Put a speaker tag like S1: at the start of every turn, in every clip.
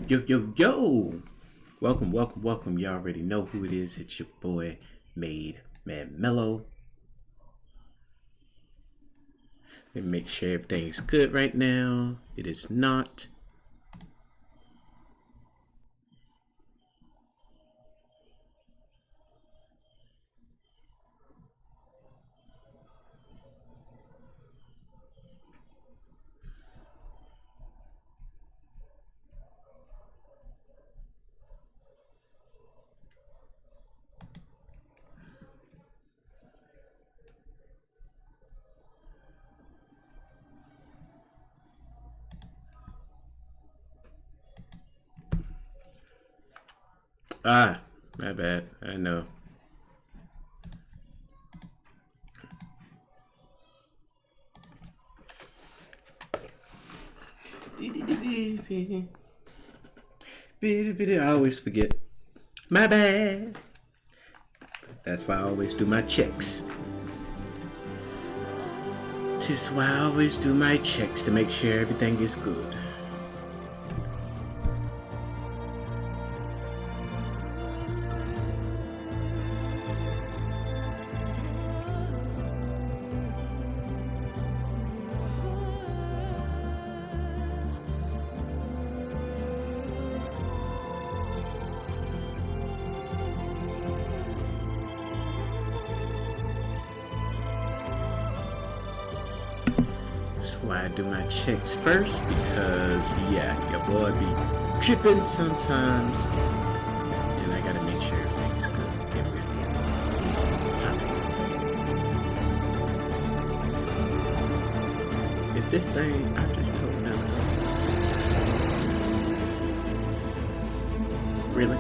S1: Yo, yo, yo! Welcome, welcome, welcome. You already know who it is. It's your boy, Made Man Mellow. Let me make sure everything's good right now. It is not. My bad. I know. I always forget. My bad. That's why I always do my checks. That's why I always do my checks to make sure everything is good. That's why I do my checks first, because yeah, your boy be tripping sometimes, and I gotta make sure everything's good. If this thing, I just told them. Really?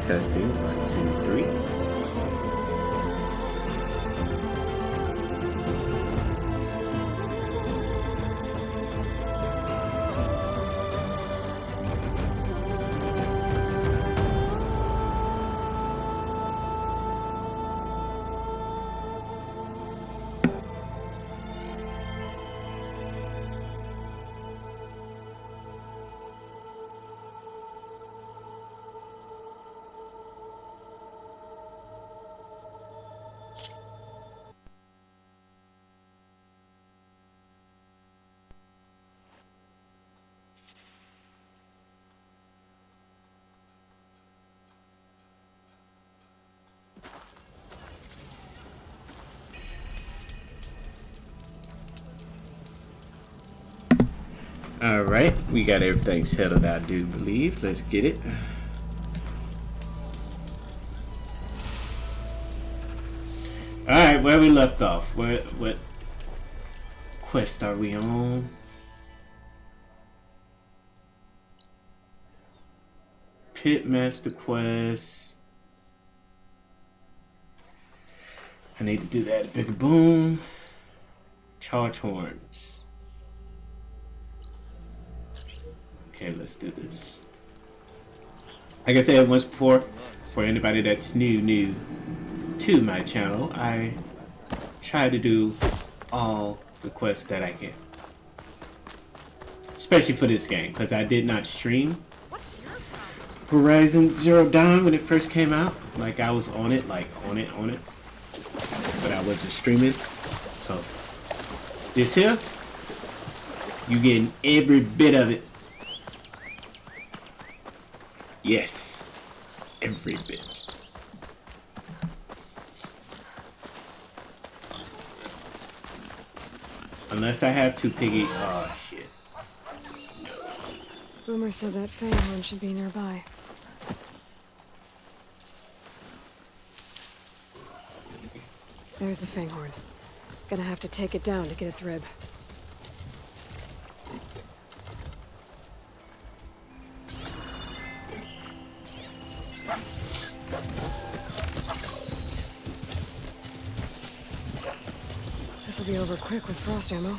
S1: Testing, 1, 2, 3. Alright, we got everything settled, I do believe. Let's get it. Alright, where we left off. What quest are we on? Pitmaster quest. I need to do that. Bigger boom. Charge horns. Okay, let's do this. Like I said once before, for anybody that's new to my channel, I try to do all the quests that I can. Especially for this game, because I did not stream Horizon Zero Dawn when it first came out. Like, I was on it, on it. But I wasn't streaming. So, this here, you getting every bit of it. Yes, every bit. Unless I have to piggy. Oh shit. No.
S2: Boomer said that Fanghorn should be nearby. There's the Fanghorn. Gonna have to take it down to get its rib. This'll be over quick with frost ammo.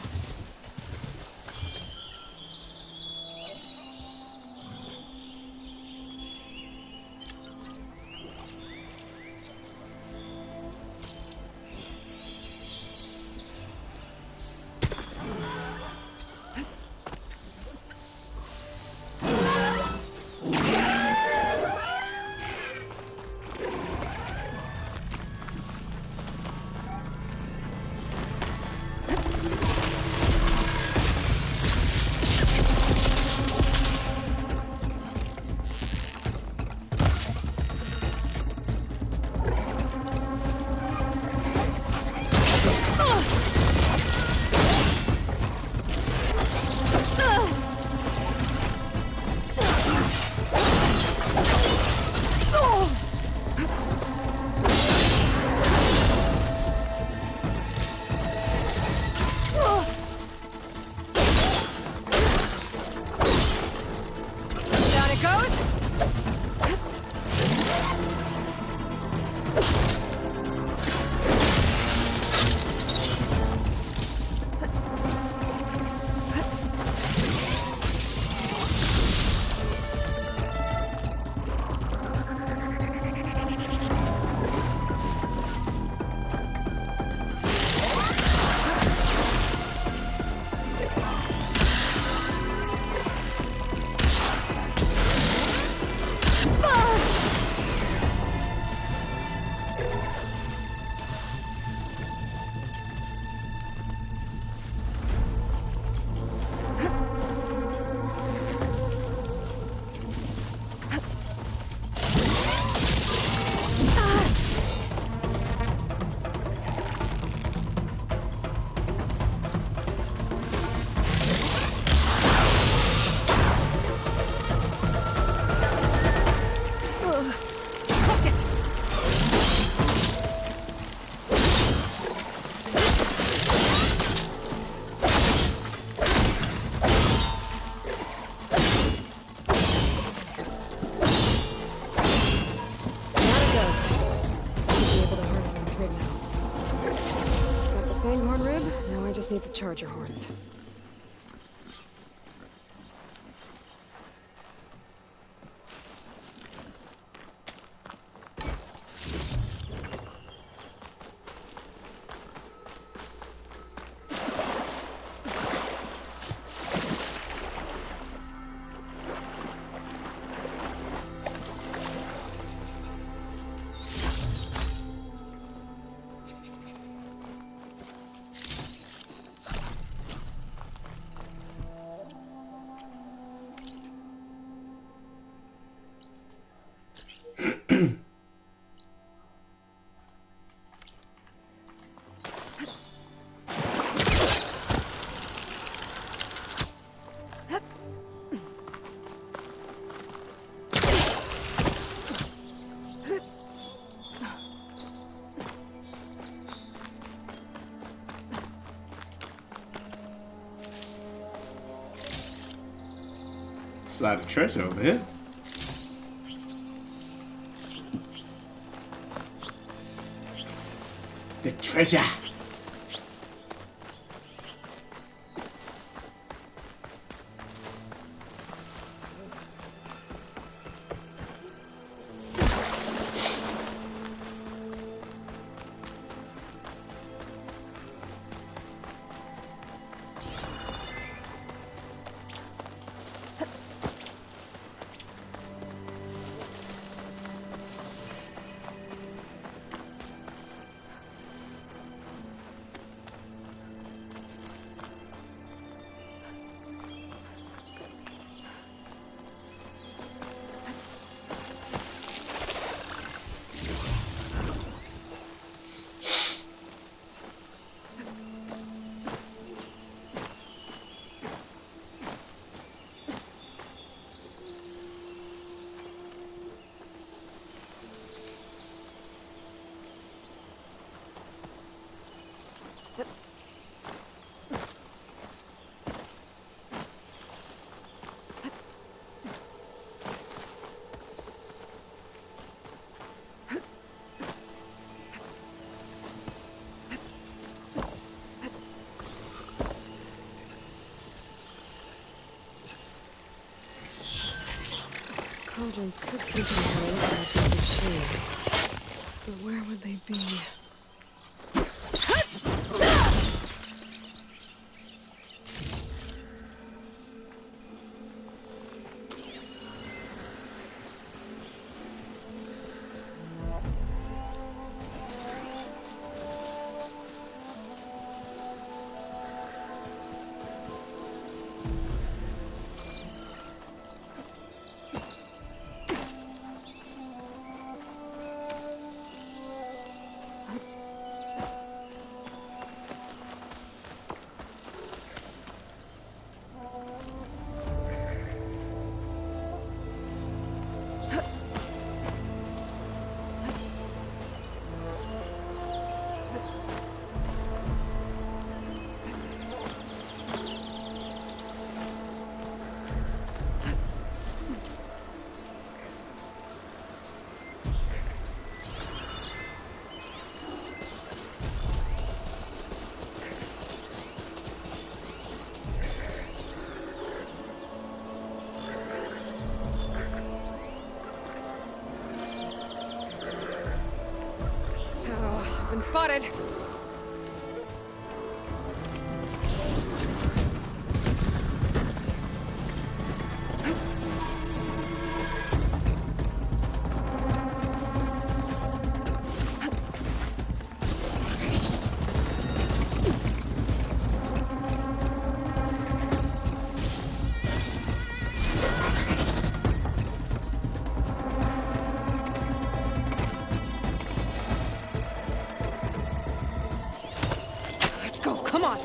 S2: Down it goes! Need the charger horns.
S1: There's a lot of treasure over here. The treasure!
S2: Surgeons could teach me how to look at these machines. But where would they be? Been spotted. Come on!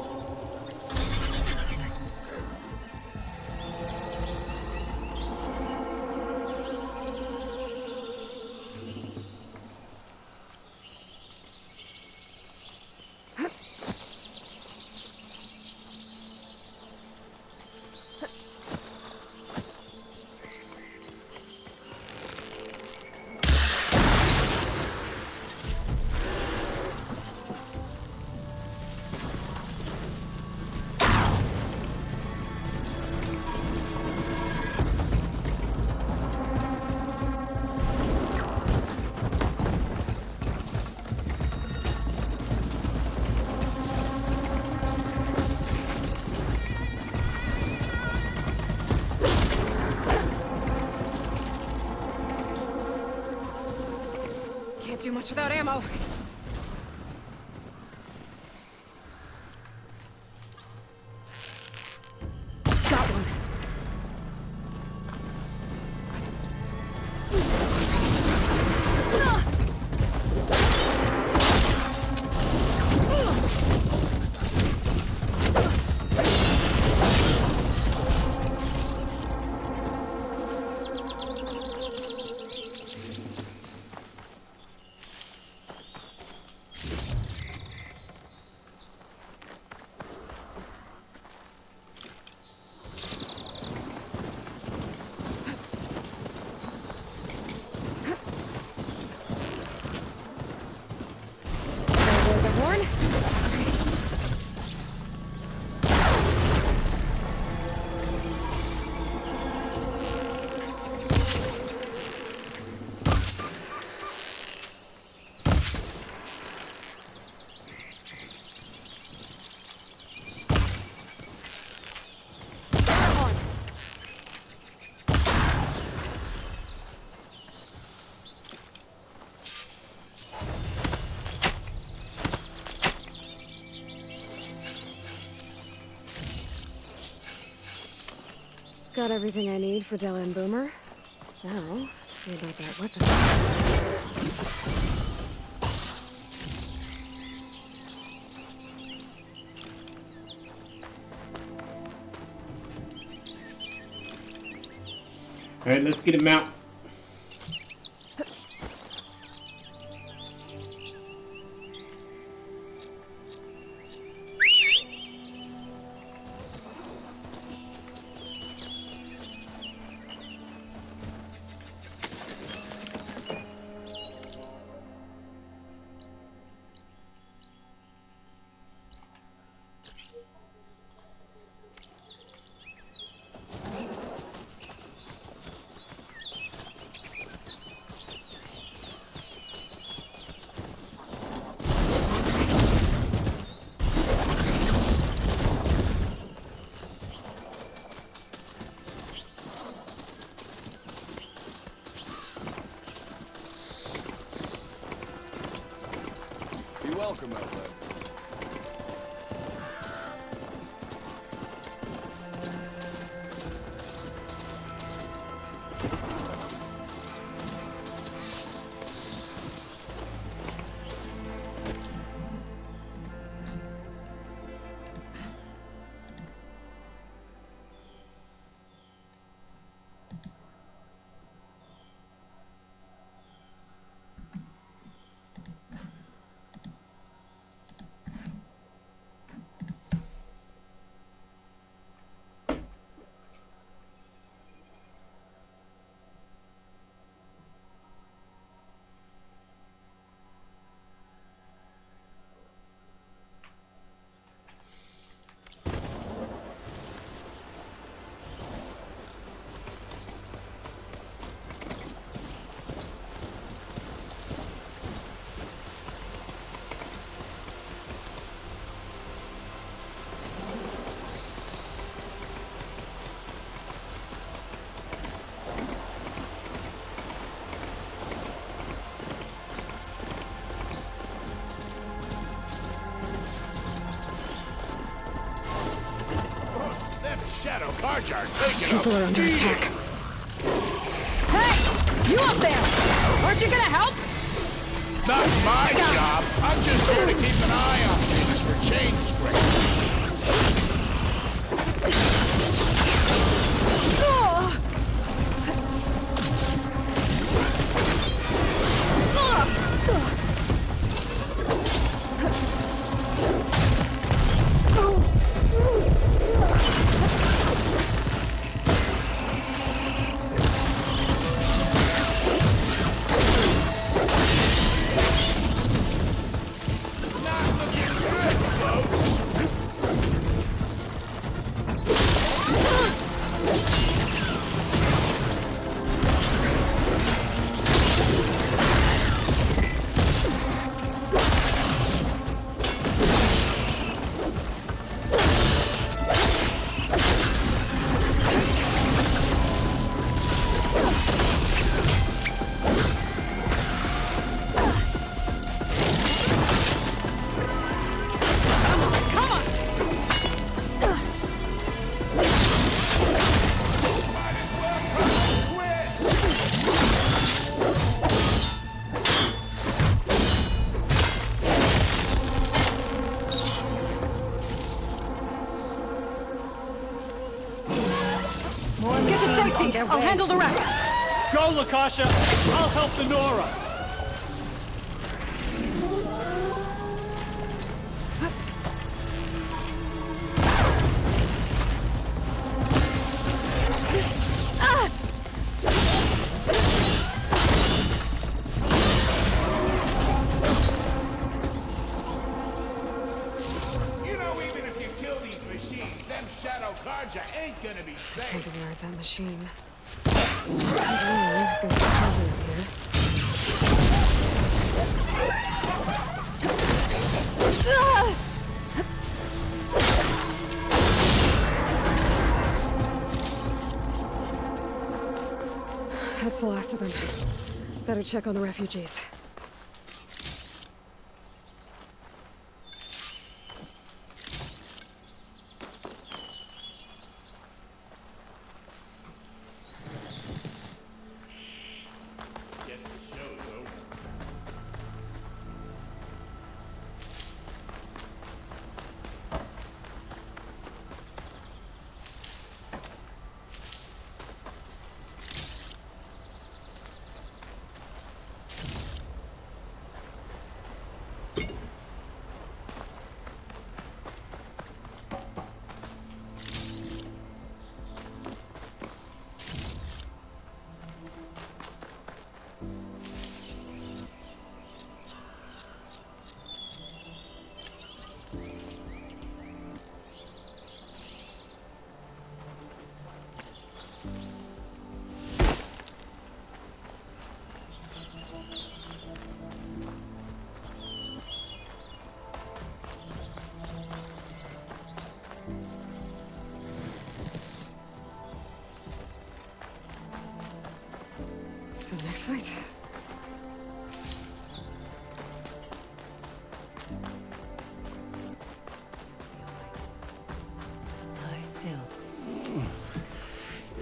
S2: Can't do much without ammo. Got one. There's a horn. Got everything I need for Della and Boomer. Now, to see about that weapon.
S1: Alright, let's get him out.
S3: welcome out there.
S4: Shadow cards are taking
S2: People are under attack. Hey! You up there! Aren't you gonna help?
S4: Not my job. I'm just here to keep an eye on things for change scrapers.
S2: Get to safety! I'll handle the rest!
S5: Go, Lakasha! I'll help the Nora!
S4: You know, even if you kill these machines, them shadow cards ain't gonna be
S2: Can't
S4: safe.
S2: ignore that machine. There's a treasure here. That's the last of them. Better check on the refugees.
S4: Guess the show's over.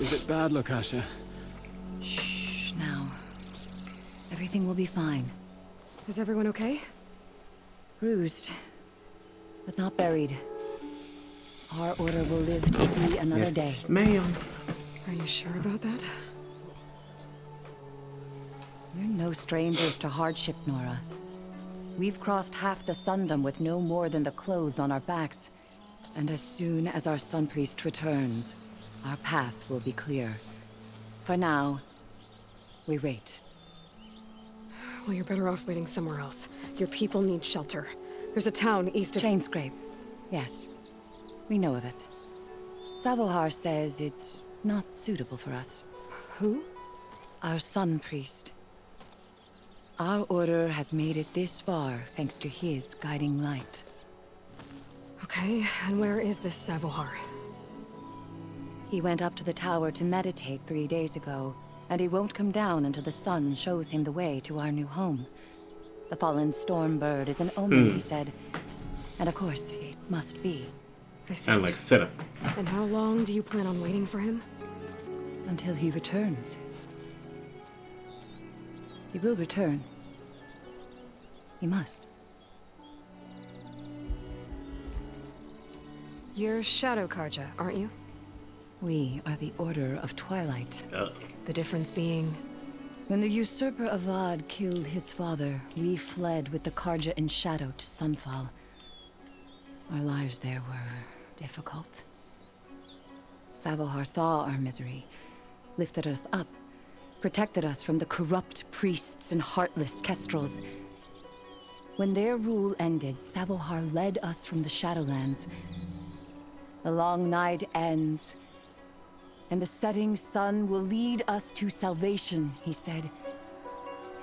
S3: a bit bad, Lukasha.
S6: Shh, now. Everything will be fine.
S2: Is everyone okay?
S6: Bruised, but not buried. Our order will live to see another
S1: Yes,
S6: day.
S1: ma'am.
S2: Are you sure about that?
S6: We're no strangers to hardship, Nora. We've crossed half the Sundom with no more than the clothes on our backs. And as soon as our Sun Priest returns, our path will be clear. For now, we wait.
S2: Well, you're better off waiting somewhere else. Your people need shelter. There's a town east of...
S6: Chainscrape. Yes. We know of it. Savohar says it's not suitable for us.
S2: Who?
S6: Our Sun Priest. Our order has made it this far thanks to his guiding light.
S2: Okay, and where is this Savohar?
S6: He went up to the tower to meditate 3 days ago, and he won't come down until the sun shows him the way to our new home. The fallen storm bird is an omen, he said. And of course, it must be.
S2: I see.
S1: Sound like a setup.
S2: And how long do you plan on waiting for him?
S6: Until he returns. He will return. He must.
S2: You're Shadow Karja, aren't you?
S6: We are the Order of Twilight.
S2: The difference being...
S6: When the usurper Avad killed his father, we fled with the Karja in shadow to Sunfall. Our lives there were difficult. Savohar saw our misery, lifted us up, protected us from the corrupt priests and heartless kestrels. When their rule ended, Savohar led us from the Shadowlands. The long night ends, and the setting sun will lead us to salvation, he said.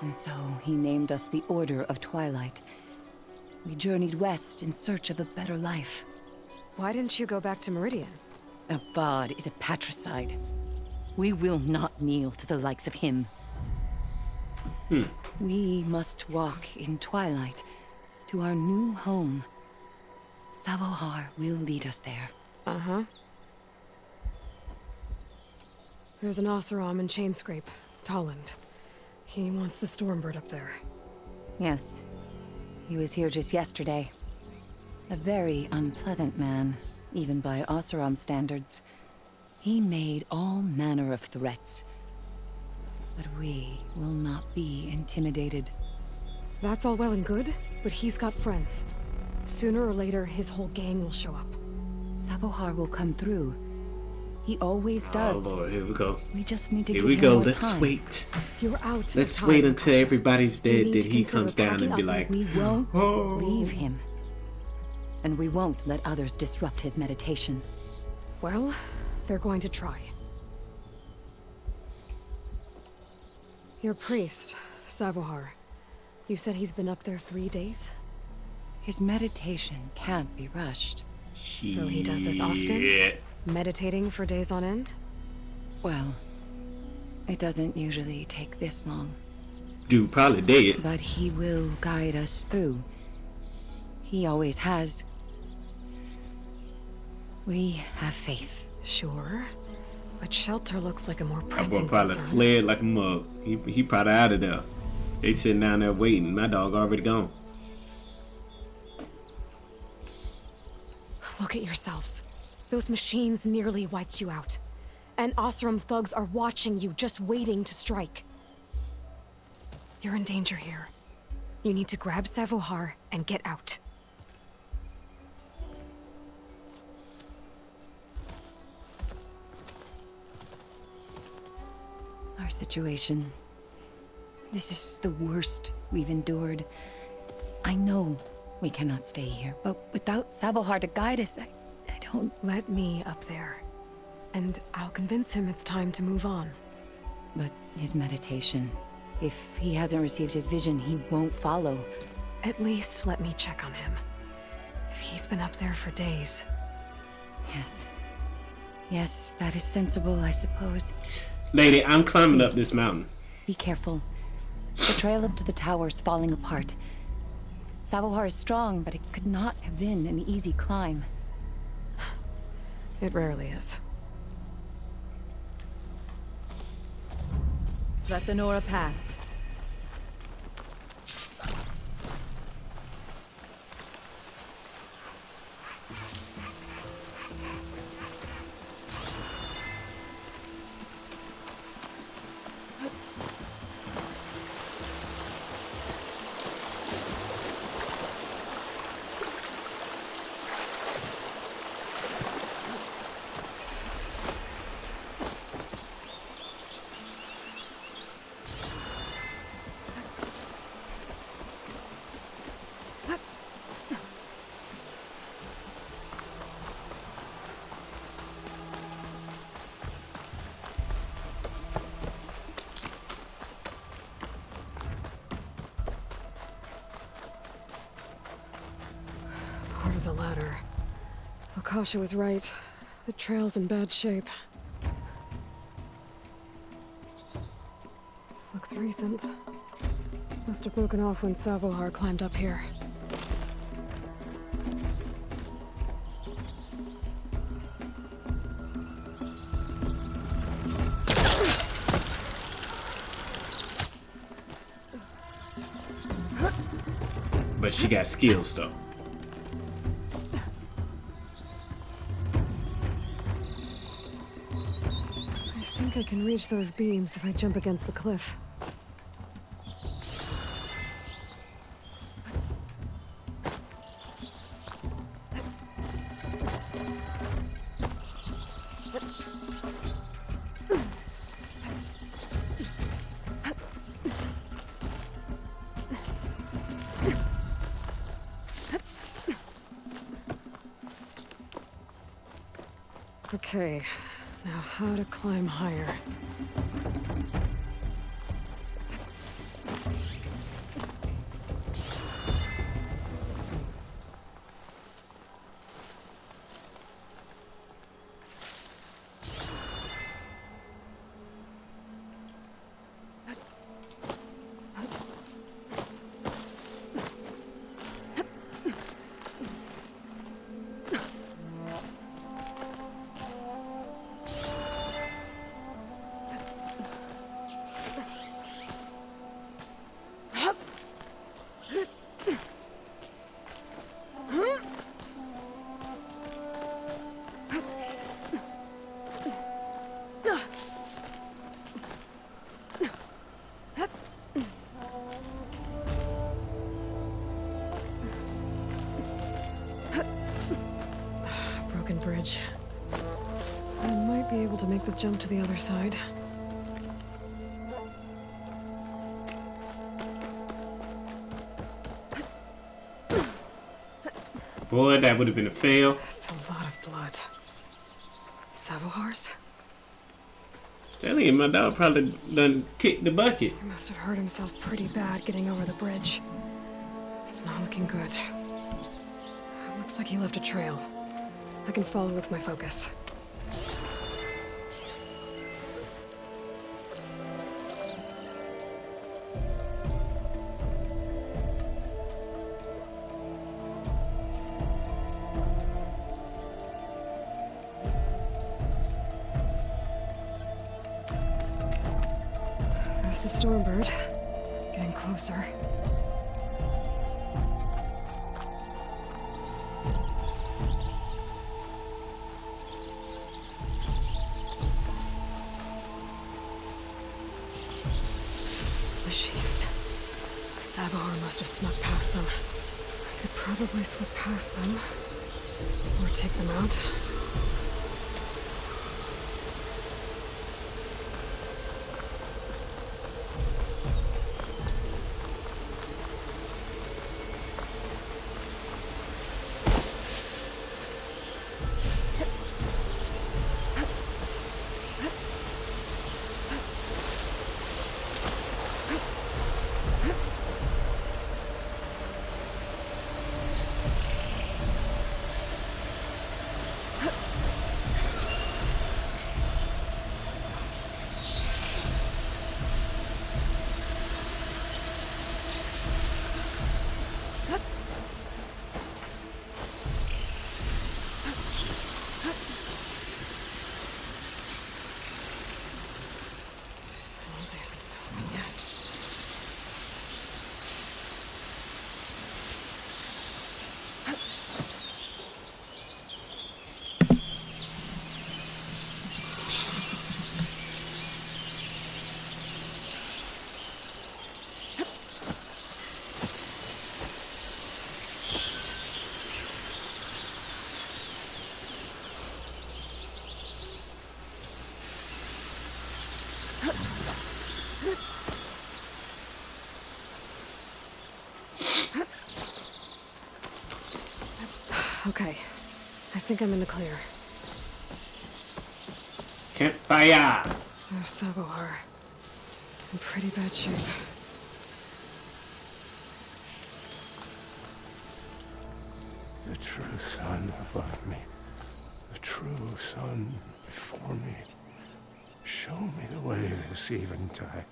S6: And so he named us the Order of Twilight. We journeyed west in search of a better life.
S2: Why didn't you go back to Meridian?
S6: Avad is a patricide. We will not kneel to the likes of him. We must walk in twilight to our new home. Savohar will lead us there.
S2: Uh-huh. There's an Oseram in Chainscrape, Tolland. He wants the Stormbird up there.
S6: Yes. He was here just yesterday. A very unpleasant man, even by Oseram standards. He made all manner of threats. But we will not be intimidated.
S2: That's all well and good, but he's got friends. Sooner or later, his whole gang will show up.
S6: Savohar will come through. He always does.
S1: Oh Lord, here we go.
S6: We just need to
S1: Here
S6: give
S1: we
S6: him
S1: go.
S6: more
S1: Let's
S6: time.
S1: wait.
S2: You're out. of
S1: Let's
S2: time,
S1: wait until
S2: Natasha.
S1: everybody's
S2: You
S1: dead.
S2: need
S1: Then
S2: to
S1: he
S2: consider
S1: comes down
S2: packing
S1: and be
S2: up.
S1: like,
S6: We won't
S1: "Oh."
S6: leave him. And we won't let others disrupt his meditation.
S2: Well, they're going to try. Your priest, Savohar. You said he's been up there 3 days?
S6: His meditation can't be rushed.
S2: So he does this often?
S1: Yeah.
S2: Meditating for days on end?
S6: Well, it doesn't usually take this long.
S1: Dude probably dead.
S6: But he will guide us through. He always has. We have faith.
S2: Sure. But shelter looks like a more
S1: That boy
S2: pressing
S1: probably
S2: concern.
S1: fled like a mug. He probably out of there. They sitting down there waiting. My dog already gone.
S2: Look at yourselves. Those machines nearly wiped you out. And Oseram thugs are watching you, just waiting to strike. You're in danger here. You need to grab Savohar and get out.
S6: Our situation. This is the worst we've endured. I know we cannot stay here, but without Savohar to guide us, I don't...
S2: Let me up there. And I'll convince him it's time to move on.
S6: But his meditation... If he hasn't received his vision, he won't follow.
S2: At least let me check on him. If he's been up there for days.
S6: Yes. Yes, that is sensible, I suppose.
S1: Lady, I'm climbing up
S6: Please.
S1: this mountain.
S6: Be careful. The trail up to the tower's falling apart. Savohar is strong, but it could not have been an easy climb.
S2: It rarely is.
S6: Let the Nora pass.
S2: Part of the ladder. Akasha was right. The trail's in bad shape. This looks recent. Must have broken off when Savohar climbed up here.
S1: But she got skills though.
S2: I think I can reach those beams if I jump against the cliff. Okay, now how to climb higher. Broken bridge. I might be able to make the jump to the other side.
S1: Boy, that would have been a fail.
S2: That's a lot of blood. Savohar's?
S1: Telling you, my dog probably done kicked the bucket.
S2: He must have hurt himself pretty bad getting over the bridge. It's not looking good. Looks like he left a trail. I can follow with my focus. There's the Stormbird. Getting closer. Machines. Savohar must have snuck past them. I could probably slip past them. Or take them out. Okay. I think I'm in the clear.
S1: Campfire!
S2: Oh, Sabohar. In pretty bad shape.
S3: The true sun above me. The true sun before me. Show me the way this eventide.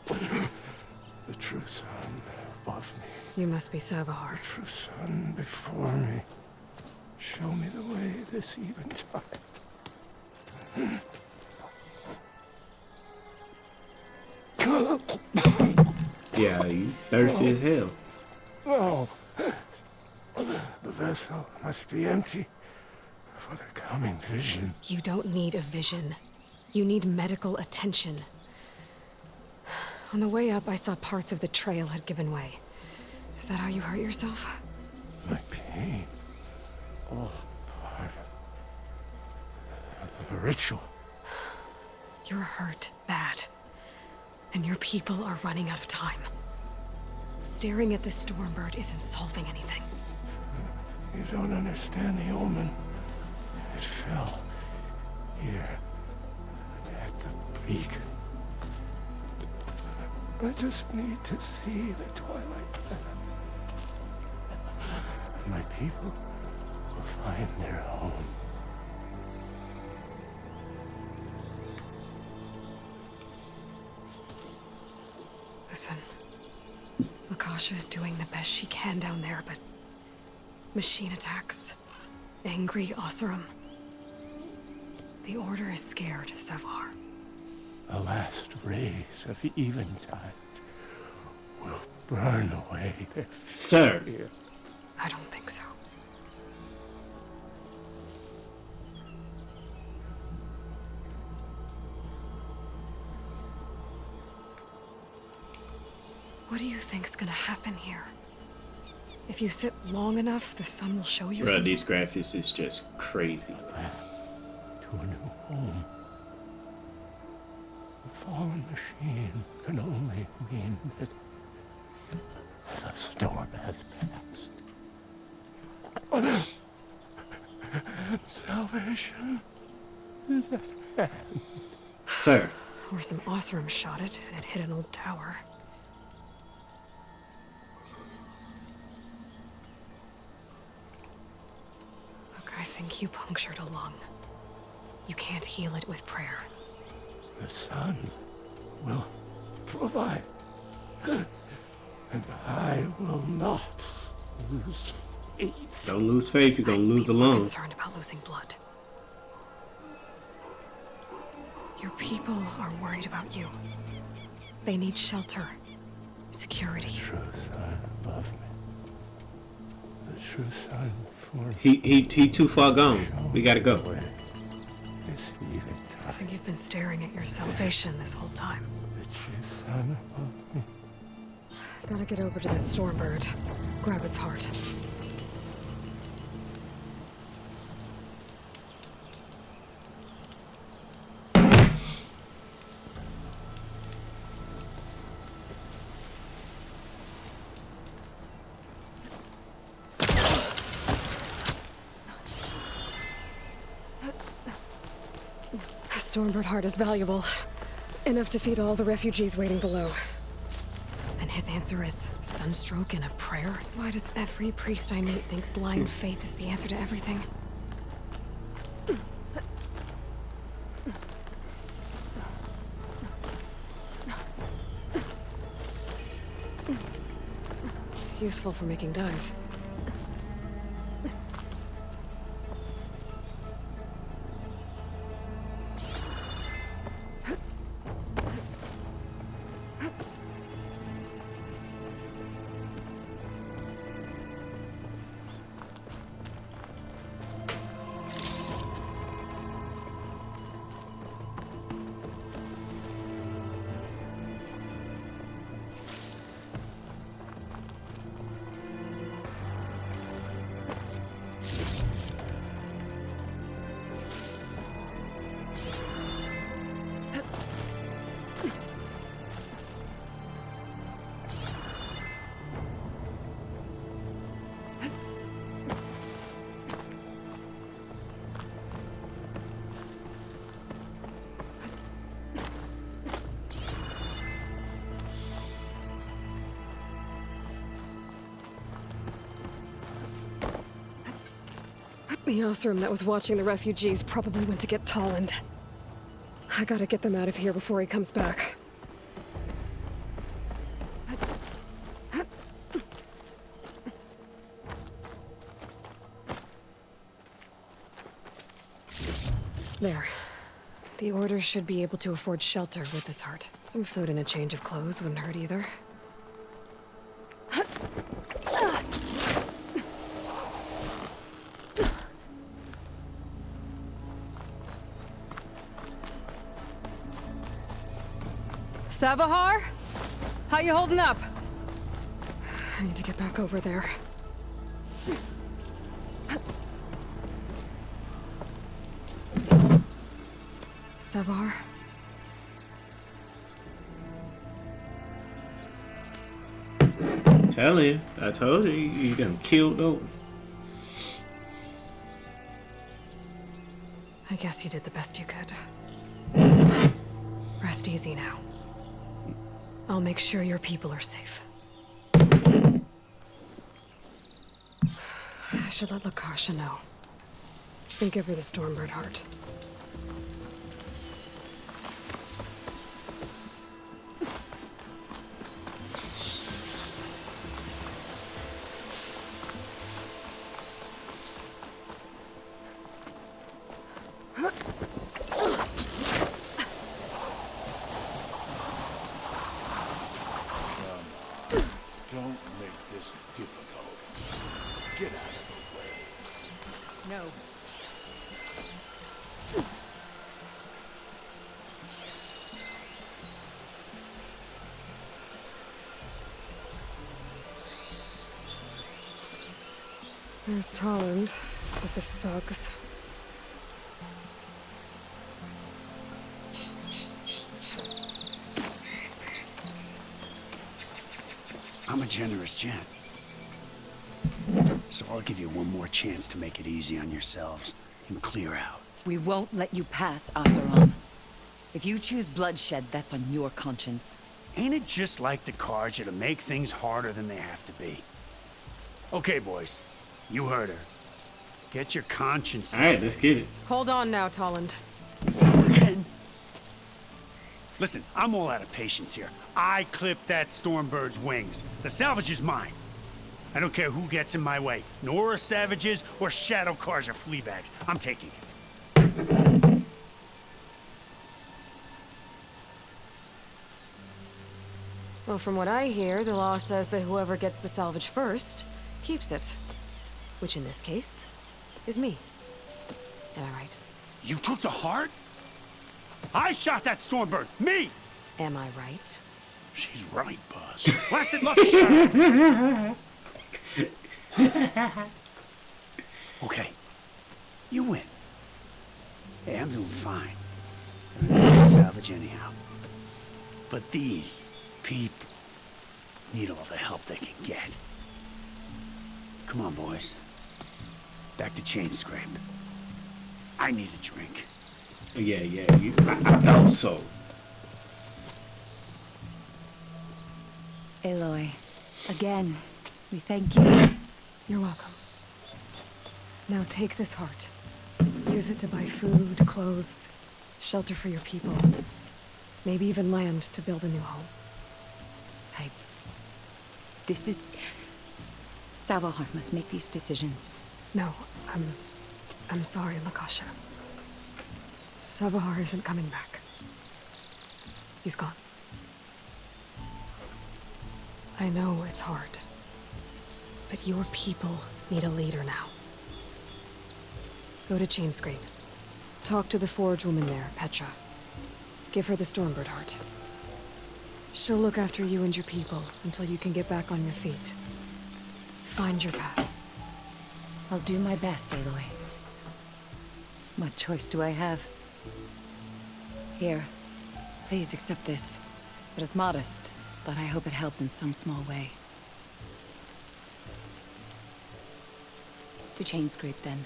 S3: The true sun above me.
S2: You must be Sabohar.
S3: The true sun before me. Show me the way this eventide.
S1: Yeah, you thirsty as hell.
S3: No. The vessel must be empty for the coming vision.
S2: You don't need a vision. You need medical attention. On the way up, I saw parts of the trail had given way. Is that how you hurt yourself?
S3: My pain. All part of the ritual.
S2: You're hurt bad. And your people are running out of time. Staring at the Stormbird isn't solving anything.
S3: You don't understand the omen. It fell here at the peak. I just need to see the twilight path. My people will find their home.
S2: Listen, Lakasha is doing the best she can down there, but machine attacks, angry Oseram. The Order is scared, Savar.
S3: The last rays of eventide will burn away their
S1: Sir.
S3: fear.
S2: I don't think so. What do you think's gonna happen here? If you sit long enough, the sun will show you
S1: Bro,
S2: something.
S1: these graphics is just crazy.
S3: To a new home. The fallen machine can only mean that the storm has passed. Salvation is at hand.
S1: Sir.
S2: Or some Oseram shot it, and it hit an old tower. Look, I think you punctured a lung. You can't heal it with prayer.
S3: The sun will provide. And I will not lose faith.
S1: Don't lose faith, you're gonna lose
S2: I'm more
S1: alone.
S2: concerned about losing blood. Your people are worried about you. They need shelter, security.
S3: True sun above me. The true sun before me.
S1: He too far gone. We gotta go.
S3: This
S2: I think you've been staring at your salvation this whole time.
S3: The true sun above me.
S2: Gotta get over to that Stormbird. Grab its heart. A Stormbird heart is valuable. Enough to feed all the refugees waiting below. And his answer is sunstroke and a prayer? Why does every priest I meet think blind faith is the answer to everything? Useful for making dyes. The Osram that was watching the refugees probably went to get Tolland. I gotta get them out of here before he comes back. There. The Order should be able to afford shelter with this heart. Some food and a change of clothes wouldn't hurt either. Savahar? How you holding up? I need to get back over there. Savahar?
S1: Tell you, I told you, you got him killed though.
S2: I guess you did the best you could. Rest easy now. I'll make sure your people are safe. I should let Lakasha know. And give her the Stormbird heart.
S4: Don't make this difficult. Get out of the way.
S6: No.
S2: There's Tolland with his thugs.
S7: I'm a generous gent. So I'll give you one more chance to make it easy on yourselves and clear out.
S6: We won't let you pass, Asaram. If you choose bloodshed, that's on your conscience.
S7: Ain't it just like the Karja to make things harder than they have to be? Okay, boys. You heard her. Get your conscience.
S1: Alright, let's get it.
S2: Hold on now, Tolland.
S7: Again. Listen, I'm all out of patience here. I clipped that Stormbird's wings. The salvage is mine. I don't care who gets in my way. Nora savages or Shadow Karja fleabags. I'm taking it.
S2: Well, from what I hear, the law says that whoever gets the salvage first keeps it. Which in this case is me. Am I right?
S7: You took the heart? I shot that Stormbird! Me!
S2: Am I right?
S7: She's right, boss. Blasted lucky shot. Okay. You win. Hey, I'm doing fine. I'm gonna salvage anyhow. But these people need all the help they can get. Come on, boys. Back to Chain Scrape. I need a drink.
S1: Yeah, I thought so.
S6: Aloy, again, we thank you.
S2: You're welcome. Now take this heart. Use it to buy food, clothes, shelter for your people. Maybe even land to build a new home.
S6: This is... Savahar must make these decisions.
S2: No, I'm sorry, Lakasha. Savahar isn't coming back. He's gone. I know it's hard, but your people need a leader now. Go to Chainscrape. Talk to the forge woman there, Petra. Give her the Stormbird heart. She'll look after you and your people until you can get back on your feet. Find your path.
S6: I'll do my best, Aloy. What choice do I have? Here, please accept this. It is modest, but I hope it helps in some small way. To Chainscrape, then.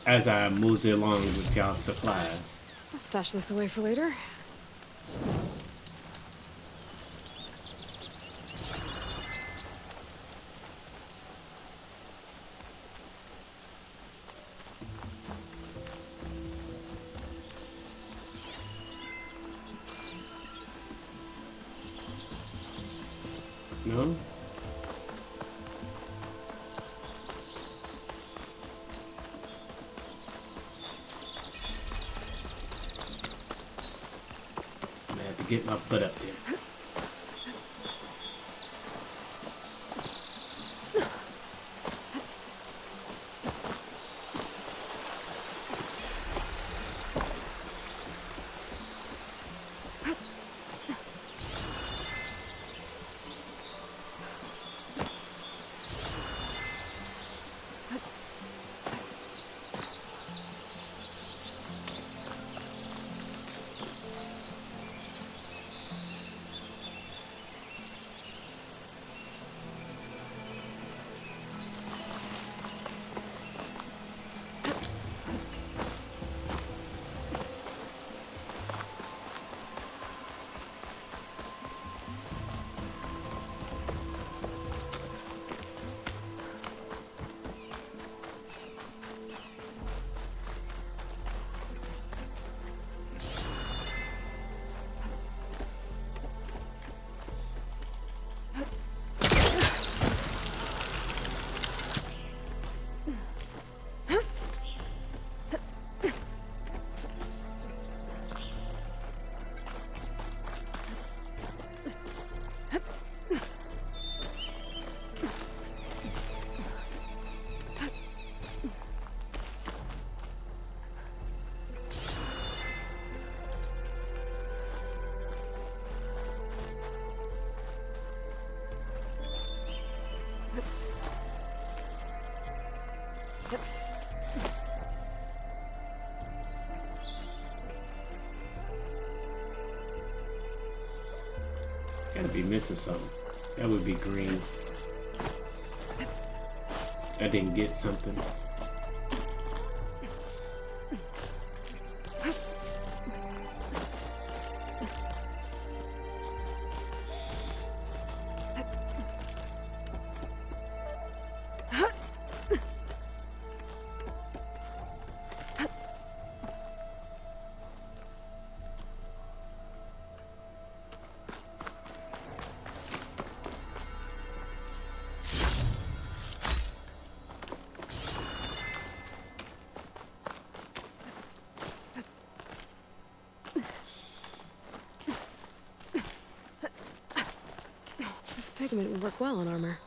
S1: as I mosey along with y'all supplies.
S2: I'll stash this away for later.
S1: No? I'm gonna have to get my butt up there. Gotta be missing something. That would be green. I didn't get something.
S2: This pigment would work well on armor.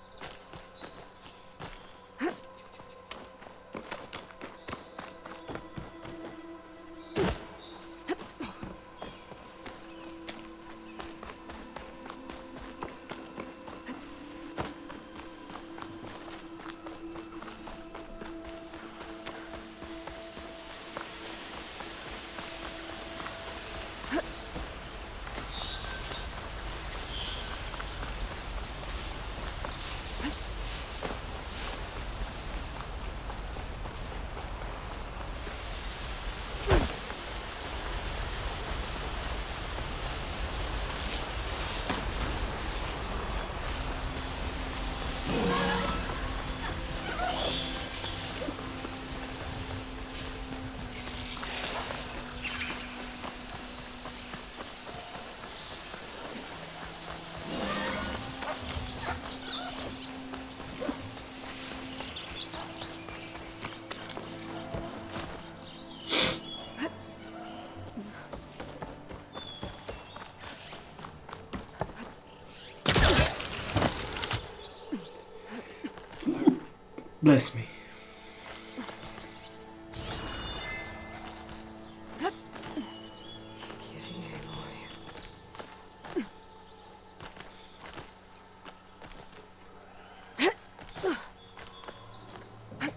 S1: Bless me.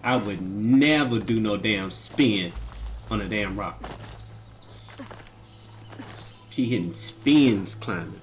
S1: I would never do no damn spin on a damn rock. She hitting spins climbing.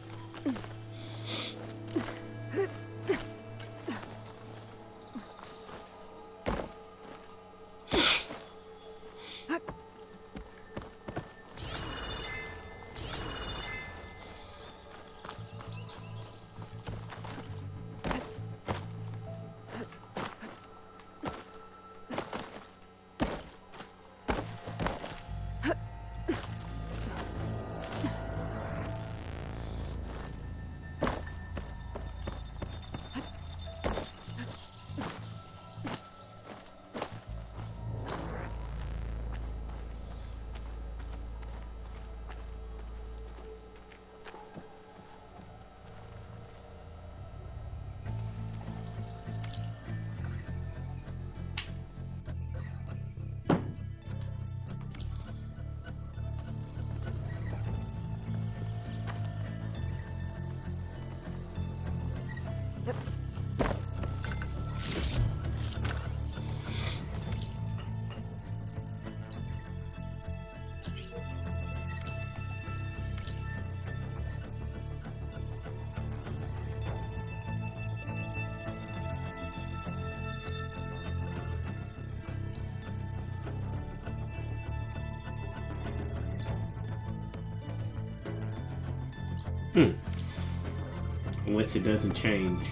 S1: Unless it doesn't change.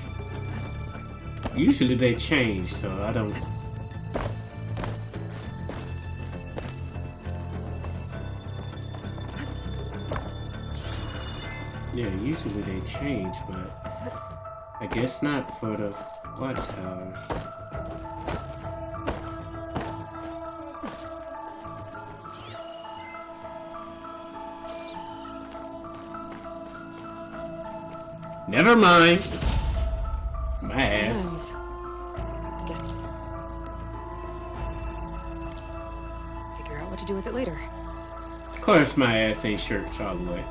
S1: Usually they change, so I don't... Yeah, usually they change, but I guess not for the watchtowers. Never mind. My ass.
S2: Hands. Guess. Figure out what to do with it later.
S1: Of course my ass ain't shirts all the way.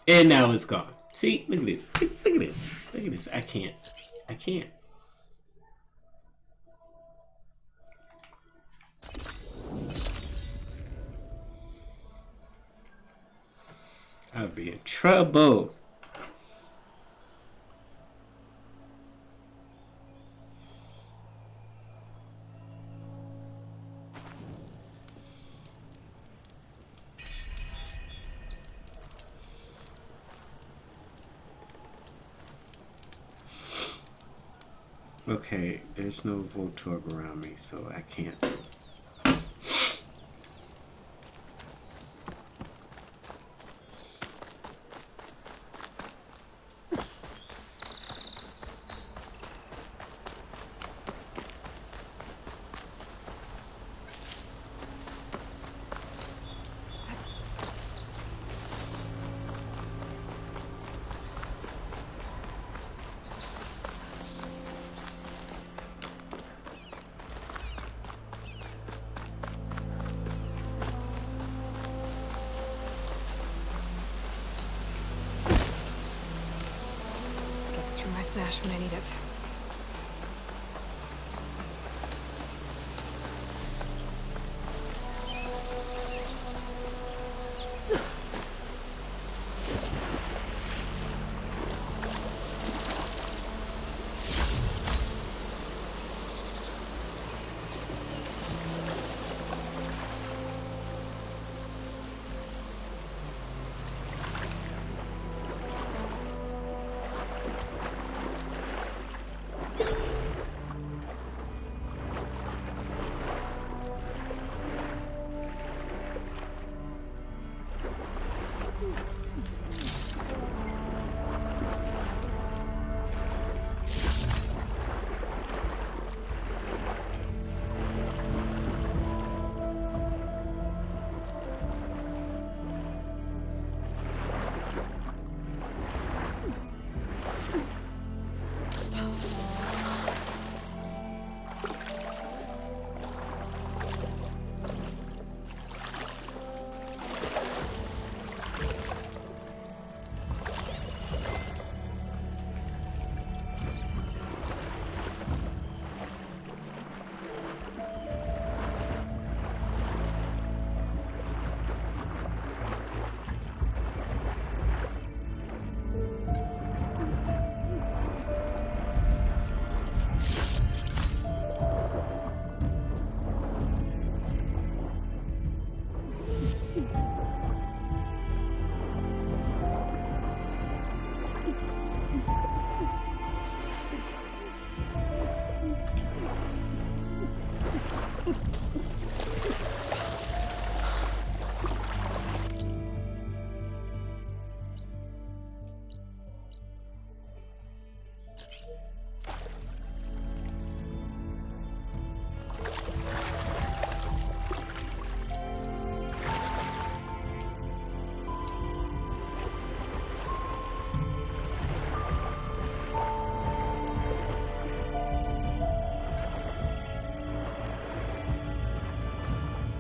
S1: And now it's gone. See, look at this. Look at this. Look at this. I can't. I can't. I'll be in trouble. Okay, there's no Voltorb around me, so I can't.
S2: My stash when I need it.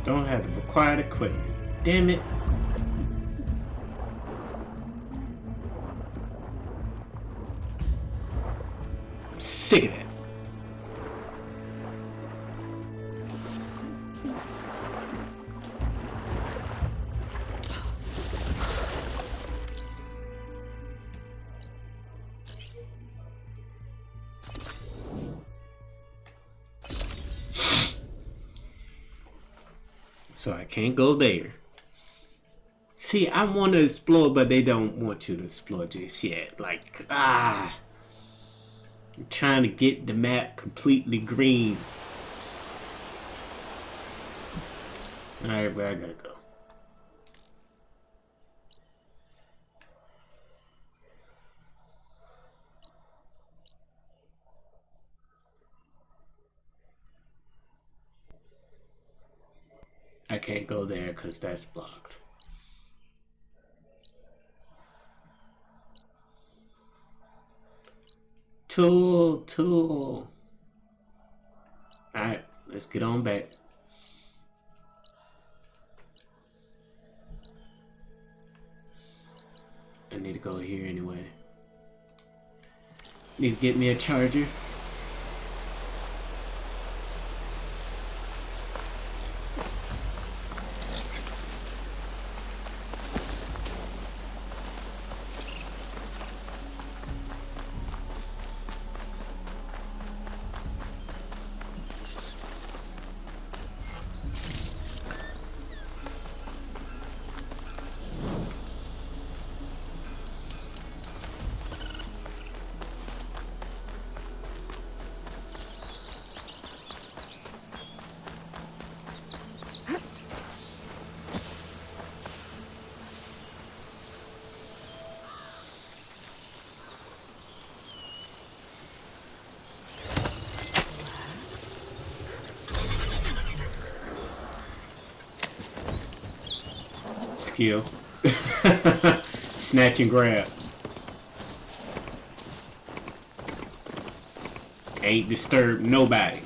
S1: Don't have the required equipment. Damn it. I'm sick of that. So I can't go there. See, I want to explore, but they don't want you to explore just yet. Like, I'm trying to get the map completely green. Alright, but I gotta go. I can't go there because that's blocked. Tool. Alright, let's get on back. I need to go here anyway. Need to get me a charger. Skill. Snatch and grab. Ain't disturbed nobody.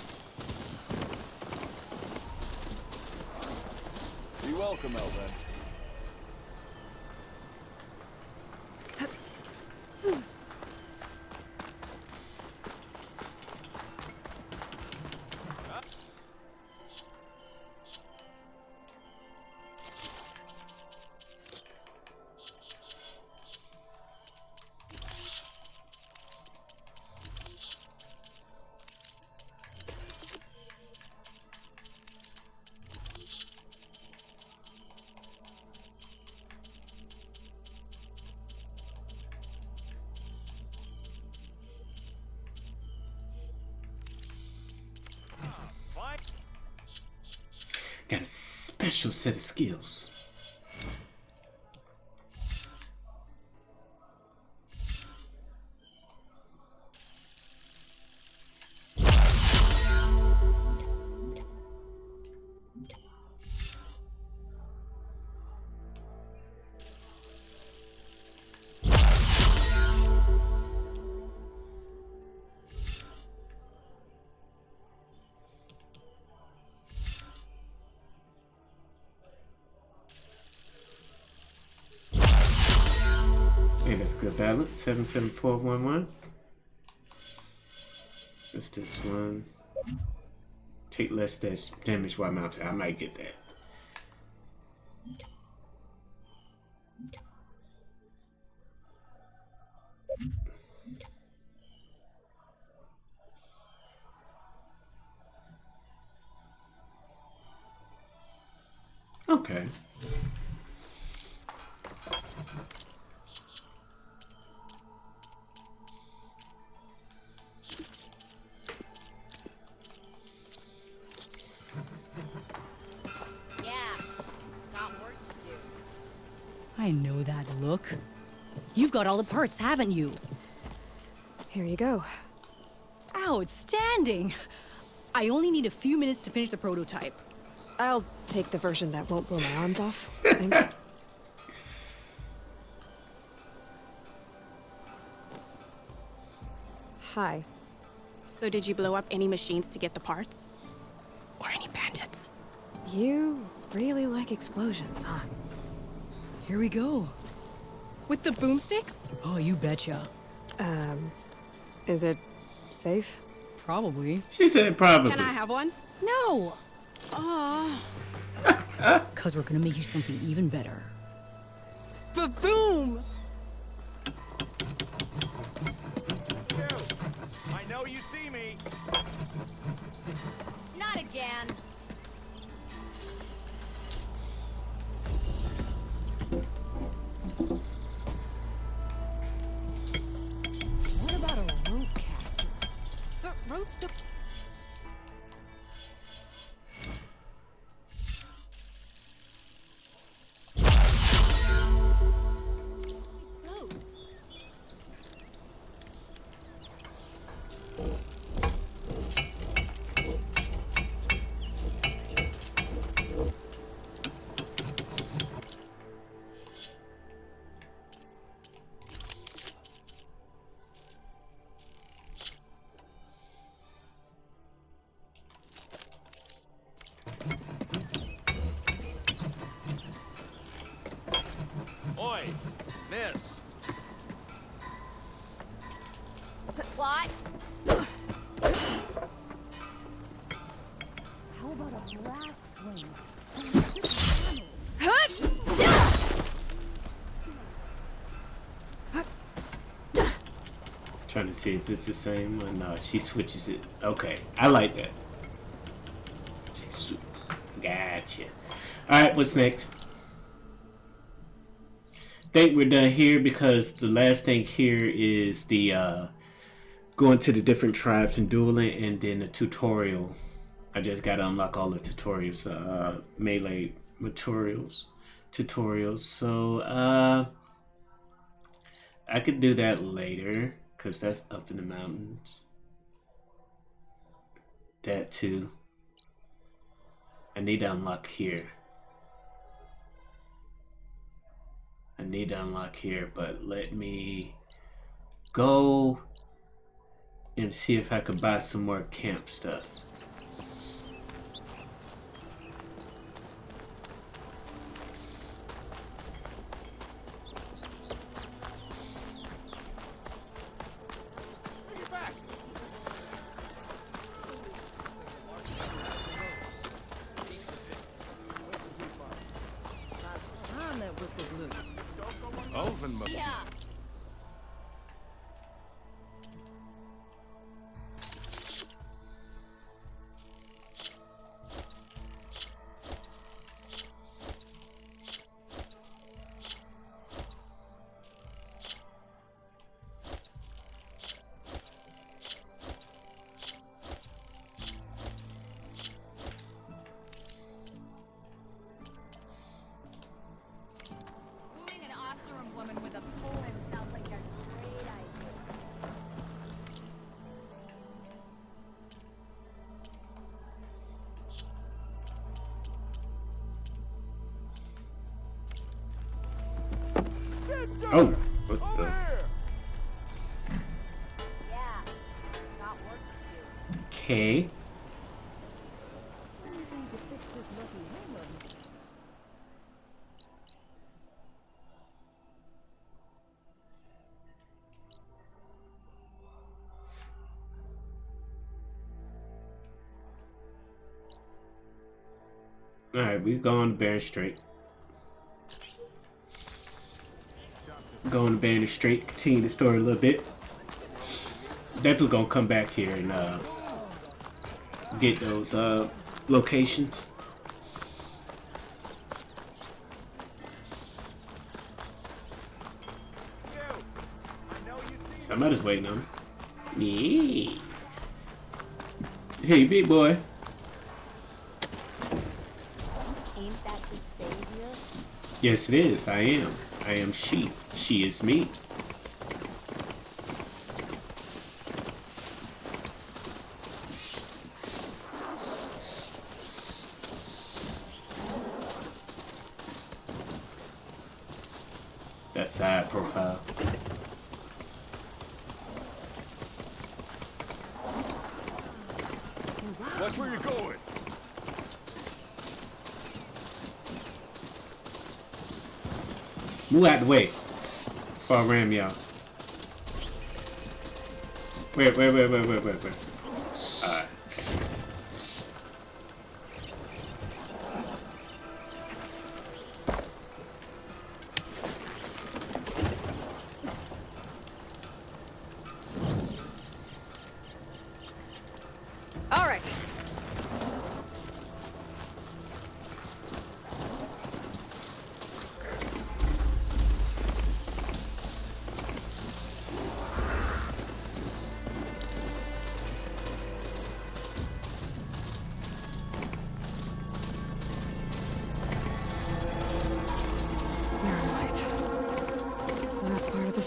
S8: Be welcome, Elvin.
S1: Got a special set of skills. Hey, that's good balance. 77411. What's this one? Take less damage while mounted. I might get that. Okay.
S6: I know that look. You've got all the parts, haven't you?
S2: Here you go.
S6: Outstanding! I only need a few minutes to finish the prototype.
S2: I'll take the version that won't blow my arms off. Thanks. Hi.
S9: So did you blow up any machines to get the parts? Or any bandits?
S2: You really like explosions, huh?
S6: Here we go.
S9: With the boomsticks?
S6: Oh, you betcha.
S2: Is it safe?
S6: Probably.
S1: She said probably.
S9: Can I have one?
S6: No!
S9: Oh.
S6: Cause we're gonna make you something even better.
S9: Ba-boom!
S5: I know you see me.
S10: Not again.
S9: Ropes don't explode.
S5: Oi, miss.
S2: What?
S1: Trying to see if it's the same one. No, she switches it. Okay, I like that. Gotcha. Alright, what's next? Think we're done here because the last thing here is the going to the different tribes and dueling, and then the tutorial. I just gotta unlock all the tutorials, melee tutorials. So I could do that later because that's up in the mountains. That too. I need to unlock here. But let me go and see if I can buy some more camp stuff.
S4: Alvin must be.
S1: Oh, what the? Okay. Alright, we've gone Bear Strait. Going to Banner Street, continue the story a little bit. Definitely gonna come back here and get those locations. Somebody's waiting on me. Yeah. Hey, big boy.
S8: Ain't that the savior?
S1: Yes, it is. I am. I am she. She is me. That side profile.
S5: Watch where you're going.
S1: Move out the way. Before I ram y'all. Wait. Alright.
S2: All right.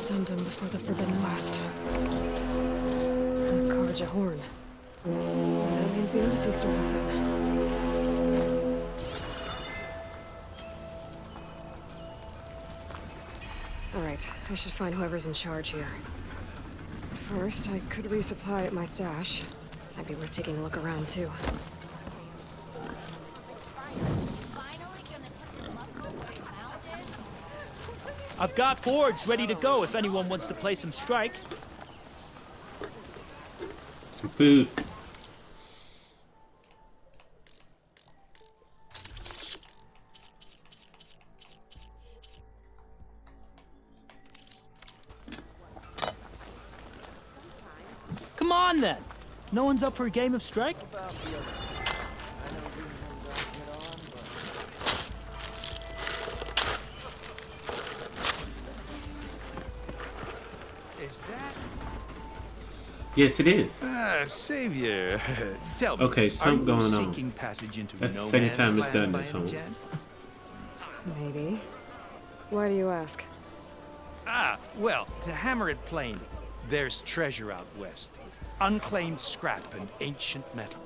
S2: send him before the Forbidden West. A Karja horn. That means the embassy store is in. Alright, I should find whoever's in charge here. First, I could resupply at my stash. Might be worth taking a look around, too.
S10: I've got boards ready to go if anyone wants to play some strike.
S1: Some food.
S10: Come on then. No one's up for a game of strike?
S7: Is that?
S1: Yes, it is.
S7: Savior. Tell me,
S1: Okay, something
S7: are you
S1: going on.
S7: seeking passage into
S1: That's the
S7: no
S1: second
S7: man's
S1: time it's
S7: land
S1: done
S7: by
S1: this
S7: any
S1: home.
S7: chance?
S2: Maybe. Why do you ask?
S7: Well, to hammer it plain, there's treasure out west. Unclaimed scrap and ancient metal.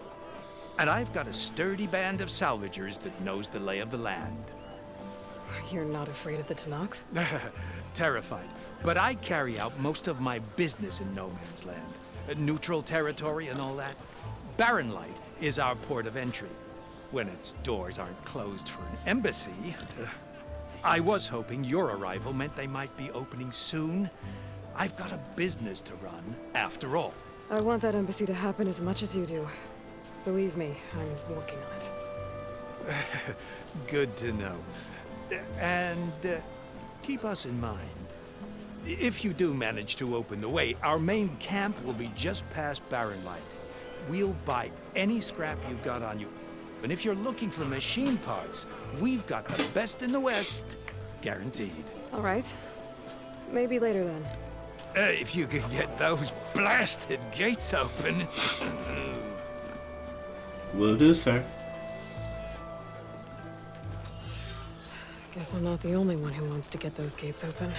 S7: And I've got a sturdy band of salvagers that knows the lay of the land.
S2: You're not afraid of the Tanakh?
S7: Terrified. But I carry out most of my business in no man's land. Neutral territory and all that. Barren Light is our port of entry. When its doors aren't closed for an embassy. I was hoping your arrival meant they might be opening soon. I've got a business to run, after all.
S2: I want that embassy to happen as much as you do. Believe me, I'm working on it.
S7: Good to know. And keep us in mind. If you do manage to open the way, our main camp will be just past Barren Light. We'll buy any scrap you've got on you. And if you're looking for machine parts, we've got the best in the West, guaranteed.
S2: All right. Maybe later then.
S7: If you could get those blasted gates open.
S1: Will do, sir.
S2: Guess I'm not the only one who wants to get those gates open.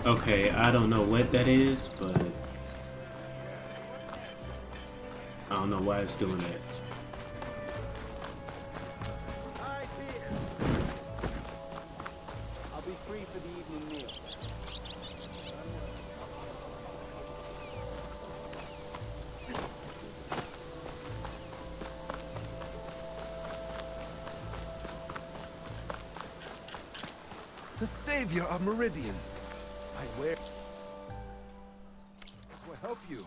S1: Okay, I don't know what that is, but I don't know why it's doing that.
S5: Alright, Peter. I'll be free for the evening meal.
S3: The savior of Meridian. I wear. Will help you.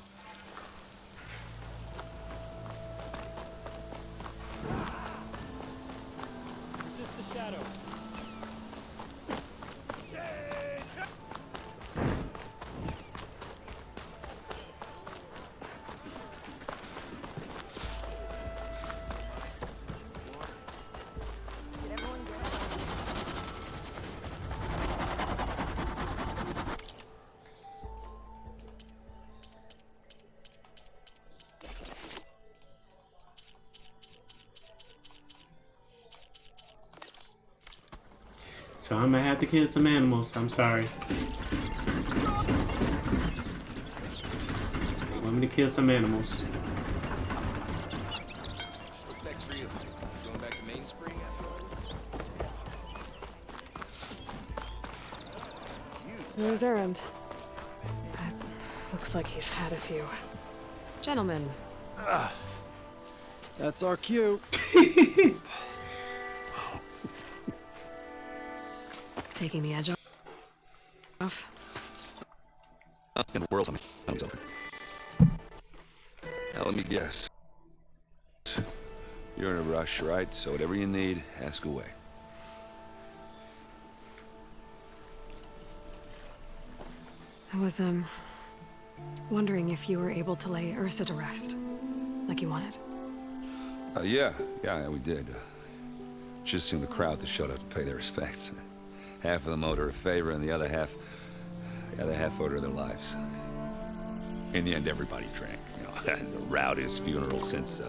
S10: Just the shadow.
S1: So I'm gonna have to kill some animals. I'm sorry. Want me to kill some animals?
S5: What's next for you? Going back to Mainspring afterwards?
S2: Where's Erend? Looks like he's had a few. Gentlemen.
S5: That's our cue.
S2: Taking the edge off.
S11: Nothing in the world comes over. Now let me guess. You're in a rush, right? So whatever you need, ask away.
S2: I was, wondering if you were able to lay Ursa to rest, like you wanted.
S11: Yeah, we did. Just seen the crowd that showed up to pay their respects. Half of them owed her a favor, and the other half owed her their lives. In the end, everybody drank. You know, it's the rowdiest funeral since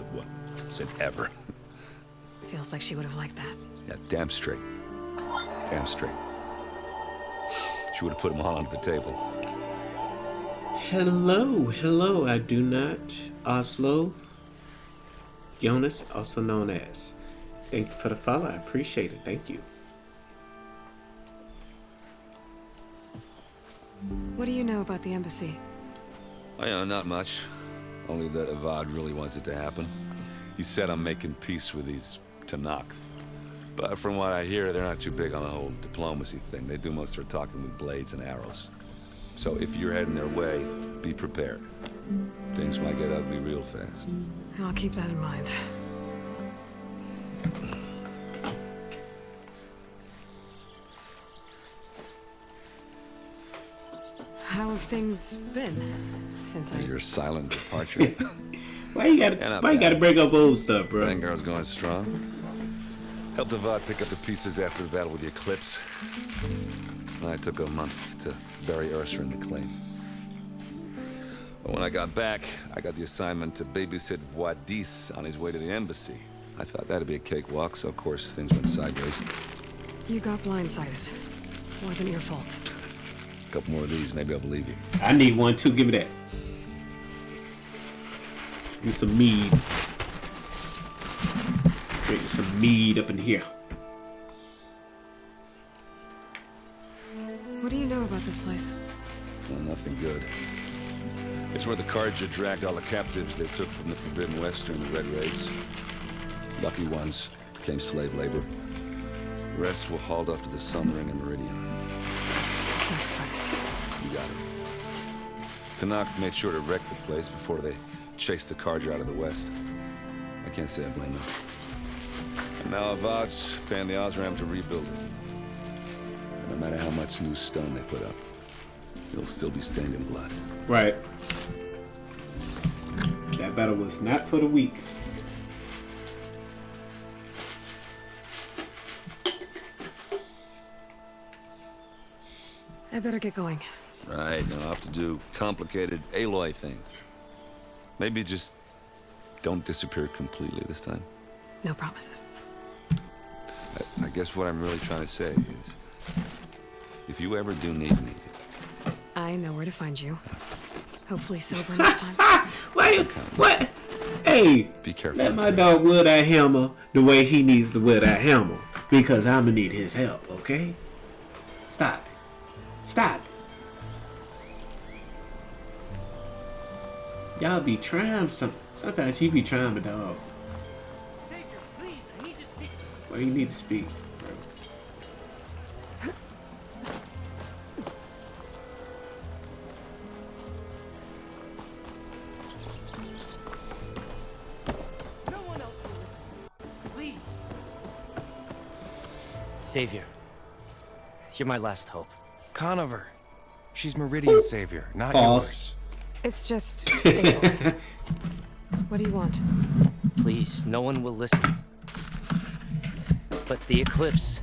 S11: ever.
S2: Feels like she would have liked that.
S11: Yeah, damn straight. Damn straight. She would have put them all under the table.
S1: Hello, I do not. Oslo. Jonas, also known as. Thank you for the follow, I appreciate it, thank you.
S2: What do you know about the embassy?
S11: Oh, yeah, not much. Only that Avad really wants it to happen. He said I'm making peace with these Tanakh. But from what I hear, they're not too big on the whole diplomacy thing. They do most of their talking with blades and arrows. So if you're heading their way, be prepared. Things might get ugly real fast.
S2: I'll keep that in mind. How have things been since
S11: Your silent departure.
S1: Why you gotta break up old stuff, bro?
S11: Vanguard's going strong. Helped Avad pick up the pieces after the battle with the Eclipse. I took a month to bury Ursa in the claim. But when I got back, I got the assignment to babysit Wadis on his way to the embassy. I thought that'd be a cakewalk, so of course things went sideways.
S2: You got blindsided. Wasn't your fault.
S11: A couple more of these, maybe I'll believe you.
S1: I need one too, give me that. Give me some mead. Drink some mead up in here.
S2: What do you know about this place?
S11: Well, nothing good. It's where the Carja dragged all the captives they took from the Forbidden West during the Red Raids. Lucky ones became slave labor. The rest were hauled off to the Sun Ring and Meridian.
S2: Sacrifice.
S11: You got it. Tanakh made sure to wreck the place before they chased the Carja out of the West. I can't say I blame them. And now Avad's paying the Osram to rebuild it. And no matter how much new stone they put up, it'll still be stained in blood.
S1: Right. That battle was not for the weak.
S2: I better get going.
S11: Right, now I'll have to do complicated Aloy things. Maybe just don't disappear completely this time.
S2: No promises.
S11: I guess what I'm really trying to say is, if you ever do need me...
S2: I know where to find you. Hopefully sober next time.
S1: Wait, what? Hey,
S11: be careful.
S1: Let my dog wield that hammer the way he needs to wield that hammer. Because I'ma need his help, okay? Stop. Stop. Y'all be trying sometimes you be trying, but dog. Well, you need to speak, bro.
S12: Savior, you're my last hope.
S5: Conover. She's Meridian's savior, not yours.
S2: It's just Aloy. What do you want?
S12: Please, no one will listen. But the Eclipse...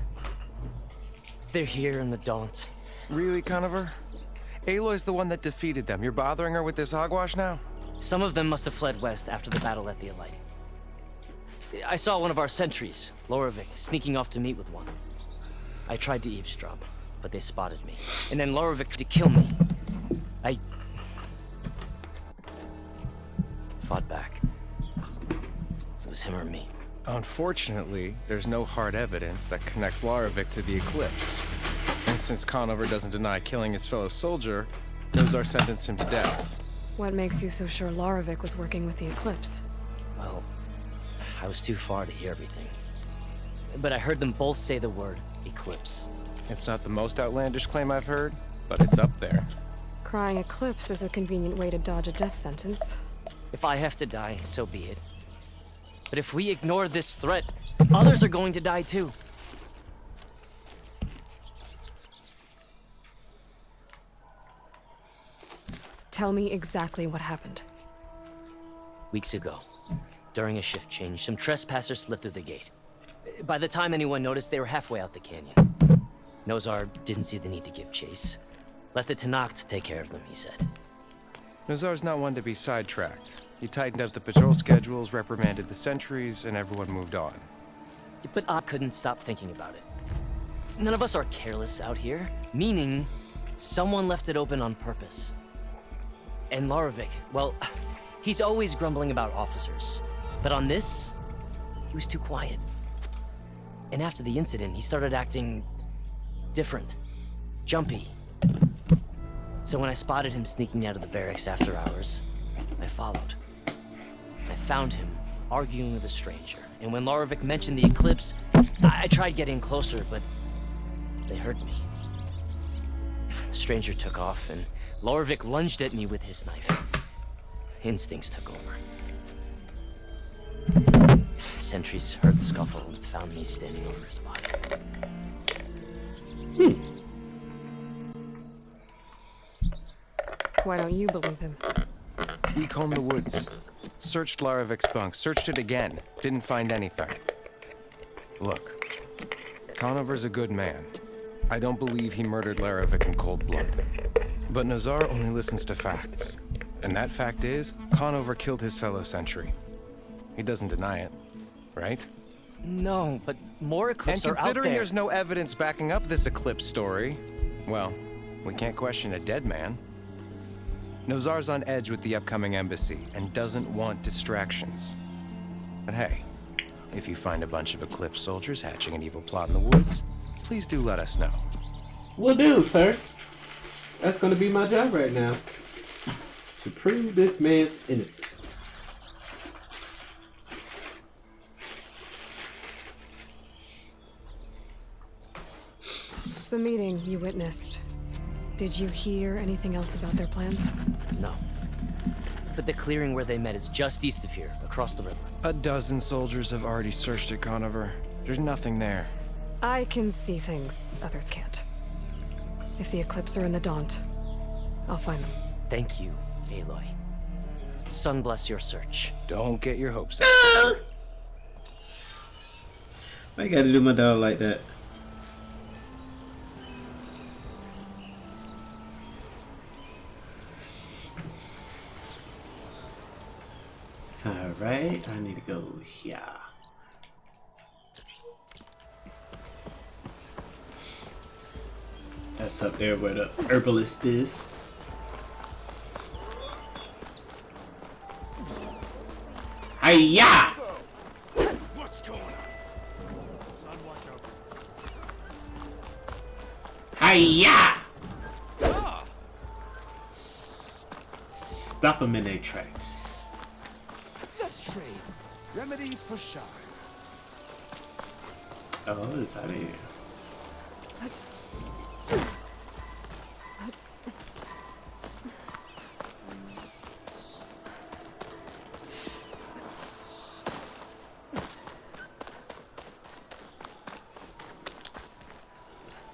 S12: they're here in the Daunt.
S5: Really, Conover? Aloy's the one that defeated them. You're bothering her with this hogwash now?
S12: Some of them must have fled west after the battle at the Elite. I saw one of our sentries, Loravik, sneaking off to meet with one. I tried to eavesdrop, but they spotted me. And then Loravik tried to kill me. I... fought back. It was him or me.
S5: Unfortunately, there's no hard evidence that connects Loravik to the Eclipse. And since Conover doesn't deny killing his fellow soldier, Dozar sentenced him to death.
S2: What makes you so sure Loravik was working with the Eclipse?
S12: Well, I was too far to hear everything. But I heard them both say the word Eclipse.
S5: It's not the most outlandish claim I've heard, but it's up there.
S2: Crying Eclipse is a convenient way to dodge a death sentence.
S12: If I have to die, so be it. But if we ignore this threat, others are going to die too.
S2: Tell me exactly what happened.
S12: Weeks ago, during a shift change, some trespassers slipped through the gate. By the time anyone noticed, they were halfway out the canyon. Nozar didn't see the need to give chase. Let the Tenakth take care of them, he said.
S5: Nozar's not one to be sidetracked. He tightened up the patrol schedules, reprimanded the sentries, and everyone moved on.
S12: But I couldn't stop thinking about it. None of us are careless out here, meaning someone left it open on purpose. And Larovic, well, he's always grumbling about officers. But on this, he was too quiet. And after the incident, he started acting different, jumpy. So when I spotted him sneaking out of the barracks after hours, I followed. I found him arguing with a stranger. And when Larovic mentioned the eclipse, I tried getting closer, but they heard me. The stranger took off, and Larovic lunged at me with his knife. Instincts took over. Sentries heard the scuffle and found me standing over his body.
S2: Why don't you believe him?
S5: We combed the woods, searched Larovic's bunk, searched it again, didn't find anything. Look, Conover's a good man. I don't believe he murdered Larovic in cold blood. But Nozar only listens to facts. And that fact is, Conover killed his fellow sentry. He doesn't deny it, right?
S12: No, but more eclipses are out there.
S5: And considering there's no evidence backing up this eclipse story, well, we can't question a dead man. Nozar's on edge with the upcoming embassy and doesn't want distractions. But hey, if you find a bunch of Eclipse soldiers hatching an evil plot in the woods, please do let us know.
S1: Will do, sir. That's gonna be my job right now. To prove this man's innocence.
S2: The meeting you witnessed. Did you hear anything else about their plans?
S12: No. But the clearing where they met is just east of here, across the river.
S5: A dozen soldiers have already searched at Conover. There's nothing there.
S2: I can see things others can't. If the Eclipse are in the Daunt, I'll find them.
S12: Thank you, Aloy. Sun bless your search.
S5: Don't get your hopes up.
S1: I gotta do my dog like that. Alright, I need to go here. That's up there where the herbalist is. Hiya!
S4: What's going on?
S1: Hiya! Stop them in their tracks.
S4: Let's trade remedies for shards.
S1: Oh, it's out of here.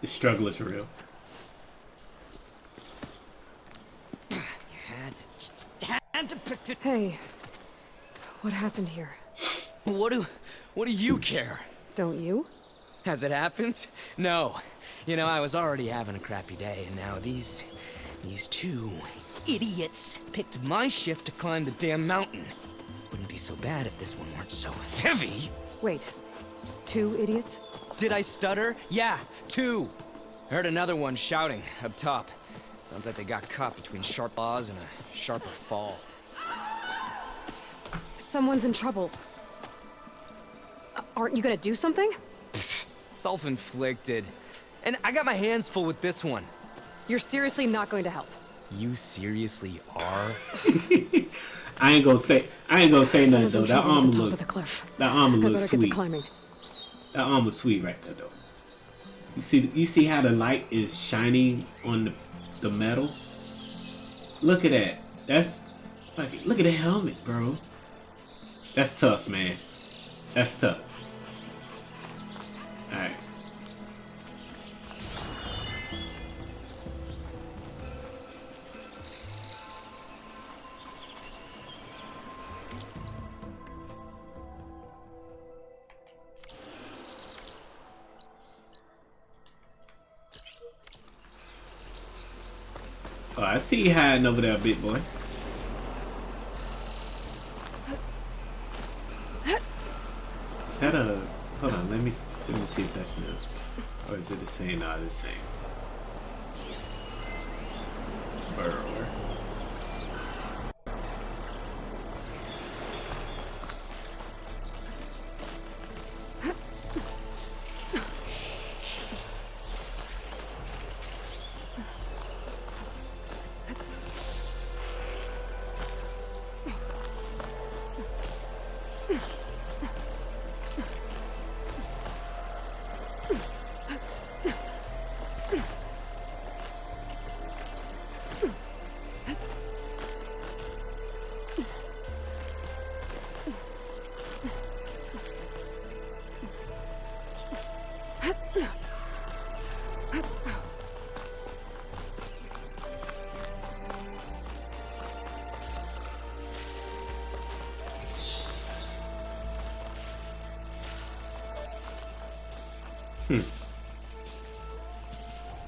S1: The struggle is real.
S2: Hey, what happened here?
S13: What do you care?
S2: Don't you?
S13: As it happens? No. You know, I was already having a crappy day, and now these two idiots picked my shift to climb the damn mountain. Wouldn't be so bad if this one weren't so heavy.
S2: Wait, 2 idiots?
S13: Did I stutter? Yeah, 2. Heard another one shouting up top. Sounds like they got caught between sharp laws and a sharper fall.
S2: Someone's in trouble. Aren't you gonna do something?
S13: Self-inflicted. And I got my hands full with this one.
S2: You're seriously not going to help.
S13: You seriously are?
S1: I ain't gonna say nothing though. That armor looks. That armor looks sweet. That armor's sweet right there though. You see how the light is shining on the metal? Look at that. That's like, look at the helmet, bro. That's tough, man. That's tough. Alright. I see you hiding over there, big boy. Is that a... Hold on, let me see if that's new. Or is it the same? No, the same. Burrower.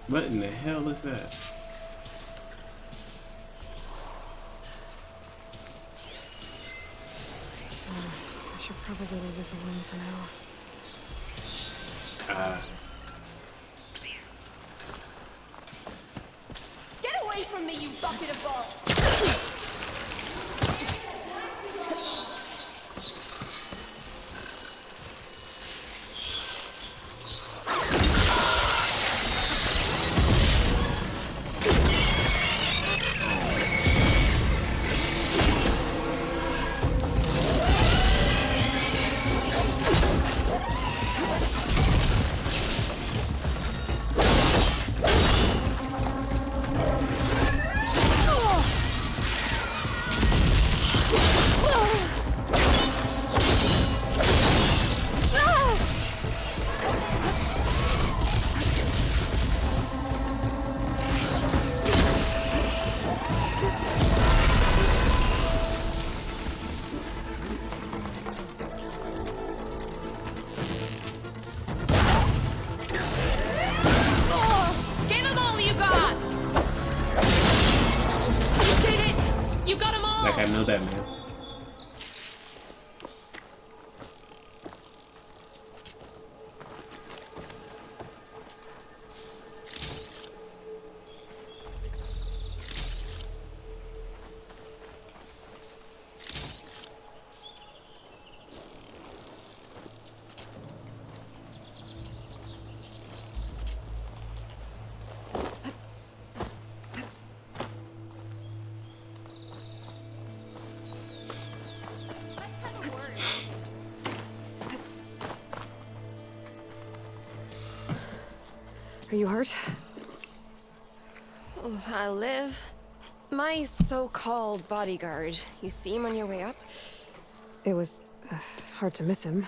S1: What in the hell is that?
S2: I should probably leave this alone for now.
S8: Get away from me, you bucket of balls!
S1: Like I know that, man.
S2: Are you hurt?
S14: I live. My so-called bodyguard. You see him on your way up?
S2: It was hard to miss him.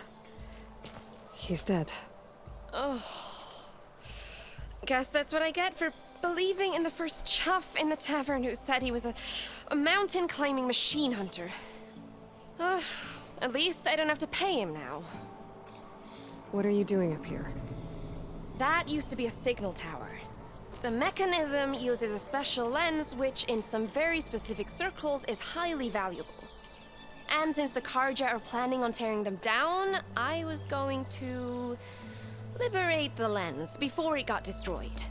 S2: He's dead.
S14: Oh. Guess that's what I get for believing in the first chuff in the tavern who said he was a mountain climbing machine hunter. At least I don't have to pay him now.
S2: What are you doing up here?
S14: That used to be a signal tower. The mechanism uses a special lens which, in some very specific circles, is highly valuable. And since the Karja are planning on tearing them down, I was going to liberate the lens before it got destroyed.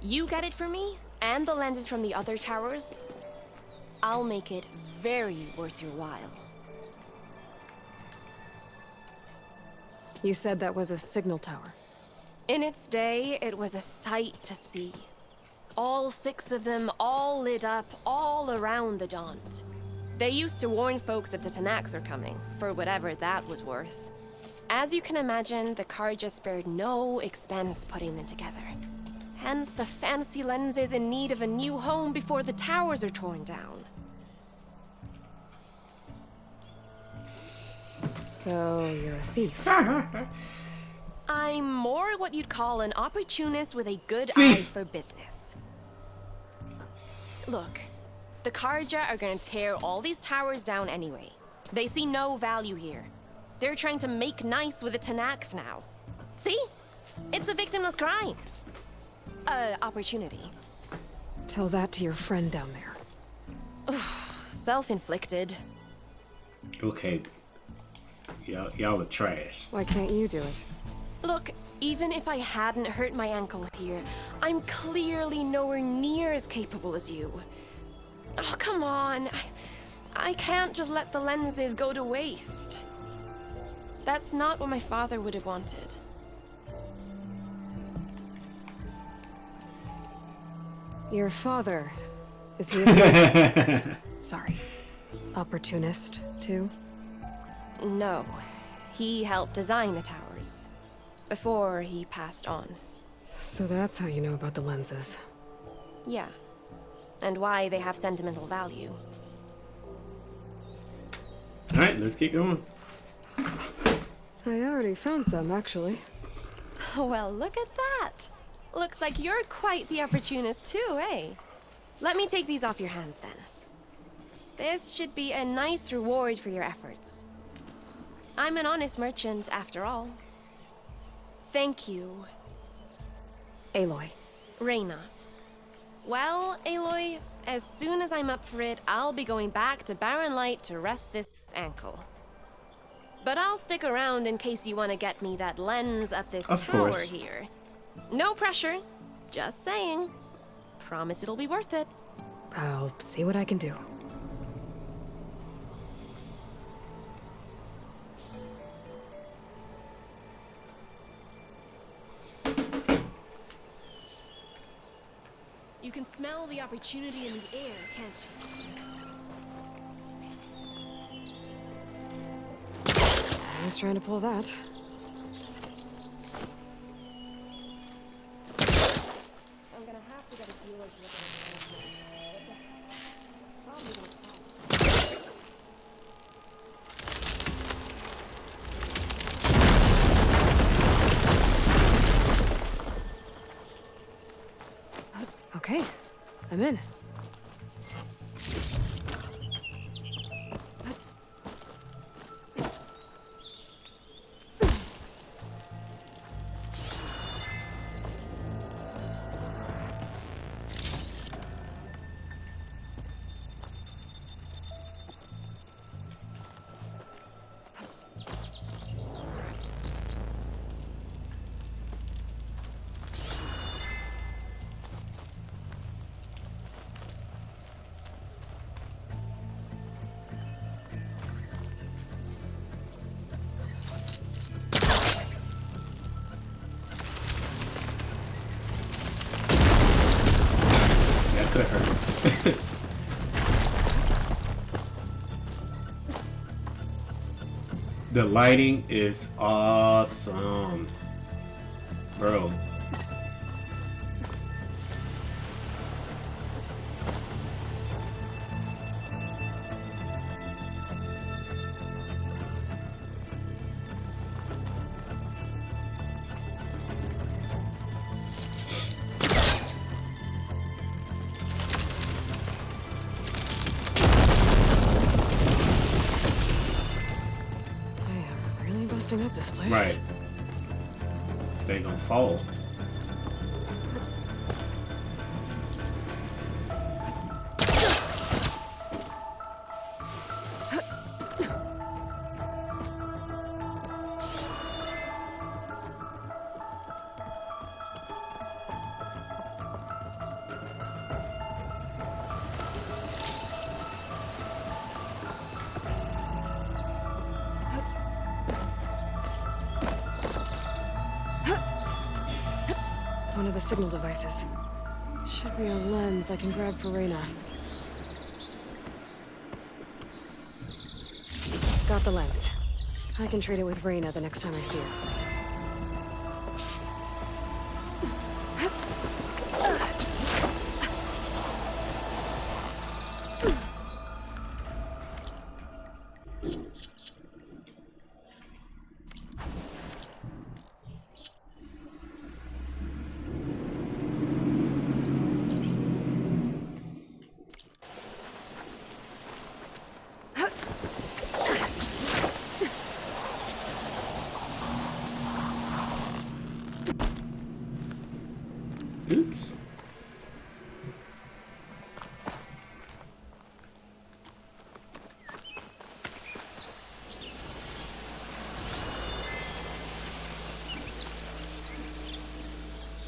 S14: You get it for me, and the lenses from the other towers. I'll make it very worth your while.
S2: You said that was a signal tower.
S14: In its day, it was a sight to see. All 6 of them, all lit up, all around the Daunt. They used to warn folks that the Tanaks are coming, for whatever that was worth. As you can imagine, the Karja spared no expense putting them together. Hence the fancy lenses in need of a new home before the towers are torn down.
S2: So, you're a thief.
S14: I'm more what you'd call an opportunist with a good eye for business. Look, the Karja are gonna tear all these towers down anyway. They see no value here. They're trying to make nice with the Tanakh now. See? It's a victimless crime. Opportunity.
S2: Tell that to your friend down there.
S14: Self-inflicted.
S1: Okay. Y'all are trash.
S2: Why can't you do it?
S14: Look, even if I hadn't hurt my ankle here, I'm clearly nowhere near as capable as you. Oh, come on. I can't just let the lenses go to waste. That's not what my father would have wanted.
S2: Your father, is he a sorry, opportunist, too?
S14: No. He helped design the towers. Before he passed on.
S2: So that's how you know about the lenses.
S14: Yeah. And why they have sentimental value.
S1: Alright, let's get going.
S2: I already found some, actually.
S14: Well, look at that. Looks like you're quite the opportunist too, eh? Let me take these off your hands then. This should be a nice reward for your efforts. I'm an honest merchant, after all. Thank you.
S2: Aloy.
S14: Reyna. Well, Aloy, as soon as I'm up for it, I'll be going back to Barren Light to rest this ankle. But I'll stick around in case you want to get me that lens up this tower here. No pressure. Just saying. Promise it'll be worth it.
S2: I'll see what I can do.
S14: You can smell the opportunity in the air, can't you?
S2: I was trying to pull that.
S14: I'm gonna have to get a dealer to look at it. Probably gonna
S2: Okay, I'm in.
S1: Could have hurt. The lighting is awesome, bro.
S2: Up this place.
S1: Right. So they gonna fall.
S2: One of the signal devices. Should be a lens I can grab for Reyna. Got the lens. I can trade it with Reyna the next time I see her.
S1: Oops.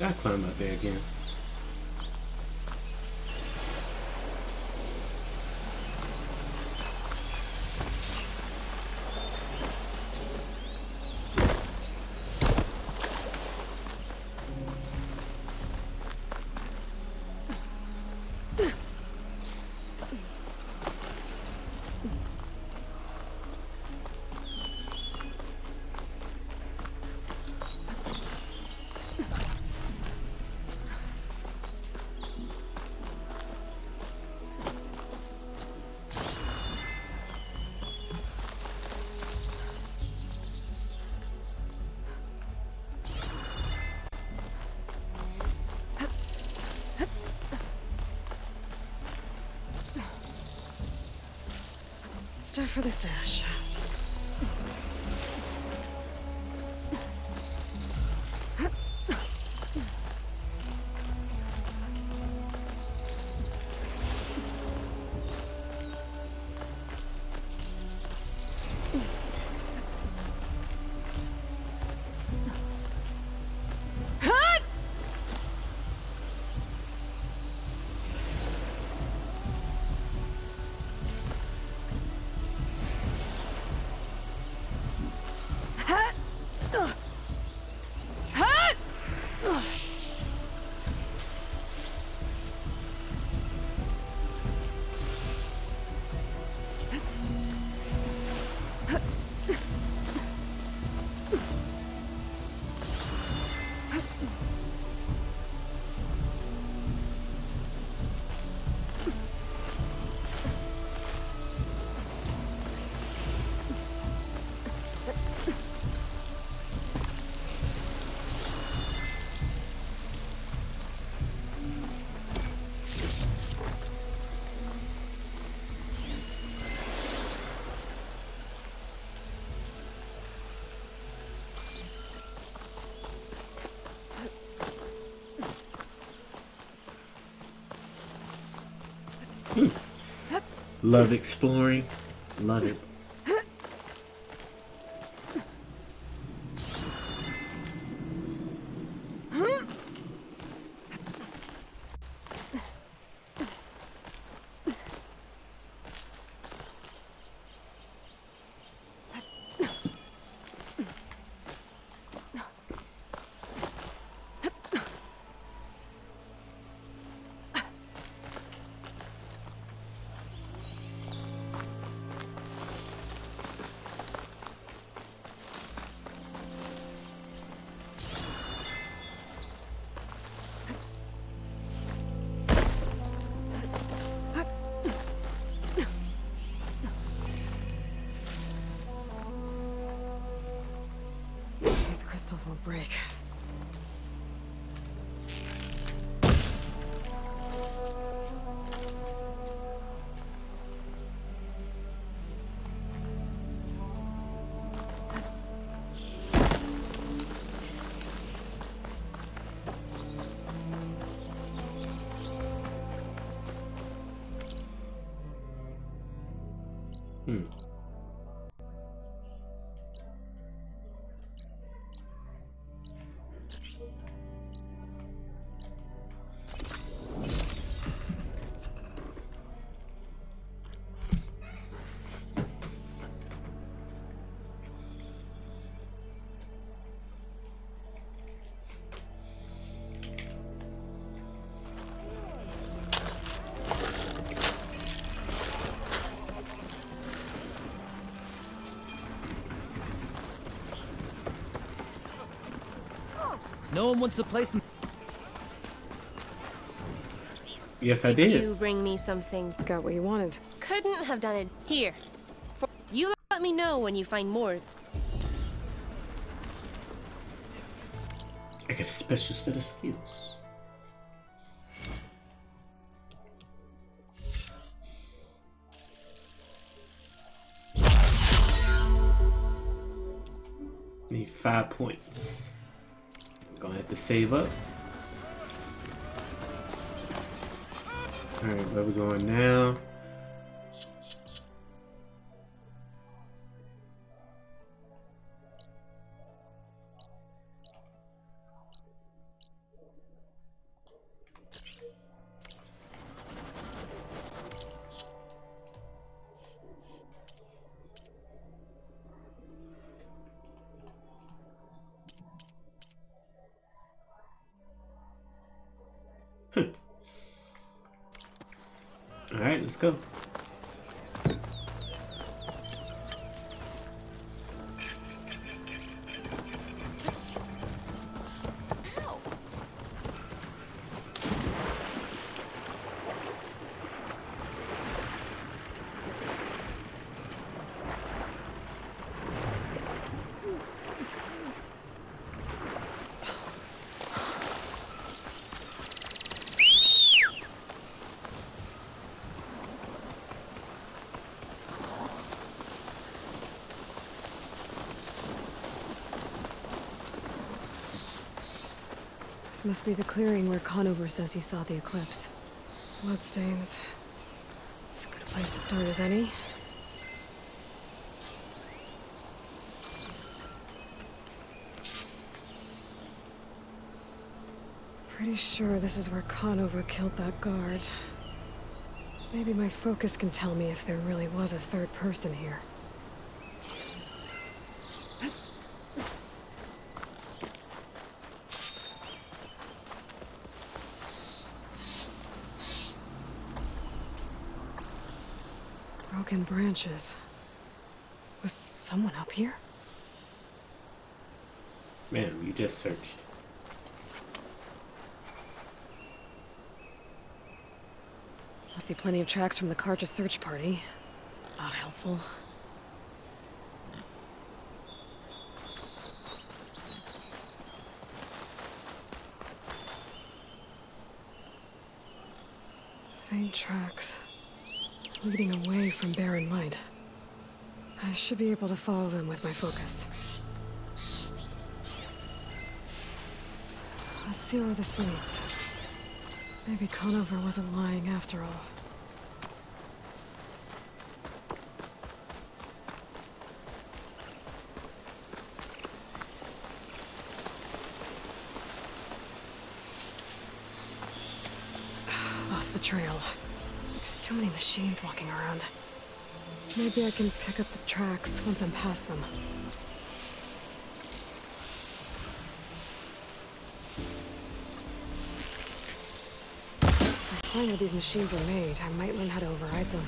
S1: I climb up there again.
S2: Stuff for the stash.
S1: Love exploring. Love it.
S2: Won't break.
S10: No one wants to play some.
S1: Yes, I did.
S14: You bring me something.
S2: Got what you wanted.
S14: Couldn't have done it here. You let me know when you find more.
S1: I got a special set of skills. Need 5 points. Gonna have to save up. Alright, where we going now? Alright, let's go.
S2: This must be the clearing where Conover says he saw the eclipse. Bloodstains. As good a place to start as any. Pretty sure this is where Conover killed that guard. Maybe my focus can tell me if there really was a third person here. Broken branches. Was someone up here?
S1: Man, we just searched.
S2: I see plenty of tracks from the Karja search party. Not helpful. Faint tracks. Leading away from barren light. I should be able to follow them with my focus. Let's see where this leads. Maybe Conover wasn't lying after all. Lost the trail. There's too many machines walking around. Maybe I can pick up the tracks once I'm past them. If I find where these machines are made, I might learn how to override them.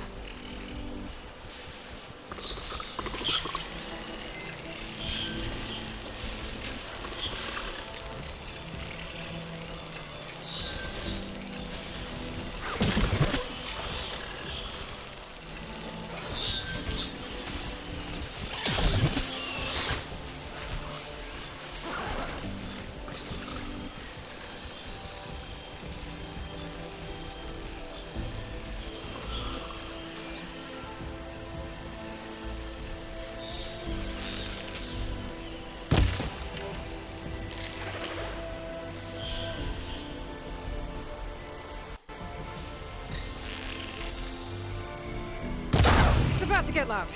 S2: About to get loud.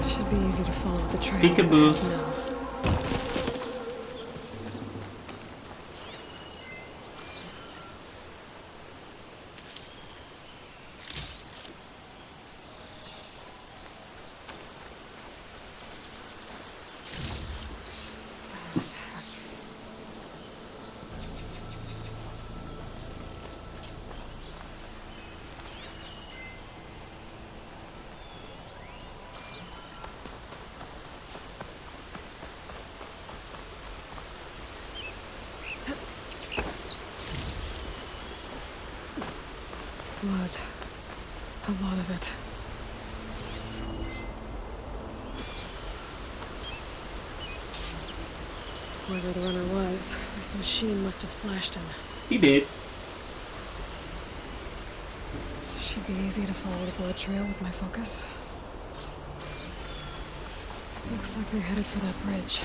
S2: Should be easy to follow the trail.
S1: Peekaboo.
S2: No. Blood. A lot of it. Whoever the runner was, this machine must have slashed him.
S1: He did.
S2: Should be easy to follow the blood trail with my focus. Looks like they're headed for that bridge.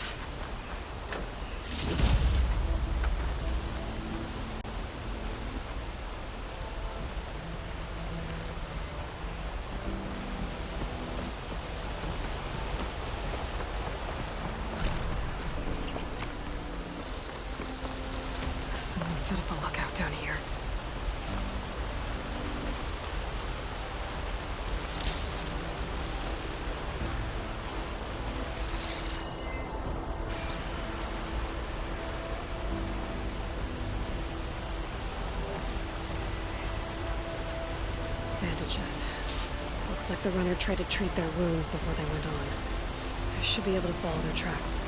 S2: Someone set up a lookout down here. Bandages. Looks like the runner tried to treat their wounds before they went on. I should be able to follow their tracks.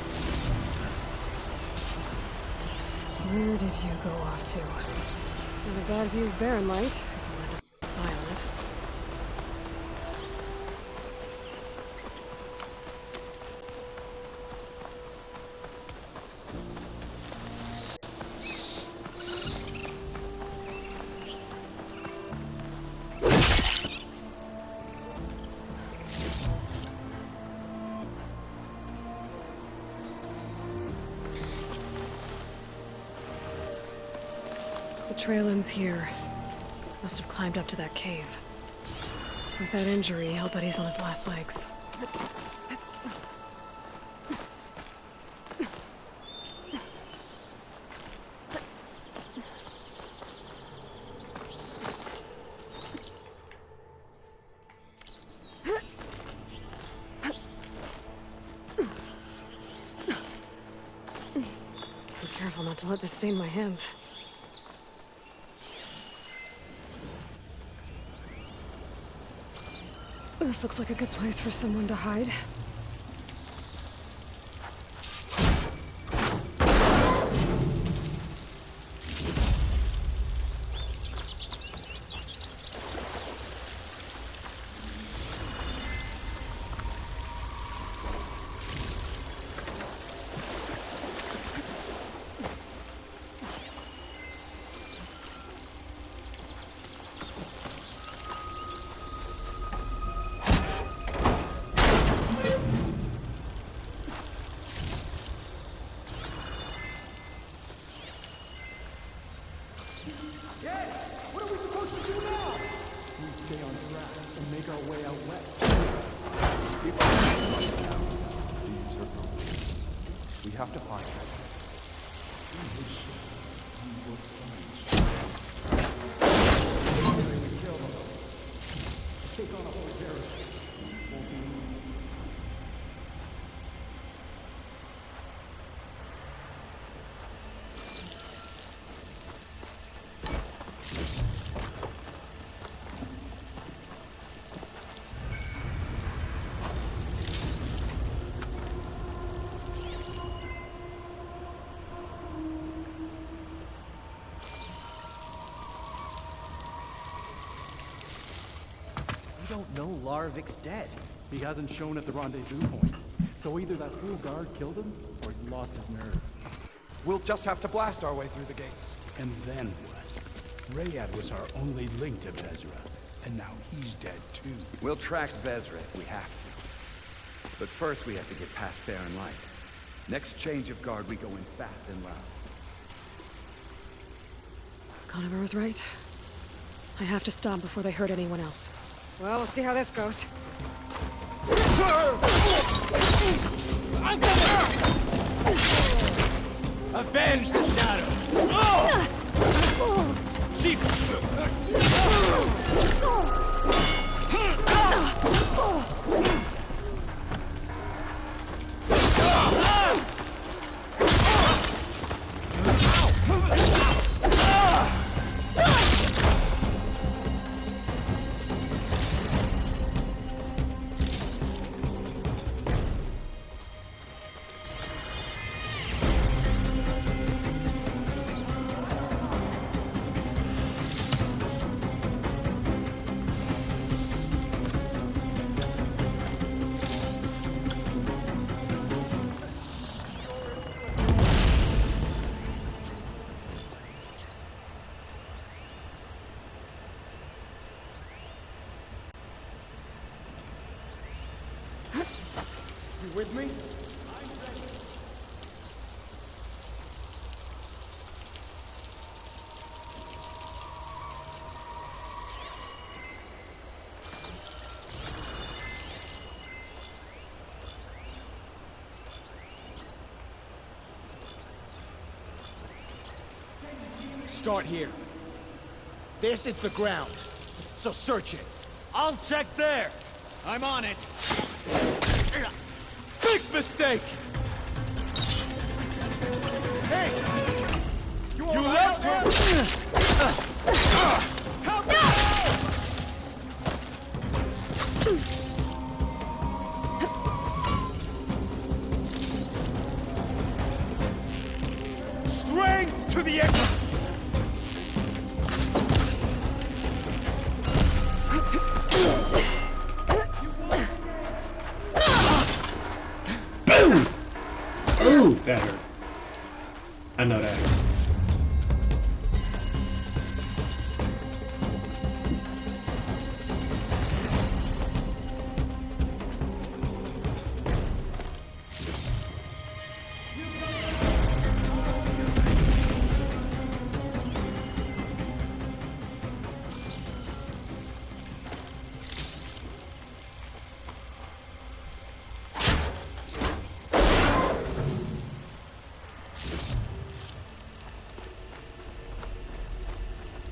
S2: Where did you go off to? Not a bad view of Barren Light, if you wanted to spy on it. The trail ends here. Must have climbed up to that cave. With that injury, I'll bet he's on his last legs. Be careful not to let this stain my hands. This looks like a good place for someone to hide.
S3: We have to find her. Take on a whole
S15: We don't know Larvik's dead. He hasn't shown at the rendezvous point. So either that fool guard killed him, or he's lost his nerve.
S3: We'll just have to blast our way through the gates.
S7: And then what? Rayad was our only link to Vezra, and now he's dead too.
S16: We'll track Vezra if we have to. But first we have to get past Barren Light. Next change of guard, we go in fast and loud.
S2: Conover was right. I have to stop before they hurt anyone else. Well, we'll see how this goes.
S4: I'm coming! Avenge the shadow! Chief!
S15: with me?
S13: Start here. This is the ground, so search it.
S10: I'll check there.
S13: I'm on it. Big mistake! Hey! You left her! Help me! Strength to the end!
S1: Boom! Ooh, that hurt. I know that hurt.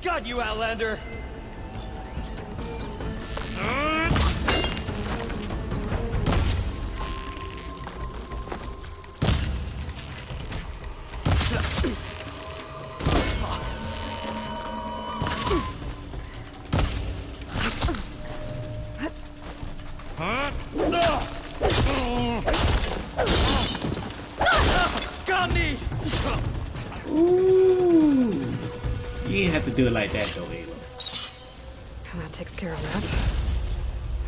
S13: Got you, Outlander! Got me!
S1: Ooh. You didn't have to do it like that though, Ava.
S2: And that takes care of that.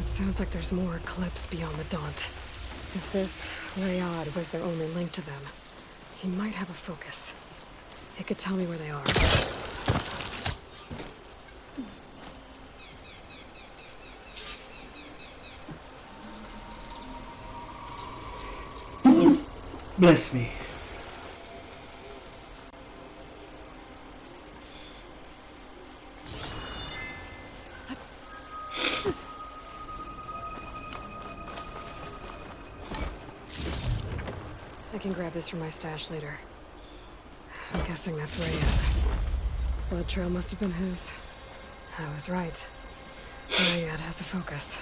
S2: It sounds like there's more Eclipse beyond the Daunt. If this Rayad was their only link to them, he might have a focus. He could tell me where they are.
S1: Bless me.
S2: I can grab this from my stash later. I'm guessing that's Rayad. Blood trail must have been his. I was right. Rayad has a focus.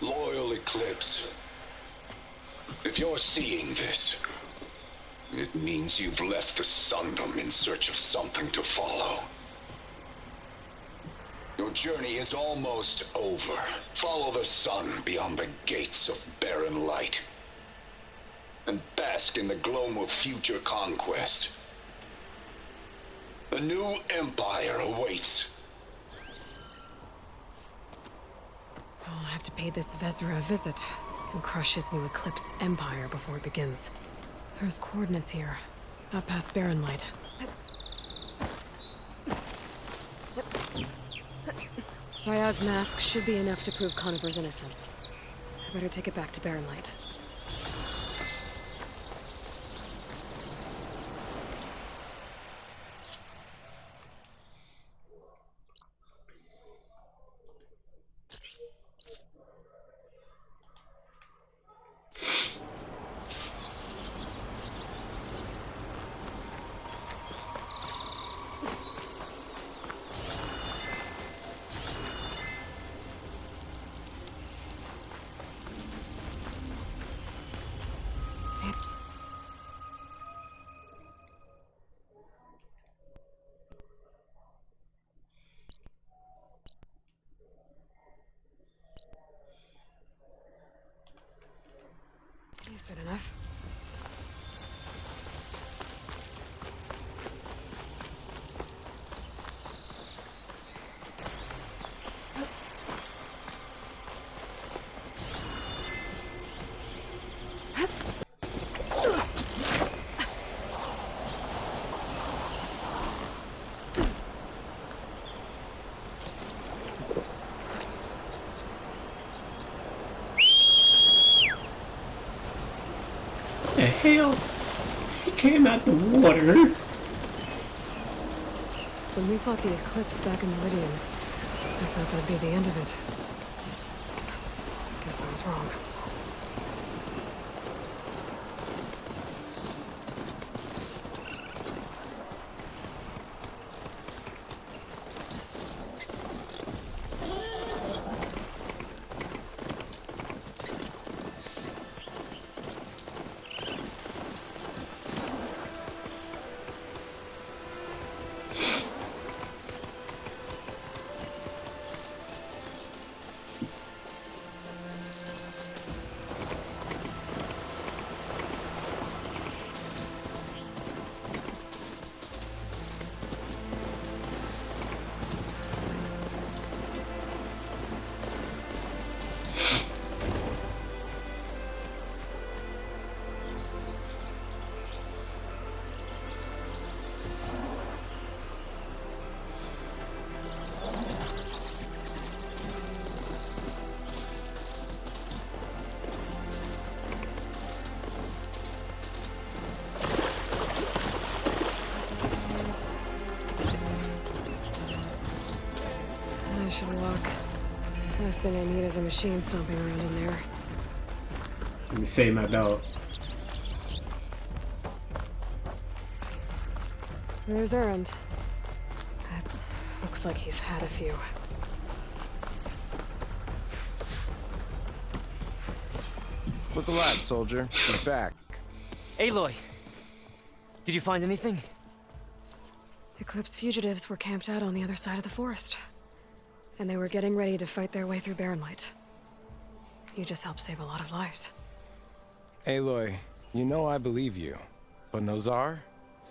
S17: Loyal Eclipse, if you're seeing this, it means you've left the Sundom in search of something to follow. Your journey is almost over. Follow the sun beyond the gates of barren light, and bask in the gloam of future conquest. The new empire awaits.
S2: I'll have to pay this Vezra a visit and crush his new Eclipse empire before it begins. There's coordinates here, up past Barren Light. Rayad's mask should be enough to prove Conover's innocence. I better take it back to Barren Light. Is it enough?
S1: hell? He came out the water.
S2: When we fought the Eclipse back in Meridian, I thought that'd be the end of it. Guess I was wrong. I should walk. Last thing I need is a machine stomping around in there.
S1: Let me save my dog.
S2: There's Errand. Looks like he's had a few.
S5: Look alive, soldier. He's back.
S12: Aloy! Did you find anything?
S2: Eclipse fugitives were camped out on the other side of the forest. And they were getting ready to fight their way through Barren Light. You just helped save a lot of lives.
S5: Aloy, you know I believe you. But Nozar?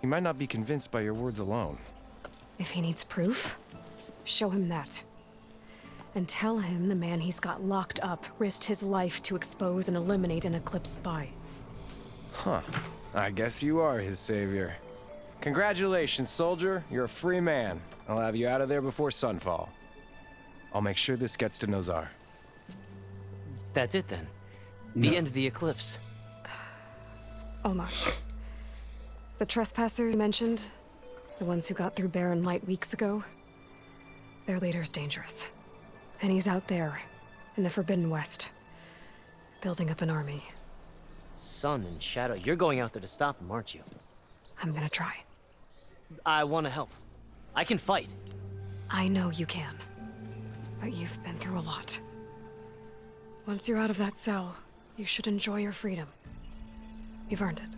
S5: He might not be convinced by your words alone.
S2: If he needs proof, show him that. And tell him the man he's got locked up risked his life to expose and eliminate an Eclipse spy.
S5: Huh. I guess you are his savior. Congratulations, soldier. You're a free man. I'll have you out of there before sunfall. I'll make sure this gets to Nozar.
S12: That's it then. The end of the Eclipse.
S2: Almost. The trespassers mentioned, the ones who got through Barren Light weeks ago, their leader's dangerous. And he's out there, in the Forbidden West, building up an army.
S12: Sun and Shadow, you're going out there to stop him, aren't you?
S2: I'm gonna try.
S12: I want to help. I can fight.
S2: I know you can. But you've been through a lot. Once you're out of that cell, you should enjoy your freedom. You've earned it.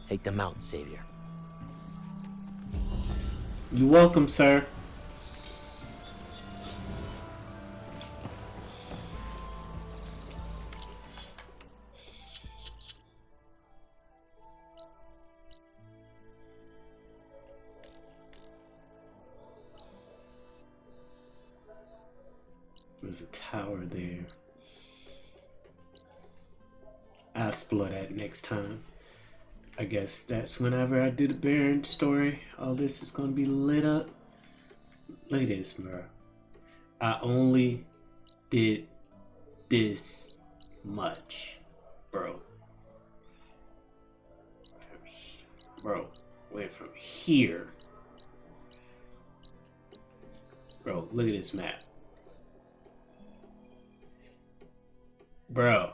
S12: Take them out, Savior.
S1: You're welcome, sir. There's a tower there. I'll explore that next time. I guess that's whenever I do the Baron story. All this is gonna be lit up. Look at this, bro. I only did this much, bro. Bro, went from here. Bro, look at this map. Bro.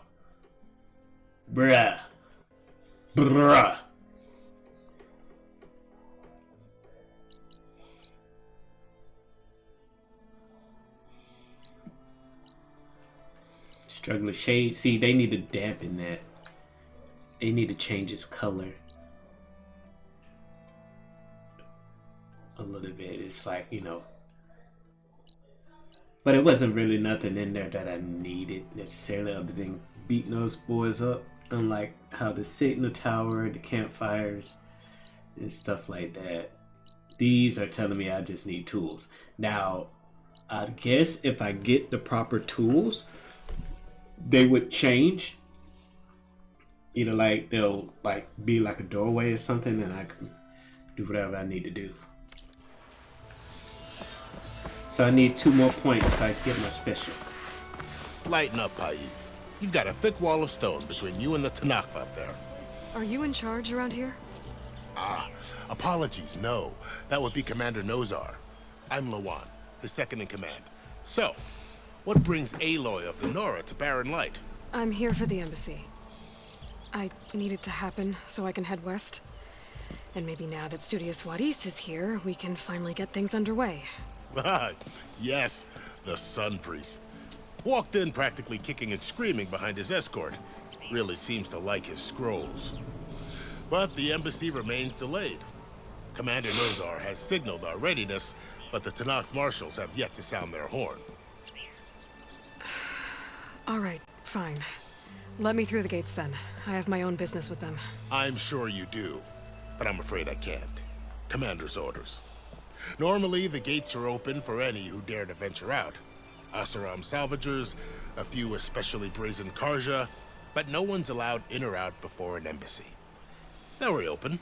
S1: Bruh. Bruh. Struggling shade. See, they need to dampen that. They need to change its color a little bit. It's like, you know. But it wasn't really nothing in there that I needed necessarily other than beating those boys up. Unlike how the signal tower, the campfires, and stuff like that. These are telling me I just need tools. Now, I guess if I get the proper tools, they would change. Either like they'll like be like a doorway or something, and I can do whatever I need to do. So I need 2 more points so I can get my special.
S4: Lighten up, Paiv. You've got a thick wall of stone between you and the Tanakh up there.
S2: Are you in charge around here?
S18: Ah, apologies, no. That would be Commander Nozar. I'm Lawan, his second in command. So, what brings Aloy of the Nora to Barren Light?
S2: I'm here for the embassy. I need it to happen so I can head west. And maybe now that Studious Wadis is here, we can finally get things underway.
S18: Ah, yes, the Sun Priest. Walked in practically kicking and screaming behind his escort. Really seems to like his scrolls. But the embassy remains delayed. Commander Nozar has signaled our readiness, but the Tanakh marshals have yet to sound their horn.
S2: All right, fine. Let me through the gates then. I have my own business with them.
S18: I'm sure you do, but I'm afraid I can't. Commander's orders. Normally, the gates are open for any who dare to venture out. Asaram salvagers, a few especially brazen Karja, but no one's allowed in or out before an embassy. They'll reopen,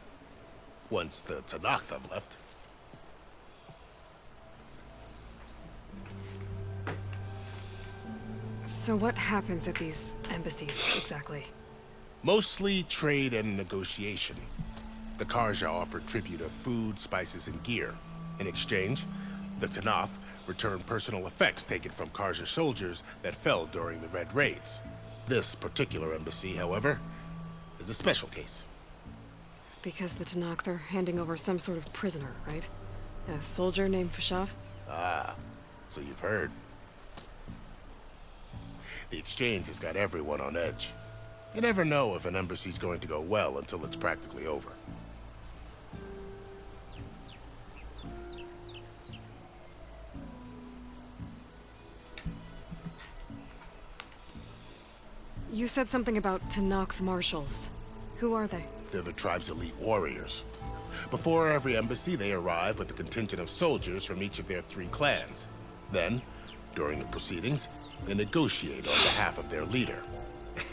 S18: once the Tanakh have left.
S2: So what happens at these embassies, exactly?
S18: Mostly trade and negotiation. The Karja offer tribute of food, spices, and gear. In exchange, the Tanakh return personal effects taken from Karja soldiers that fell during the Red Raids. This particular embassy, however, is a special case.
S2: Because the Tanakh, they're handing over some sort of prisoner, right? A soldier named Fashav?
S18: Ah, so you've heard. The exchange has got everyone on edge. You never know if an embassy's going to go well until it's practically over.
S2: You said something about Tanakh marshals. Who are they?
S18: They're the tribe's elite warriors. Before every embassy, they arrive with a contingent of soldiers from each of their 3 clans. Then, during the proceedings, they negotiate on behalf of their leader.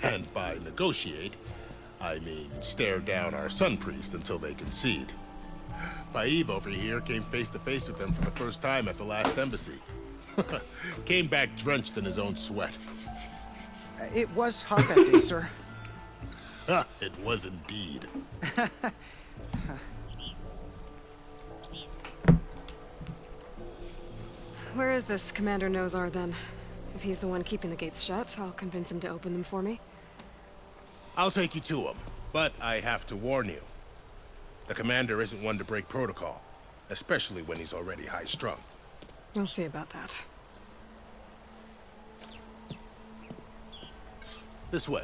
S18: And by negotiate, I mean stare down our Sun Priest until they concede. Baib over here came face to face with them for the first time at the last embassy. Came back drenched in his own sweat.
S19: It was hot that day, sir.
S18: It was indeed.
S2: Where is this Commander Nozar, then? If he's the one keeping the gates shut, I'll convince him to open them for me.
S18: I'll take you to him, but I have to warn you. The commander isn't one to break protocol, especially when he's already high-strung.
S2: We'll see about that.
S18: This way.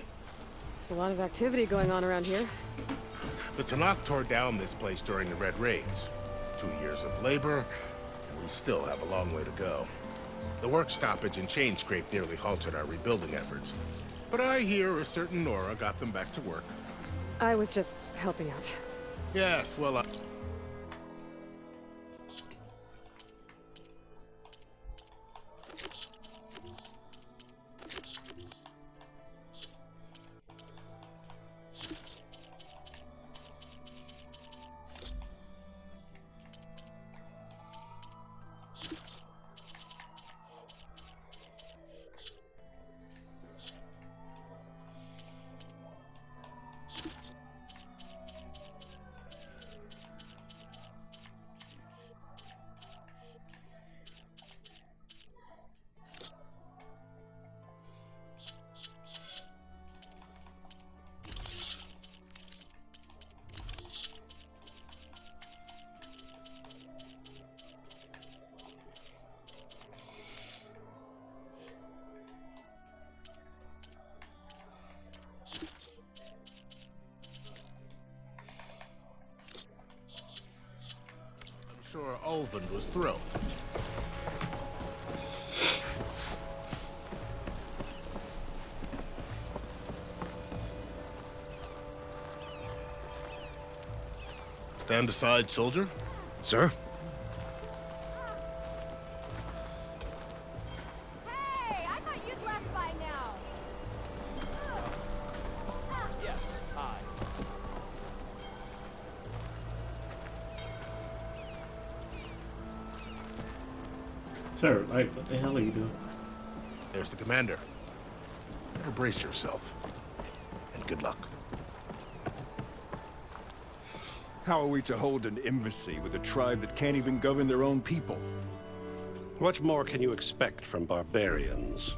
S2: There's a lot of activity going on around here.
S18: The Tanakh tore down this place during the Red Raids. 2 years of labor, and we still have a long way to go. The work stoppage and chain scrape nearly halted our rebuilding efforts. But I hear a certain Nora got them back to work.
S2: I was just helping out.
S18: Yes, well, sure Ulvund was thrilled. Stand aside, soldier.
S19: Sir?
S8: Hey, I thought you'd left by now.
S10: Yes, hi.
S1: Sir, like, what the hell are you doing?
S18: There's the commander. Better brace yourself. And good luck.
S20: How are we to hold an embassy with a tribe that can't even govern their own people?
S18: What more can you expect from barbarians?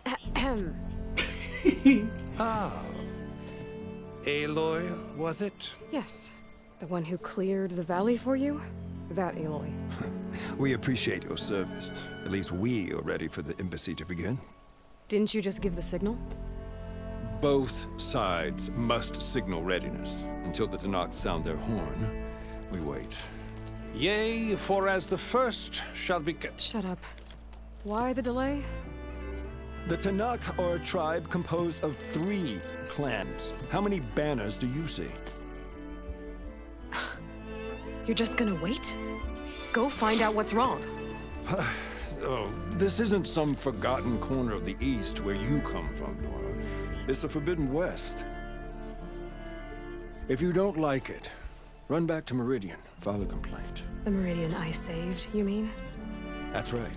S2: Ahem.
S16: Ah. Aloy, was it?
S2: Yes. The one who cleared the valley for you? That Aloy.
S20: We appreciate your service. At least we are ready for the embassy to begin.
S2: Didn't you just give the signal?
S20: Both sides must signal readiness. Until the Tanakh sound their horn, we wait.
S16: Yea, for as the first shall be...
S2: Shut up. Why the delay?
S20: The Tanakh are a tribe composed of 3 clans. How many banners do you see?
S2: You're just gonna wait? Go find out what's wrong.
S20: Oh, this isn't some forgotten corner of the East where you come from, Nora. It's the Forbidden West. If you don't like it, run back to Meridian, file a complaint.
S2: The Meridian I saved, you mean?
S20: That's right.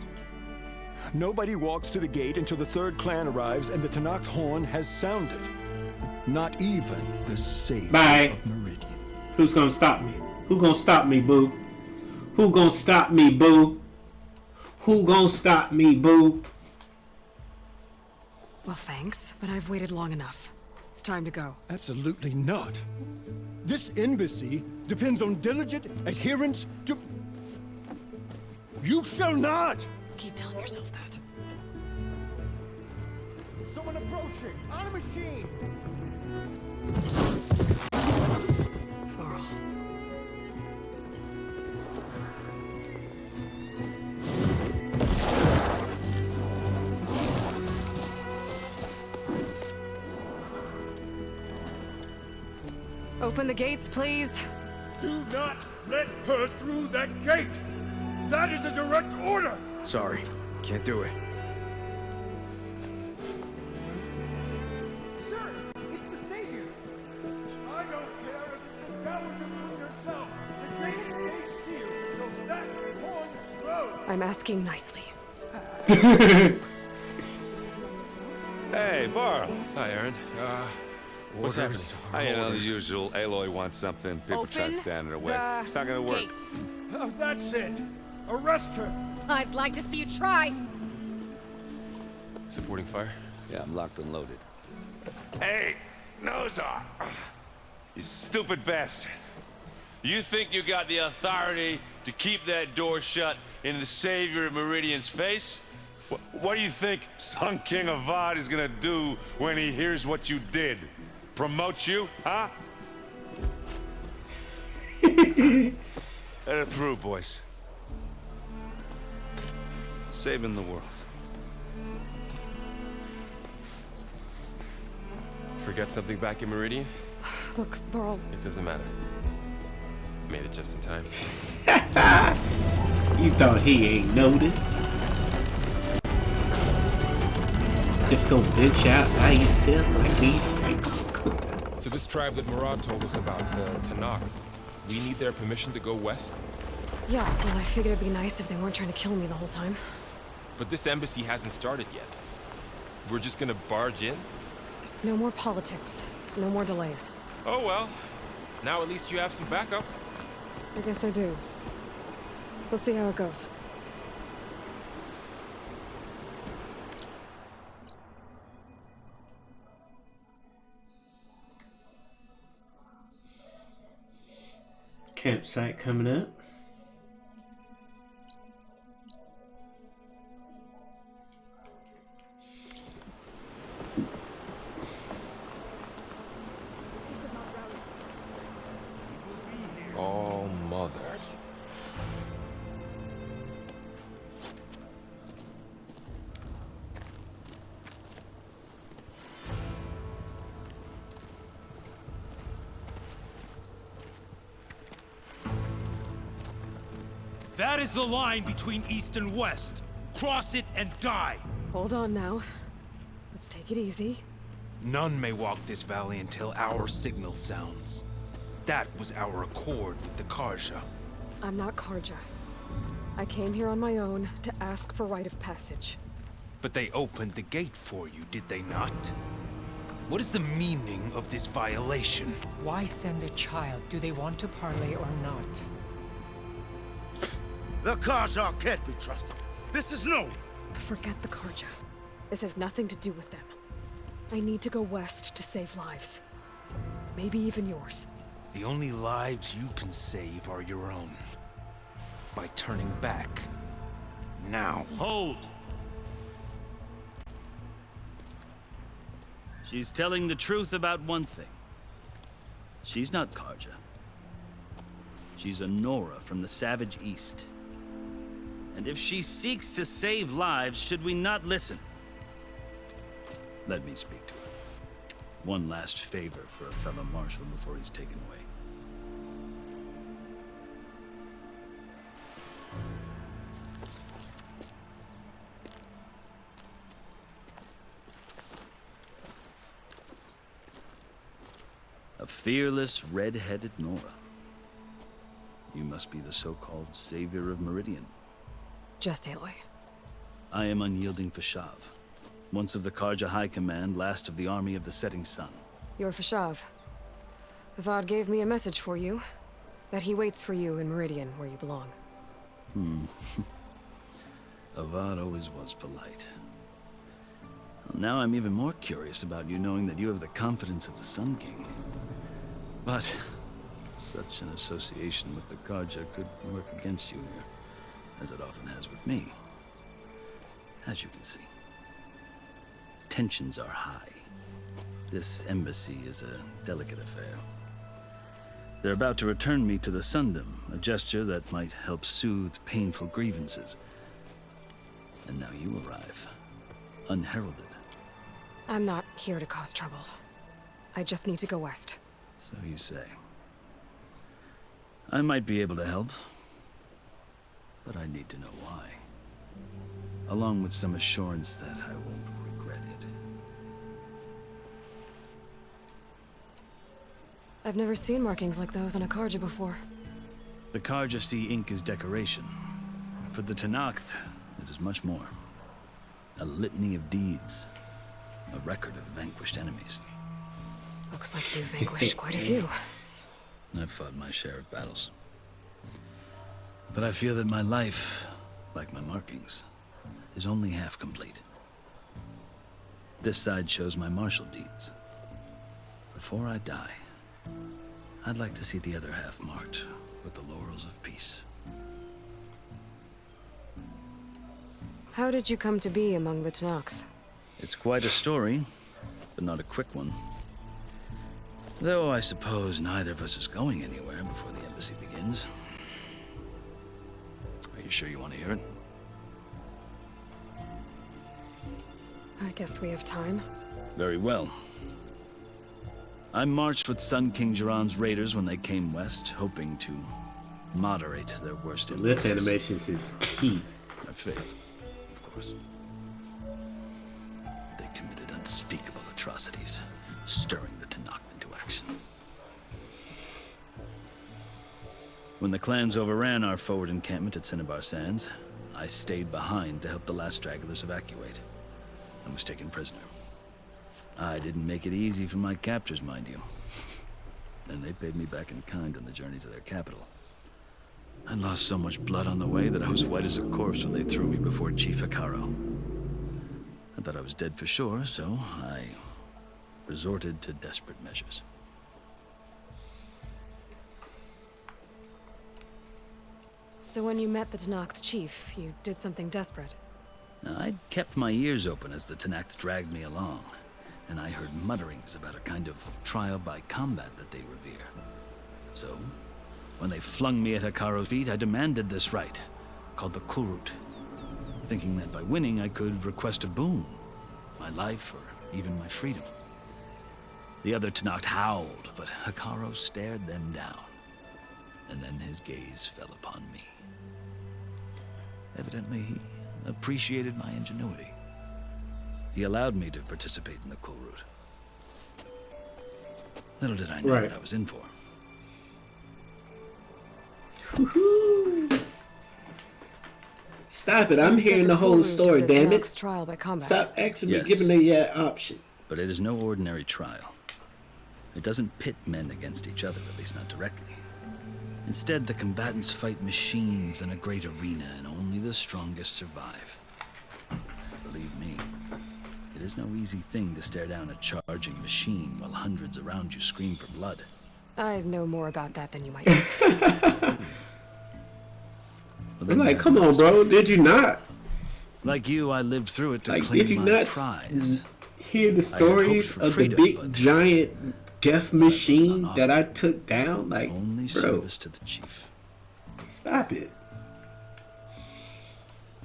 S20: Nobody walks to the gate until the 3rd clan arrives and the Tanakh's horn has sounded. Not even the Sage of Meridian.
S1: Who's gonna stop me? Who gonna stop me, boo? Who gonna stop me, boo? Who gonna stop me, boo?
S2: Well, thanks, but I've waited long enough. It's time to go.
S20: Absolutely not. This embassy depends on diligent adherence to... You shall not!
S2: Keep telling yourself that.
S20: Someone approaching! On a machine!
S2: Varl. Open the gates, please.
S20: Do not let her through that gate! That is a direct order!
S19: Sorry, can't do it.
S20: Sir, it's the Savior! I don't care if the cowards remove yourself. The gate is sealed, so that horn grows.
S2: I'm asking nicely.
S11: Hey, Varl.
S5: Hi, Aaron. What's happening?
S11: You know, the usual. Aloy wants something. People try to
S8: Open
S11: stand in her way.
S8: the
S11: It's not gonna work.
S8: gates.
S20: Oh, that's it! Arrest her!
S8: I'd like to see you try.
S5: Supporting fire?
S11: Yeah, I'm locked and loaded. Hey, Nozar! You stupid bastard. You think you got the authority to keep that door shut in the Savior of Meridian's face? What do you think Sun King Avad is gonna do when he hears what you did? Promote you, huh? Let it through, boys. Saving the world.
S5: Forget something back in Meridian?
S2: Look, Varl.
S5: It doesn't matter. Made it just in time.
S1: You thought he ain't noticed? Just go bitch out by yourself like me.
S21: So this tribe that Murad told us about, the Tanakh, we need their permission to go west?
S2: Yeah, well, I figured it'd be nice if they weren't trying to kill me the whole time.
S21: But this embassy hasn't started yet. We're just gonna barge in?
S2: Just no more politics. No more delays.
S21: Oh well. Now at least you have some backup.
S2: I guess I do. We'll see how it goes.
S1: Campsite coming up.
S21: Oh, mother.
S22: That is the line between East and West. Cross it and die.
S2: Hold on now. Let's take it easy.
S22: None may walk this valley until our signal sounds. That was our accord with the Karja.
S2: I'm not Karja. I came here on my own to ask for rite of passage.
S22: But they opened the gate for you, did they not? What is the meaning of this violation?
S6: Why send a child? Do they want to parley or not?
S9: The Karja can't be trusted. This is known.
S2: Forget the Karja. This has nothing to do with them. I need to go west to save lives. Maybe even yours.
S22: The only lives you can save are your own. By turning back. Now.
S10: Hold! She's telling the truth about one thing. She's not Karja. She's a Nora from the Savage East. And if she seeks to save lives, should we not listen? Let me speak to her. One last favor for a fellow marshal before he's taken away. A fearless, red-headed Nora. You must be the so-called savior of Meridian.
S2: Just Aloy.
S10: I am unyielding Fashav, once of the Karja High Command, last of the army of the Setting Sun.
S2: You're Fashav. Avad gave me a message for you. That he waits for you in Meridian, where you belong.
S10: Avad always was polite. Well, now I'm even more curious about you knowing that you have the confidence of the Sun King. But such an association with the Karja could work against you here, as it often has with me. As you can see, tensions are high. This embassy is a delicate affair. They're about to return me to the Sundom, a gesture that might help soothe painful grievances. And now you arrive, unheralded.
S2: I'm not here to cause trouble. I just need to go west.
S10: So you say. I might be able to help, but I need to know why. Along with some assurance that I won't regret it.
S2: I've never seen markings like those on a Karja before.
S10: The Karja see ink as decoration. For the Tenakth, it is much more. A litany of deeds. A record of vanquished enemies.
S2: Looks like you've vanquished quite a few.
S10: I've fought my share of battles. But I feel that my life, like my markings, is only half complete. This side shows my martial deeds. Before I die, I'd like to see the other half marked with the laurels of peace.
S2: How did you come to be among the Tenakth?
S10: It's quite a story, but not a quick one. Though I suppose neither of us is going anywhere before the embassy begins. Are you sure you want to hear it?
S2: I guess we have time.
S10: Very well. I marched with Sun King Jiran's raiders when they came west, hoping to moderate their worst impulses.
S1: Lip animations is key.
S10: I failed, of course. They committed unspeakable atrocities, stirring the Tenakth into action. When the clans overran our forward encampment at Cinnabar Sands, I stayed behind to help the last stragglers evacuate, and was taken prisoner. I didn't make it easy for my captors, mind you. And they paid me back in kind on the journey to their capital. I lost so much blood on the way that I was white as a corpse when they threw me before Chief Hikaro. I thought I was dead for sure, so I resorted to desperate measures.
S2: So when you met the Tenakth chief, you did something desperate?
S10: I'd kept my ears open as the Tenakth dragged me along, and I heard mutterings about a kind of trial by combat that they revere. So, when they flung me at Hikaro's feet, I demanded this right, called the Kulrut, thinking that by winning I could request a boon, my life or even my freedom. The other Tenakth howled, but Hikaro stared them down, and then his gaze fell upon me. Evidently, he appreciated my ingenuity. He allowed me to participate in the Kulrut. Little did I know what I was in for.
S1: Stop it! I'm hearing the whole story, damn it!
S2: Trial by combat.
S1: Stop asking me, giving the option.
S10: But it is no ordinary trial. It doesn't pit men against each other, at least not directly. Instead, the combatants fight machines in a great arena, and only the strongest survive. Believe me, it is no easy thing to stare down a charging machine while hundreds around you scream for blood.
S2: I know more about that than you might.
S1: I'm like, come on, bro. Did you not?
S10: Like you, I lived through it to
S1: Like,
S10: claim
S1: did you
S10: my
S1: not
S10: prize.
S1: hear the stories of the big giant death machine that I took down? Like,
S10: only
S1: bro,
S10: service to the chief.
S1: Stop it.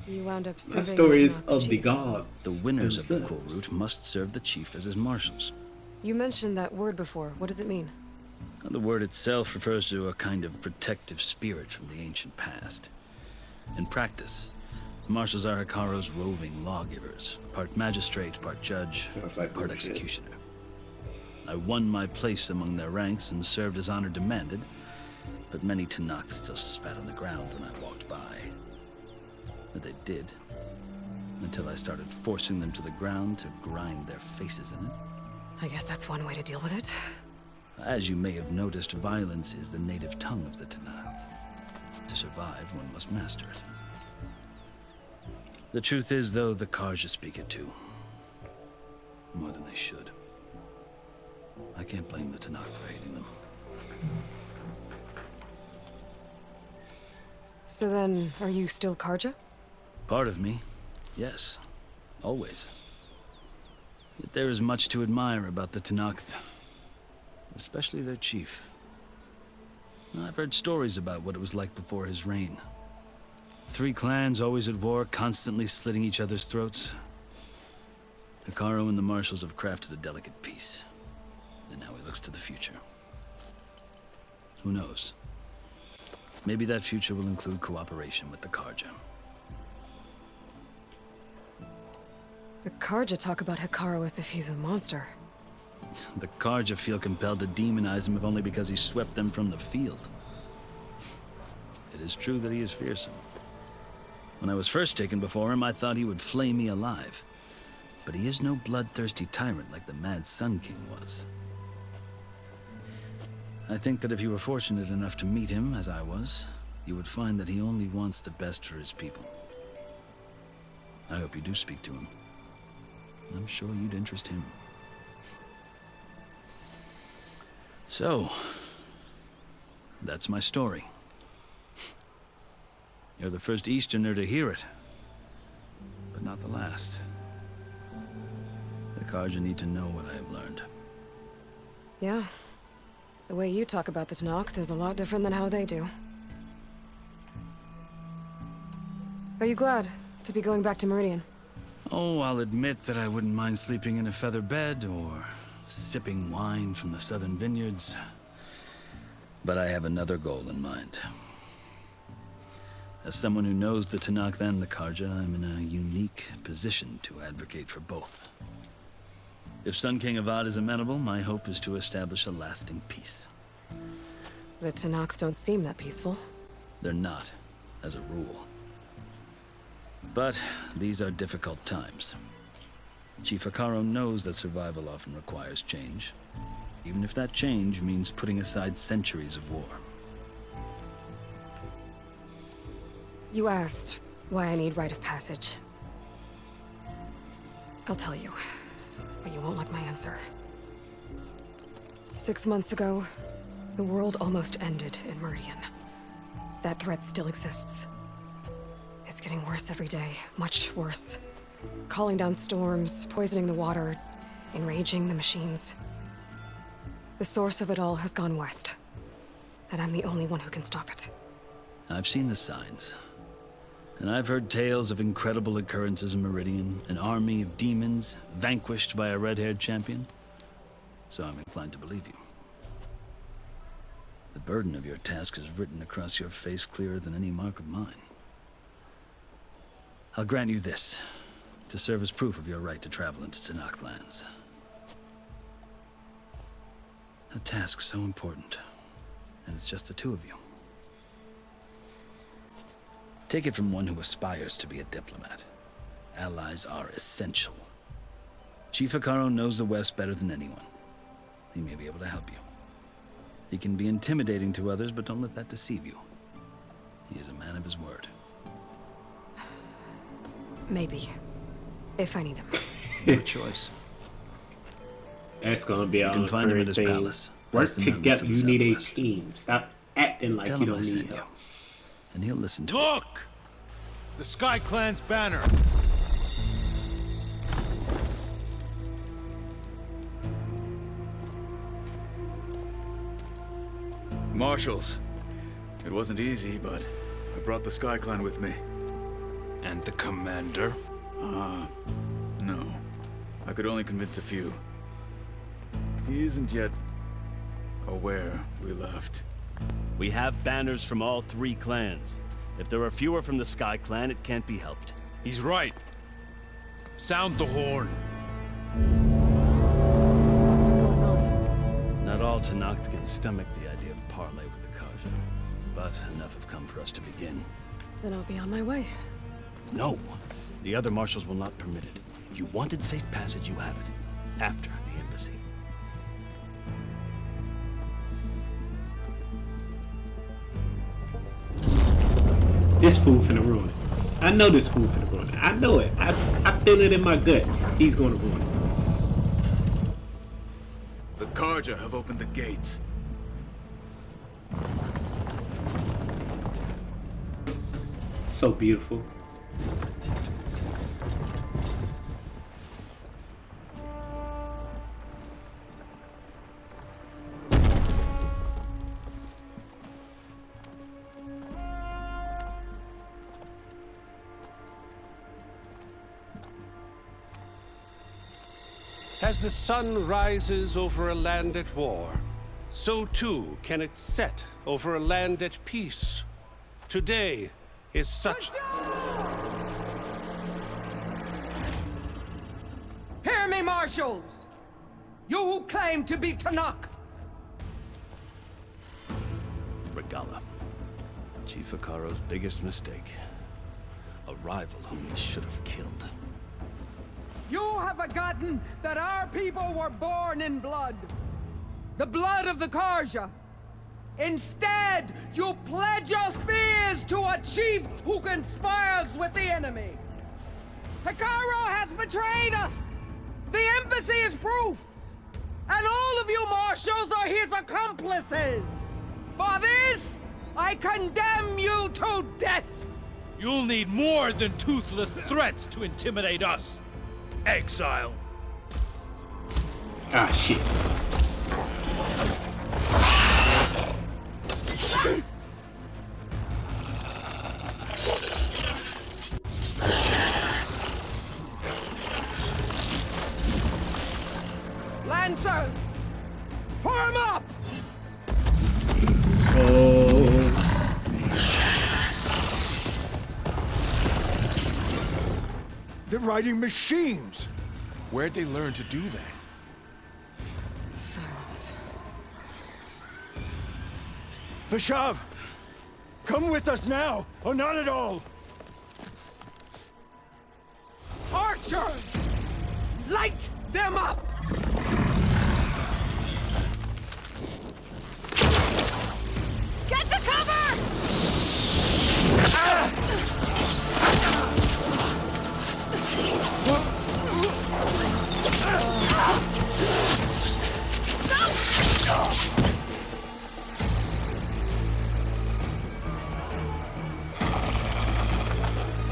S2: You wound up
S1: My
S2: serving
S1: story
S2: as
S1: is
S2: an
S1: of the
S2: chief.
S1: gods.
S10: The winners of the
S1: themselves.
S10: cool route must serve the chief as his marshals.
S2: You mentioned that word before. What does it mean?
S10: The word itself refers to a kind of protective spirit from the ancient past. In practice, marshals are Hikaru's roving lawgivers, part magistrate, part judge,
S1: like
S10: part
S1: bullshit.
S10: executioner. I won my place among their ranks and served as honor demanded, but many Tanakh still spat on the ground when I walked by. But they did, until I started forcing them to the ground to grind their faces in it.
S2: I guess that's one way to deal with it.
S10: As you may have noticed, violence is the native tongue of the Tanakh. To survive, one must master it. The truth is, though, the Karja speak it too. More than they should. I can't blame the Tanakh for hating them.
S2: So then, are you still Karja?
S10: Part of me, yes. Always. Yet there is much to admire about the Tanakh, especially their chief. I've heard stories about what it was like before his reign. 3 clans always at war, constantly slitting each other's throats. Hikaru and the marshals have crafted a delicate peace. And now he looks to the future. Who knows? Maybe that future will include cooperation with the Karja.
S2: The Karja talk about Hikaru as if he's a monster.
S10: The Karja feel compelled to demonize him if only because he swept them from the field. It is true that he is fearsome. When I was first taken before him, I thought he would flay me alive. But he is no bloodthirsty tyrant like the Mad Sun King was. I think that if you were fortunate enough to meet him, as I was, you would find that he only wants the best for his people. I hope you do speak to him. I'm sure you'd interest him. So, that's my story. You're the first Easterner to hear it, but not the last. The Karja need to know what I have learned.
S2: Yeah. The way you talk about the Tanakh is a lot different than how they do. Are you glad to be going back to Meridian?
S10: Oh, I'll admit that I wouldn't mind sleeping in a feather bed or sipping wine from the southern vineyards. But I have another goal in mind. As someone who knows the Tanakh and the Karja, I'm in a unique position to advocate for both. If Sun King Avad is amenable, my hope is to establish a lasting peace.
S2: The Tanakh don't seem that peaceful.
S10: They're not, as a rule. But these are difficult times. Chief Hikaru knows that survival often requires change, even if that change means putting aside centuries of war.
S2: You asked why I need rite of passage. I'll tell you, but you won't like my answer. 6 months ago, the world almost ended in Meridian. That threat still exists. It's getting worse every day, much worse. Calling down storms, poisoning the water, enraging the machines. The source of it all has gone west, and I'm the only one who can stop it.
S10: I've seen the signs. And I've heard tales of incredible occurrences in Meridian, an army of demons vanquished by a red-haired champion. So I'm inclined to believe you. The burden of your task is written across your face clearer than any mark of mine. I'll grant you this, to serve as proof of your right to travel into Tanakh lands. A task so important, and it's just the 2 of you. Take it from one who aspires to be a diplomat. Allies are essential. Chief Hikaru knows the West better than anyone. He may be able to help you. He can be intimidating to others, but don't let that deceive you. He is a man of his word.
S2: Maybe. If I need him.
S10: Your choice.
S1: That's gonna be
S10: You
S1: our
S10: can find him at his
S1: thing.
S10: palace.
S1: Work
S10: Past the mountains
S1: together.
S10: to the
S1: You need a
S10: southwest.
S1: team. Stop acting like
S10: Tell
S1: you
S10: him I
S1: don't need
S10: sent you,
S1: help.
S10: and he'll listen to
S4: Look! The Sky Clan's banner.
S16: Marshals. It wasn't easy, but I brought the Sky Clan with me.
S22: And the commander?
S16: No. I could only convince a few. He isn't yet aware we left.
S3: We have banners from all 3 clans. If there are fewer from the Sky Clan, it can't be helped.
S4: He's right. Sound the horn.
S2: What's going on?
S3: Not all Tenakth can stomach the idea of parley with the Karja, but enough have come for us to begin.
S2: Then I'll be on my way.
S3: No! The other marshals will not permit it. You wanted safe passage, you have it. After the embassy.
S1: This fool finna ruin it. I know this fool finna ruin it. I know it. I feel it in my gut. He's gonna ruin it.
S16: The Karja have opened the gates.
S1: So beautiful.
S14: As the sun rises over a land at war, so too can it set over a land at peace. Today is such...
S6: Hear me, marshals! You who claim to be Tenakth!
S3: Regala. Chief Hikaru's biggest mistake. A rival whom he should have killed.
S6: You have forgotten that our people were born in blood. The blood of the Karja. Instead, you pledge your spears to a chief who conspires with the enemy. Hikaru has betrayed us. The embassy is proof. And all of you marshals are his accomplices. For this, I condemn you to death.
S4: You'll need more than toothless threats to intimidate us. Exile.
S1: Ah, shit.
S6: Lancers, form up!
S20: They're riding machines.
S22: Where'd they learn to do that?
S6: Silence.
S20: Vashav, come with us now, or not at all.
S6: Archers! Light them up!
S8: Get to cover!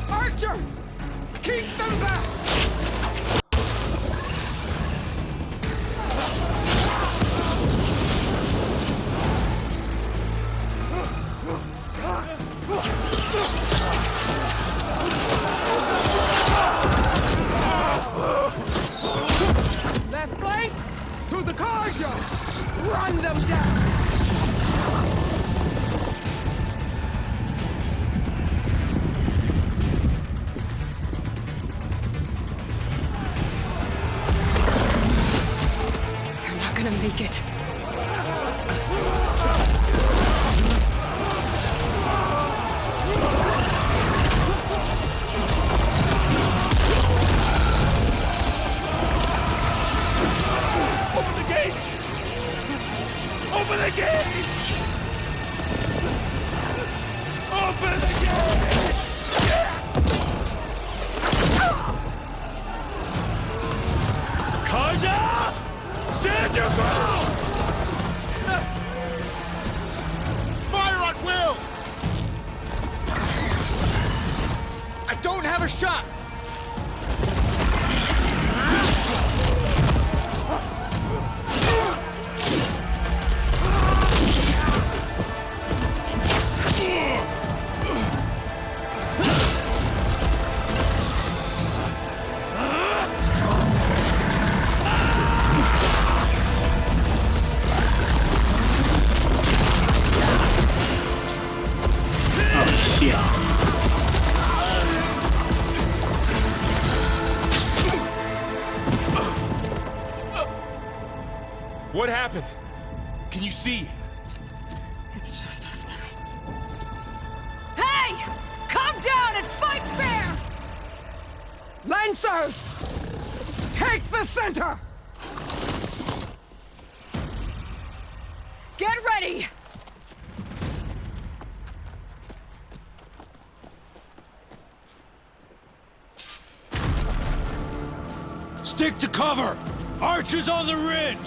S6: Archers! Keep them back! Left flank! To the Karja! Run them down! don't have a shot!
S21: What happened? Can you see?
S2: It's just us now.
S6: Hey! Come down and fight fair! Lancers! Take the center! Get ready!
S22: Stick to cover! Archers on the ridge!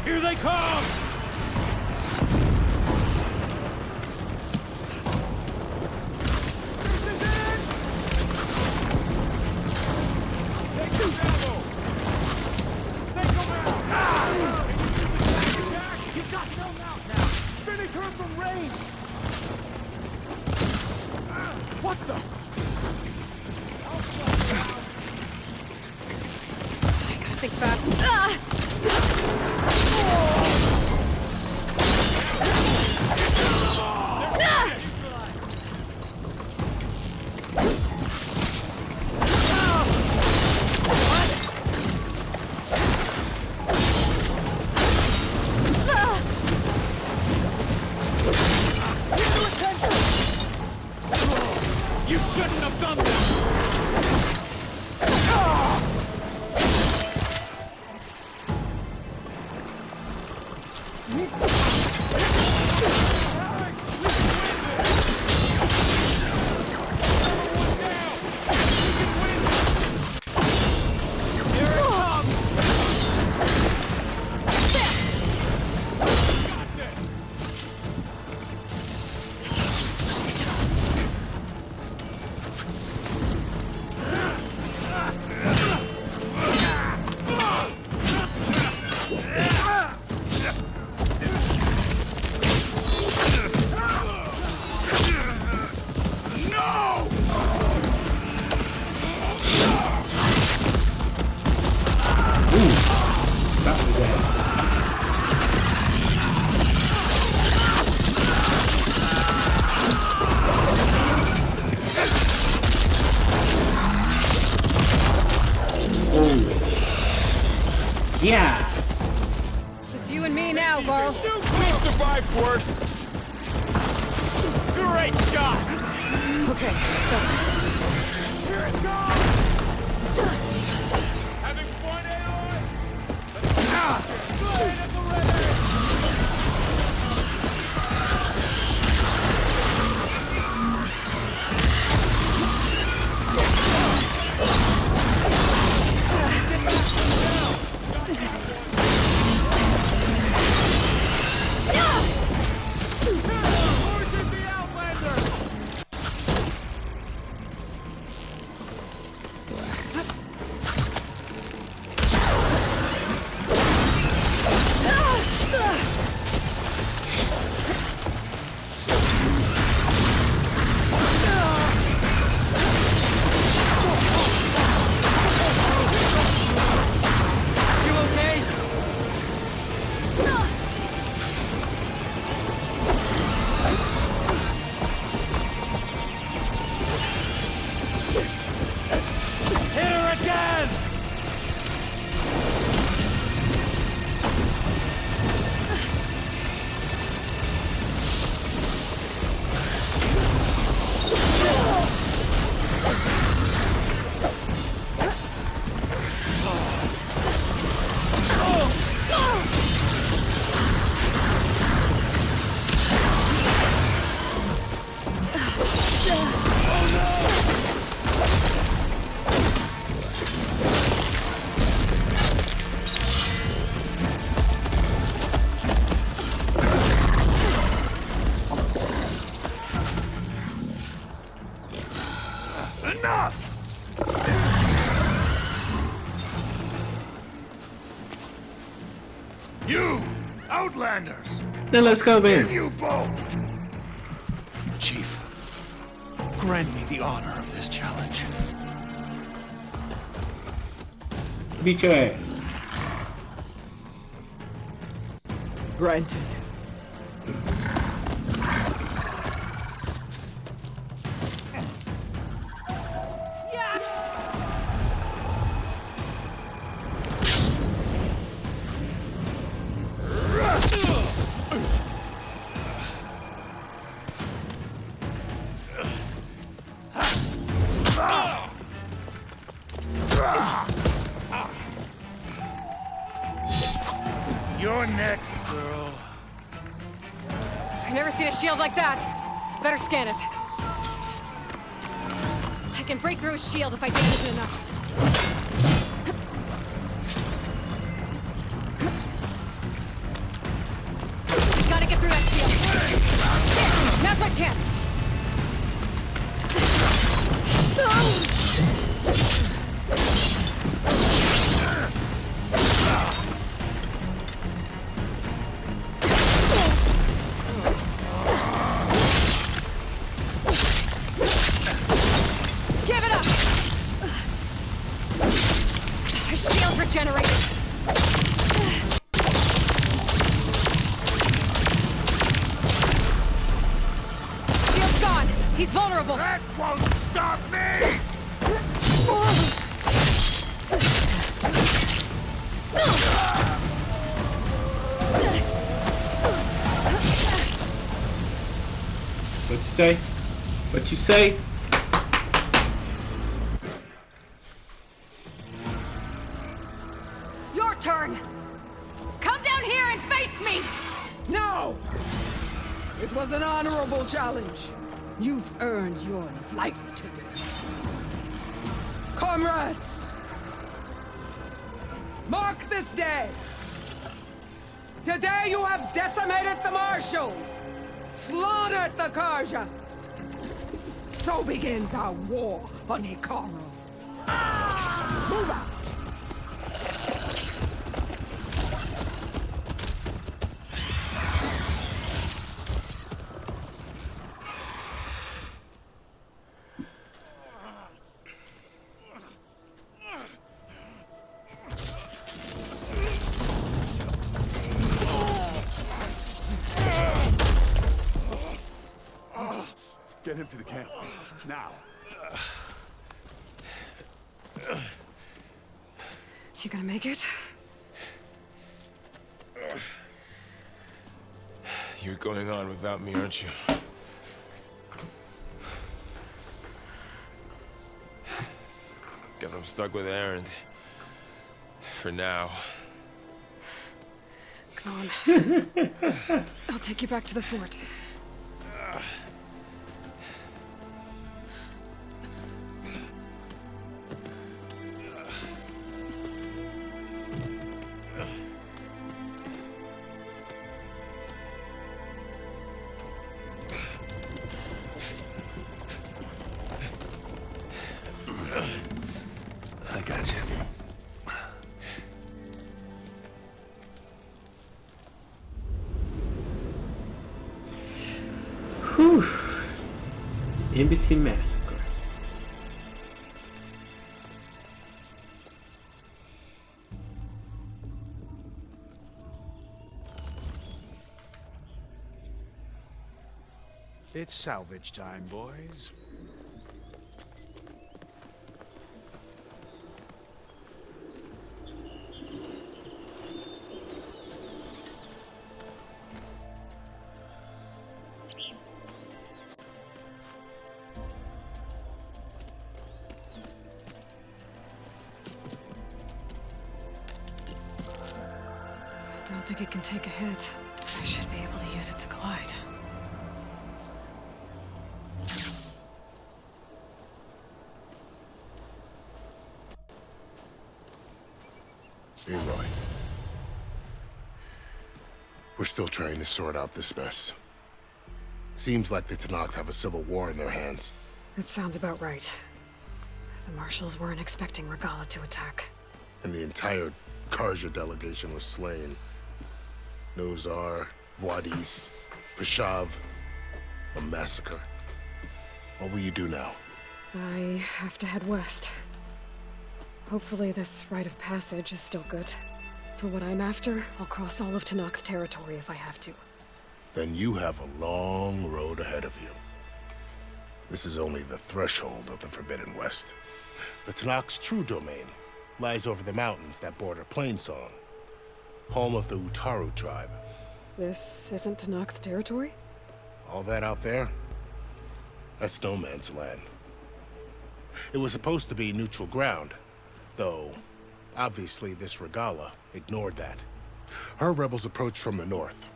S22: Here they come!
S6: You've got no mount now! Finish her from range! What the?
S2: I gotta think fast.
S6: You shouldn't have done this!
S1: Stop his ass. Yeah.
S2: Just you and me now, Varl.
S6: We survived worse. Great shot.
S2: Okay, go.
S6: Here it comes. Having fun, Aloy? Blade at the ready.
S9: Outlanders!
S1: Then let's go, man.
S9: You both!
S22: Chief, grant me the honor of this challenge.
S1: Beat your ass.
S6: Granted.
S9: You're next, girl.
S2: I've never seen a shield like that. Better scan it. I can break through a shield if I damage it enough. Gotta get through that shield. There, now's my chance. Give it up! My shield regenerated. Shield's gone. He's vulnerable.
S9: That won't stop me!
S1: What you say? What you say?
S2: Your turn. Come down here and face me.
S6: No! It was an honorable challenge. You've earned your life ticket. Comrades! Mark this day! Today you have decimated the Marshals! Slaughtered the Karja! So begins our war on Hikaru. Move out!
S20: Get him to the camp. Now.
S2: You gonna make it?
S21: You're going on without me, aren't you? Guess I'm stuck with Aaron. For now.
S2: Come on. I'll take you back to the fort.
S21: I got you.
S1: Whew. Embassy Massacre.
S4: It's salvage time, boys.
S2: I don't think it can take a hit. I should be able to use it to glide.
S18: Aloy. We're still trying to sort out this mess. Seems like the Tenakth have a civil war in their hands.
S2: That sounds about right. The Marshals weren't expecting Regala to attack.
S18: And the entire Karja delegation was slain. Nozar, Wadis, Fashav, a massacre. What will you do now?
S2: I have to head west. Hopefully this rite of passage is still good. For what I'm after, I'll cross all of Tenakth territory if I have to.
S18: Then you have a long road ahead of you. This is only the threshold of the Forbidden West. The Tenakth's true domain lies over the mountains that border Plainsong, home of the Utaru tribe.
S2: This isn't Tenakth territory?
S18: All that out there? That's no man's land. It was supposed to be neutral ground, though obviously this Regala ignored that. Her rebels approached from the north.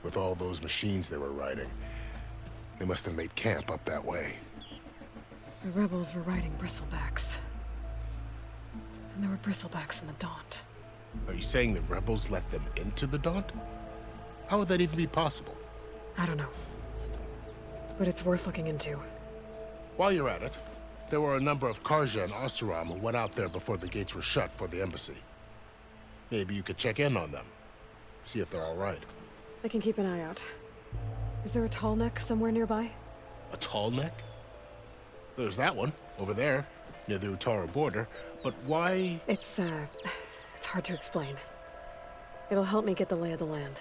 S18: With all those machines they were riding, they must have made camp up that way.
S2: The rebels were riding bristlebacks. And there were bristlebacks in the Daunt.
S18: Are you saying the rebels let them into the Daunt? How would that even be possible?
S2: I don't know. But it's worth looking into.
S18: While you're at it, there were a number of Karja and Oseram who went out there before the gates were shut for the embassy. Maybe you could check in on them. See if they're all right.
S2: I can keep an eye out. Is there a tall neck somewhere nearby?
S18: A tall neck? There's that one, over there, near the Utaru border. But why?
S2: It's hard to explain. It'll help me get the lay of the land.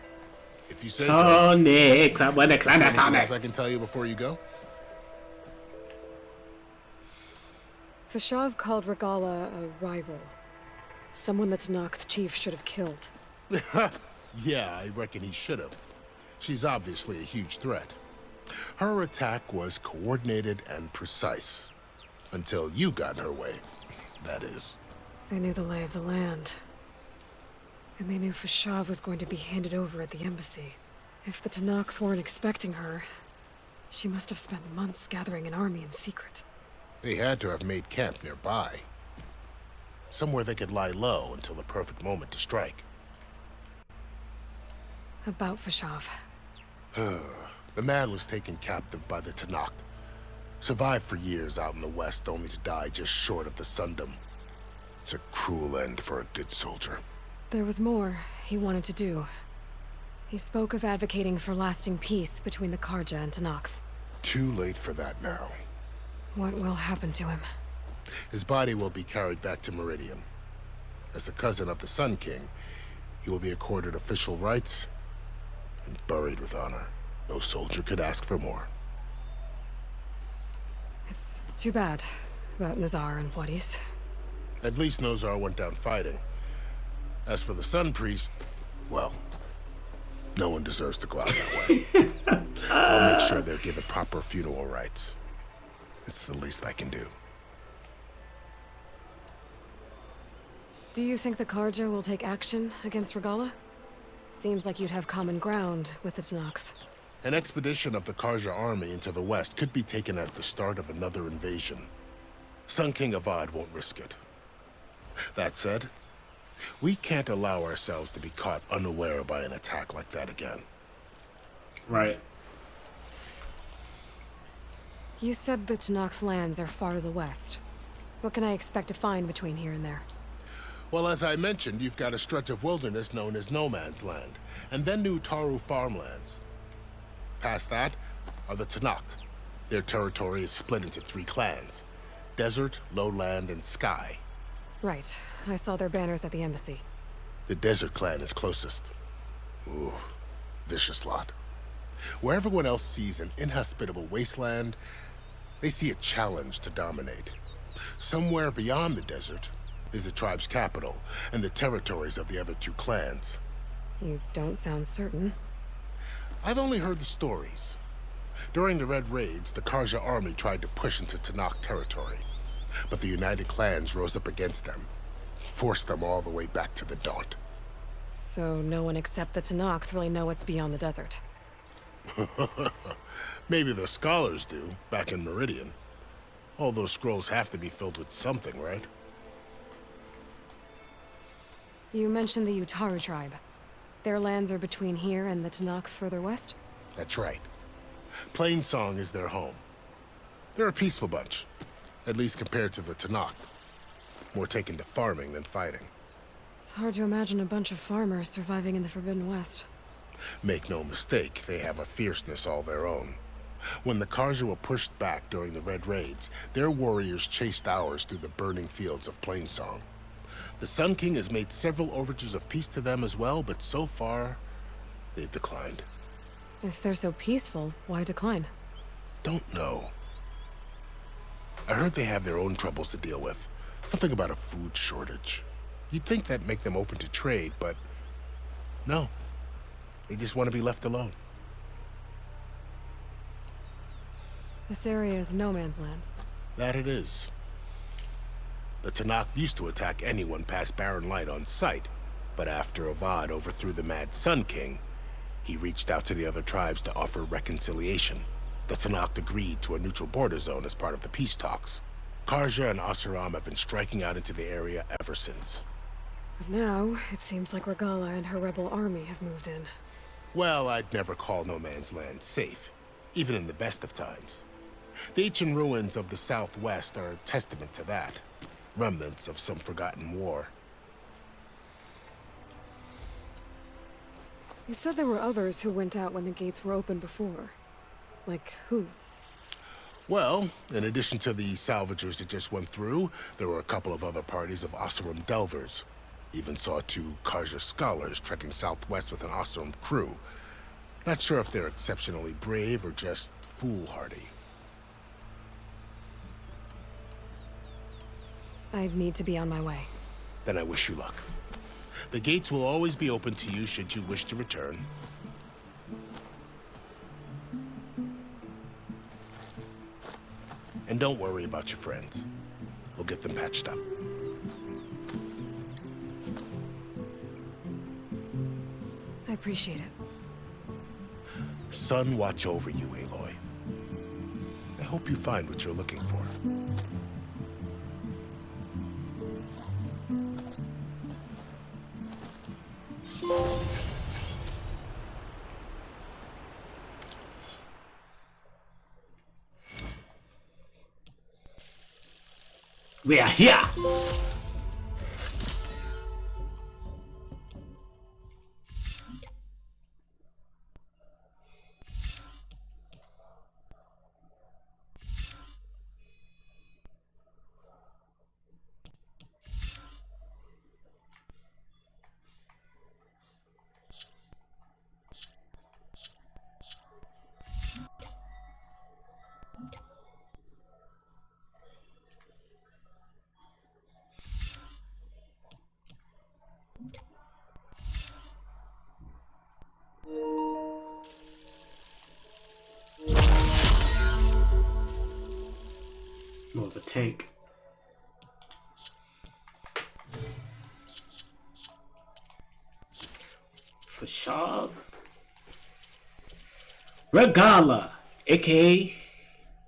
S18: If you say
S1: so. Next, I want to climb that
S18: Anything else I can tell you before you go?
S2: Fashav called Regala a rival. Someone that Tenakth chief should have killed.
S18: Yeah, I reckon he should have. She's obviously a huge threat. Her attack was coordinated and precise. Until you got in her way, that is.
S2: They knew the lay of the land. And they knew Fashav was going to be handed over at the embassy. If the Tenakth weren't expecting her, she must have spent months gathering an army in secret.
S18: They had to have made camp nearby. Somewhere they could lie low until the perfect moment to strike.
S2: About Fashav.
S18: The man was taken captive by the Tenakth. Survived for years out in the west, only to die just short of the Sundom. It's a cruel end for a good soldier.
S2: There was more he wanted to do. He spoke of advocating for lasting peace between the Karja and Tenakth.
S18: Too late for that now.
S2: What will happen to him?
S18: His body will be carried back to Meridian. As a cousin of the Sun King, he will be accorded official rights and buried with honor. No soldier could ask for more.
S2: It's too bad about Nozar and Wadis.
S18: At least Nozar went down fighting. As for the Sun Priest, well, no one deserves to go out that way. I'll make sure they're given proper funeral rites. It's the least I can do.
S2: Do you think the Karja will take action against Regala? Seems like you'd have common ground with the Tenakth.
S18: An expedition of the Karja army into the west could be taken as the start of another invasion. Sun King Avad won't risk it. That said, we can't allow ourselves to be caught unaware by an attack like that again.
S1: Right.
S2: You said the Tenakth lands are far to the west. What can I expect to find between here and there?
S18: Well, as I mentioned, you've got a stretch of wilderness known as No Man's Land, and then New Taru farmlands. Past that are the Tenakth. Their territory is split into 3 clans: Desert, Lowland, and Sky.
S2: Right. I saw their banners at the embassy.
S18: The Desert clan is closest. Ooh, vicious lot. Where everyone else sees an inhospitable wasteland, they see a challenge to dominate. Somewhere beyond the desert is the tribe's capital and the territories of the other 2 clans.
S2: You don't sound certain.
S18: I've only heard the stories. During the Red Raids, the Karja army tried to push into Tenakth territory, but the United Clans rose up against them, forced them all the way back to the Daunt.
S2: So no one except the Tenakth really know what's beyond the desert.
S18: Maybe the scholars do, back in Meridian. All those scrolls have to be filled with something, right?
S2: You mentioned the Utaru tribe. Their lands are between here and the Tenakth further west?
S18: That's right. Plainsong is their home. They're a peaceful bunch, at least compared to the Tenakth. More taken to farming than fighting.
S2: It's hard to imagine a bunch of farmers surviving in the Forbidden West.
S18: Make no mistake, they have a fierceness all their own. When the Karja were pushed back during the Red Raids, their warriors chased ours through the burning fields of Plainsong. The Sun King has made several overtures of peace to them as well, but so far, they've declined.
S2: If they're so peaceful, why decline?
S18: Don't know. I heard they have their own troubles to deal with. Something about a food shortage. You'd think that'd make them open to trade, but no. They just want to be left alone.
S2: This area is no man's land.
S18: That it is. The Tanakh used to attack anyone past Barren Light on sight, but after Avad overthrew the Mad Sun King, he reached out to the other tribes to offer reconciliation. The Tanakh agreed to a neutral border zone as part of the peace talks. Karja and Oseram have been striking out into the area ever since.
S2: But now, it seems like Regala and her rebel army have moved in.
S18: Well, I'd never call no man's land safe, even in the best of times. The ancient ruins of the Southwest are a testament to that. Remnants of some forgotten war.
S2: You said there were others who went out when the gates were open before. Like who?
S18: Well, in addition to the salvagers that just went through, there were a couple of other parties of Oseram delvers. Even saw 2 Karja scholars trekking southwest with an Oseram crew. Not sure if they're exceptionally brave or just foolhardy.
S2: I'd need to be on my way.
S18: Then I wish you luck. The gates will always be open to you should you wish to return. And don't worry about your friends. We'll get them patched up.
S2: I appreciate it.
S18: Sun watch over you, Aloy. I hope you find what you're looking for.
S1: We are here! Oh, the tank. For Shab. Regala, aka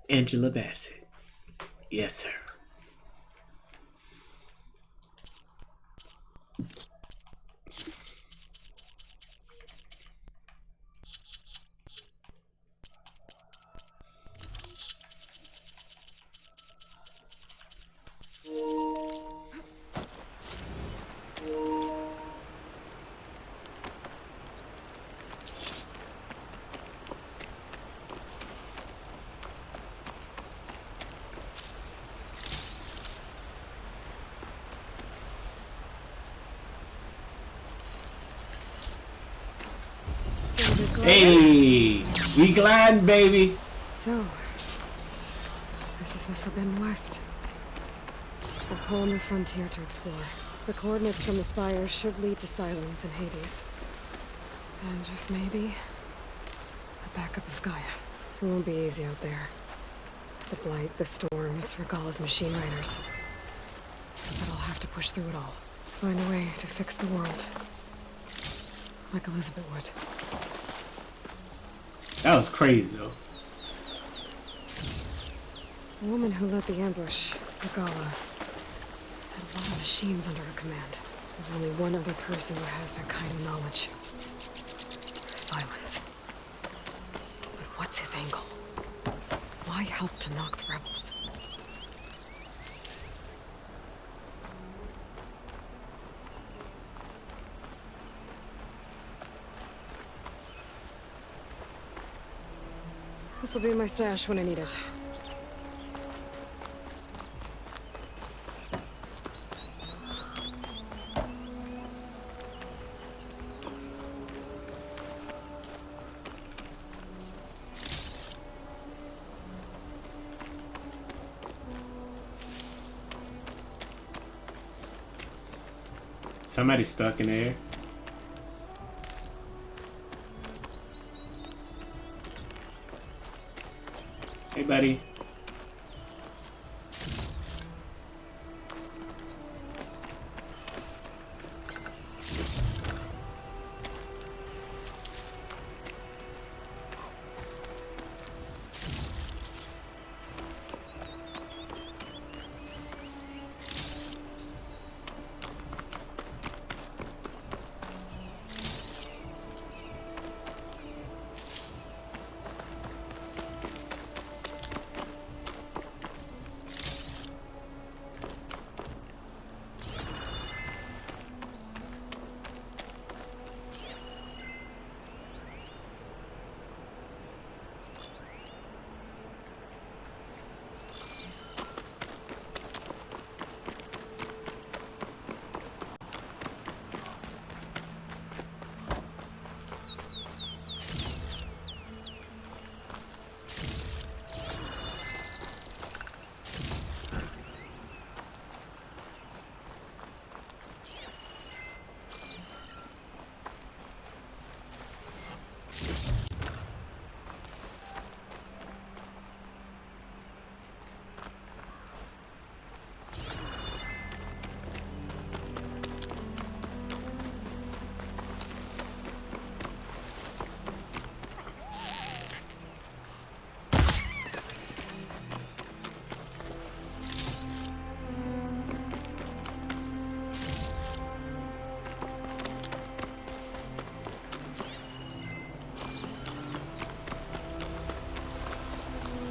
S1: Angela Bassett. Yes, sir. Hey, we glad, baby.
S2: So, this is the Forbidden West. A whole new frontier to explore. The coordinates from the spire should lead to Silence and Hades. And just maybe, a backup of Gaia. It won't be easy out there. The Blight, the Storms, Regala's machine riders. But I'll have to push through it all. Find a way to fix the world. Like Elizabeth would.
S1: That was crazy, though.
S2: The woman who led the ambush, Regala, had a lot of machines under her command. There's only one other person who has that kind of knowledge. Silence. But what's his angle? Why help to knock the rebels? This'll be in my stash when I need it.
S1: Somebody's stuck in there. Hey, buddy.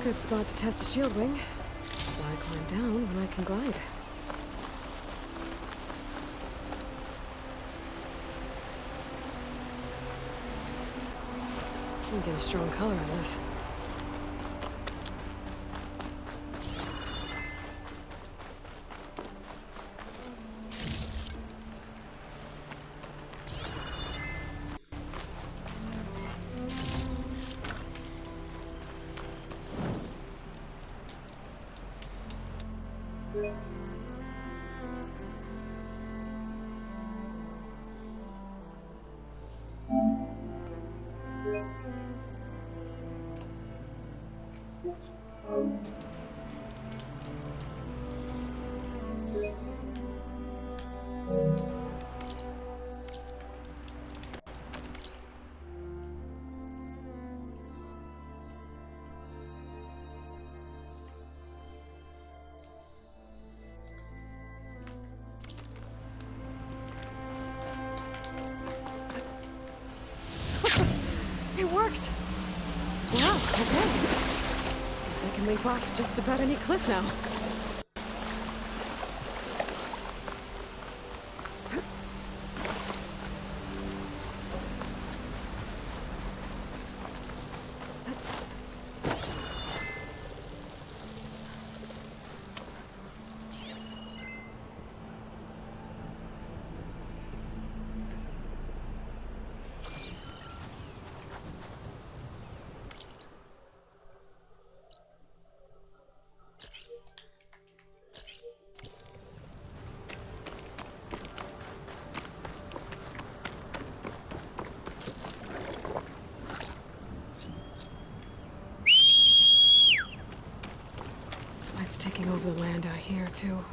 S2: Good spot to test the shield wing. Why climb down when I can glide? Can't get a strong color on this. It worked! Wow, okay. Guess I can leap off just about any cliff now. It's taking over the land out here, too.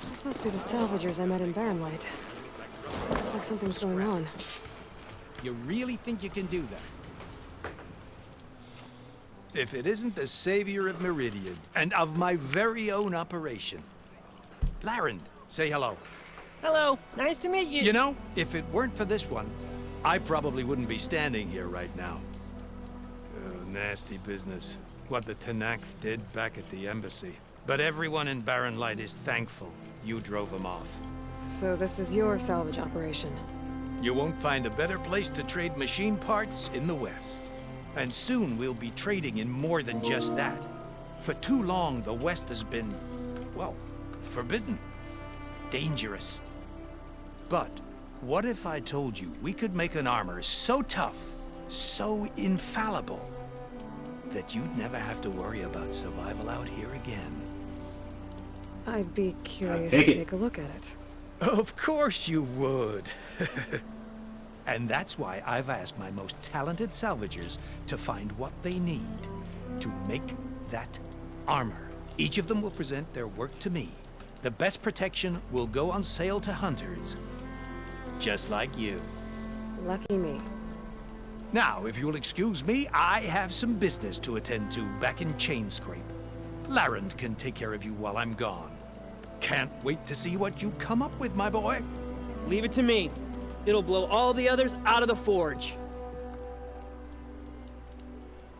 S2: This must be the salvagers I met in Barren Light. Looks like something's going on.
S7: You really think you can do that? If it isn't the savior of Meridian, and of my very own operation. Larend, say hello.
S12: Hello, nice to meet you.
S7: You know, if it weren't for this one, I probably wouldn't be standing here right now. Nasty business. What the Tenakth did back at the embassy. But everyone in Barren Light is thankful you drove them off.
S2: So this is your salvage operation.
S7: You won't find a better place to trade machine parts in the West. And soon we'll be trading in more than just that. For too long, the West has been, well, forbidden. Dangerous. But what if I told you we could make an armor so tough, so infallible, that you'd never have to worry about survival out here again?
S2: I'd be curious to take a look at it.
S7: Of course you would. And that's why I've asked my most talented salvagers to find what they need to make that armor. Each of them will present their work to me. The best protection will go on sale to hunters, just like you.
S2: Lucky me.
S7: Now, if you'll excuse me, I have some business to attend to back in Chainscrape. Larend can take care of you while I'm gone. Can't wait to see what you come up with, my boy.
S12: Leave it to me. It'll blow all the others out of the forge.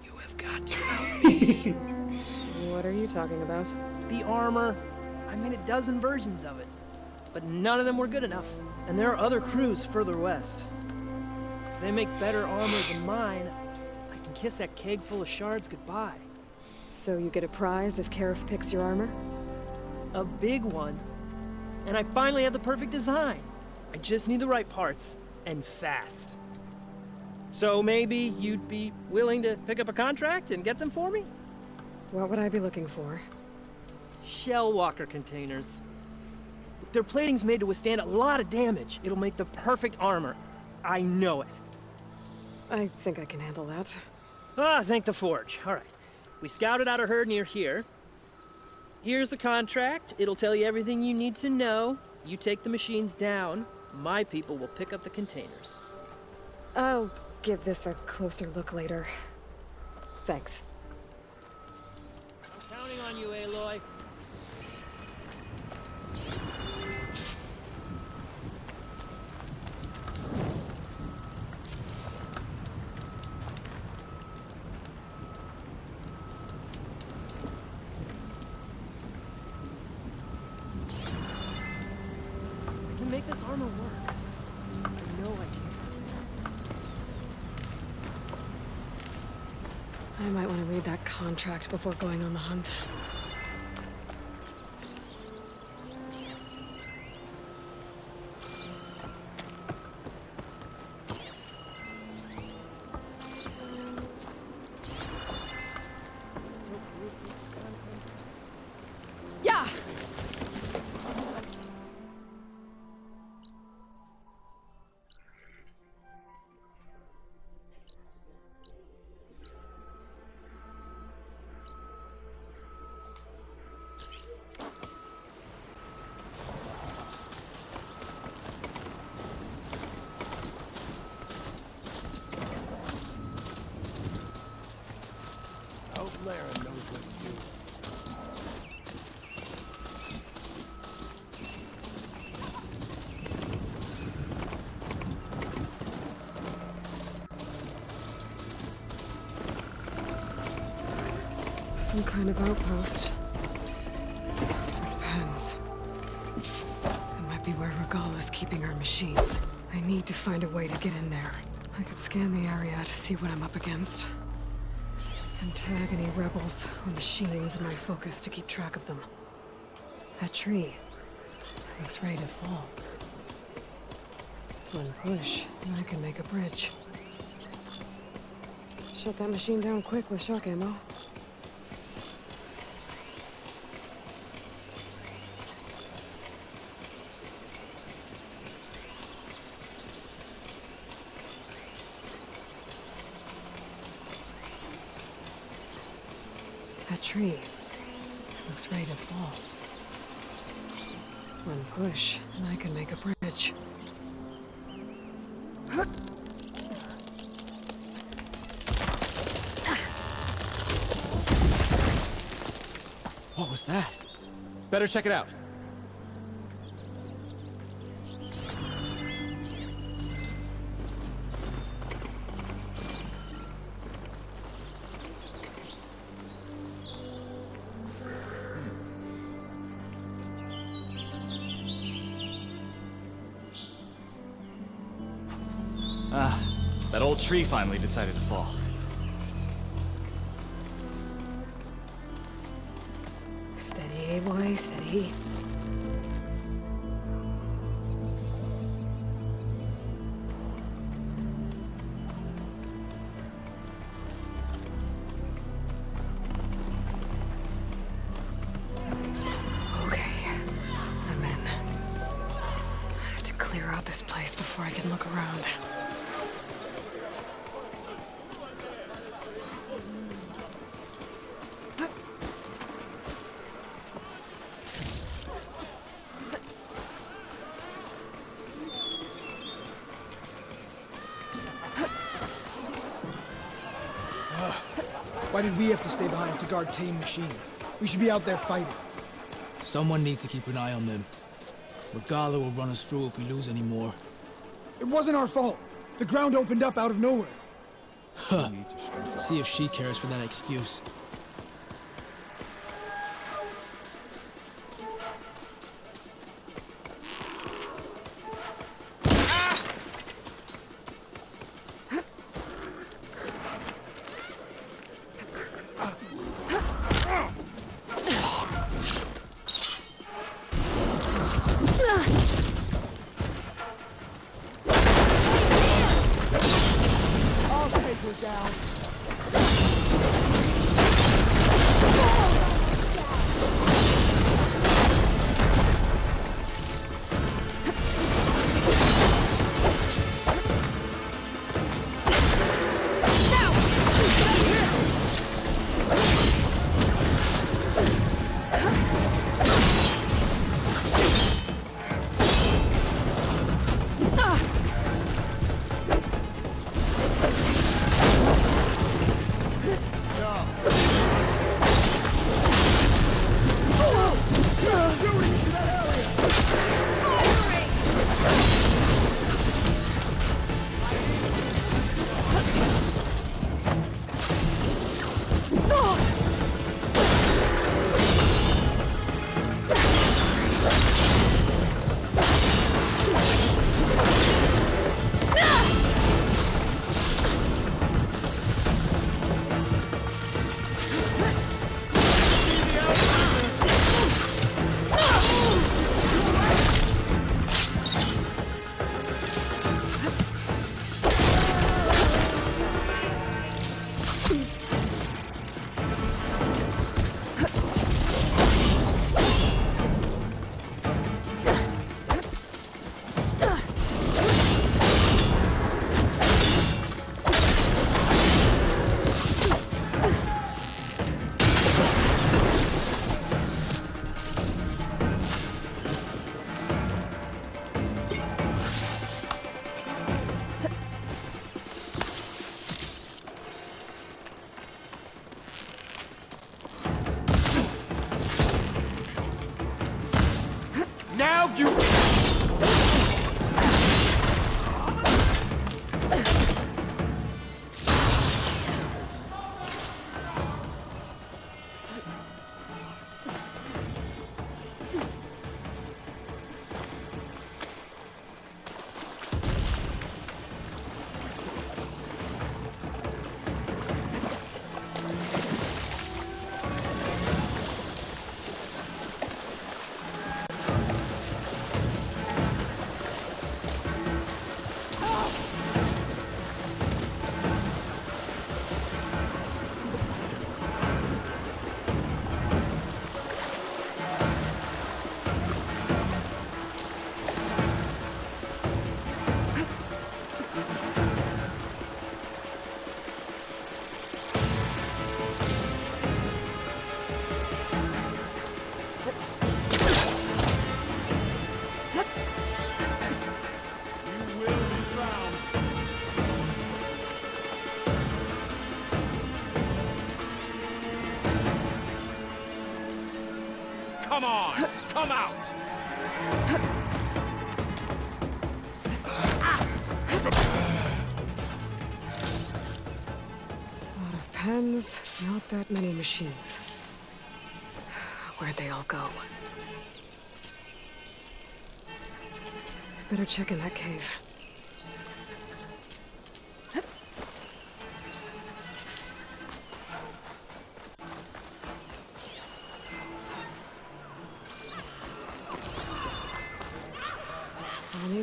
S12: You have got to help me.
S2: What are you talking about?
S12: The armor. I made a dozen versions of it, but none of them were good enough. And there are other crews further west. If they make better armor than mine, I can kiss that keg full of shards goodbye.
S2: So you get a prize if Karif picks your armor?
S12: A big one. And I finally have the perfect design. I just need the right parts, and fast. So maybe you'd be willing to pick up a contract and get them for me?
S2: What would I be looking for?
S12: Shell walker containers. Their plating's made to withstand a lot of damage. It'll make the perfect armor. I know it.
S2: I think I can handle that.
S12: Ah, thank the forge. All right. We scouted out a herd near here. Here's the contract. It'll tell you everything you need to know. You take the machines down. My people will pick up the containers.
S2: I'll give this a closer look later. Thanks.
S12: I'm counting on you, Aloy. Make this armor work. I know I can.
S2: I might want to read that contract before going on the hunt. Yeah!
S20: Larend knows what he's doing.
S2: Some kind of outpost. With pens. It might be where Regala's keeping her machines. I need to find a way to get in there. I could scan the area to see what I'm up against. And tag any rebels or machines in my focus to keep track of them. That tree looks ready to fall. One push, and I can make a bridge. Shut that machine down quick with shock ammo. That tree looks ready to fall. One push, and I can make a bridge.
S13: What was that? Better check it out. old tree finally decided to fall.
S2: Steady, boy, steady. Clear out this place before I can look around.
S15: Why did we have to stay behind to guard tame machines? We should be out there fighting.
S17: Someone needs to keep an eye on them. Regala will run us through if we lose any more.
S15: It wasn't our fault. The ground opened up out of nowhere.
S17: Huh. See if she cares for that excuse.
S14: Come on! Come out!
S2: A lot of pens, not that many machines. Where'd they all go? Better check in that cave.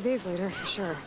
S2: these later, for sure.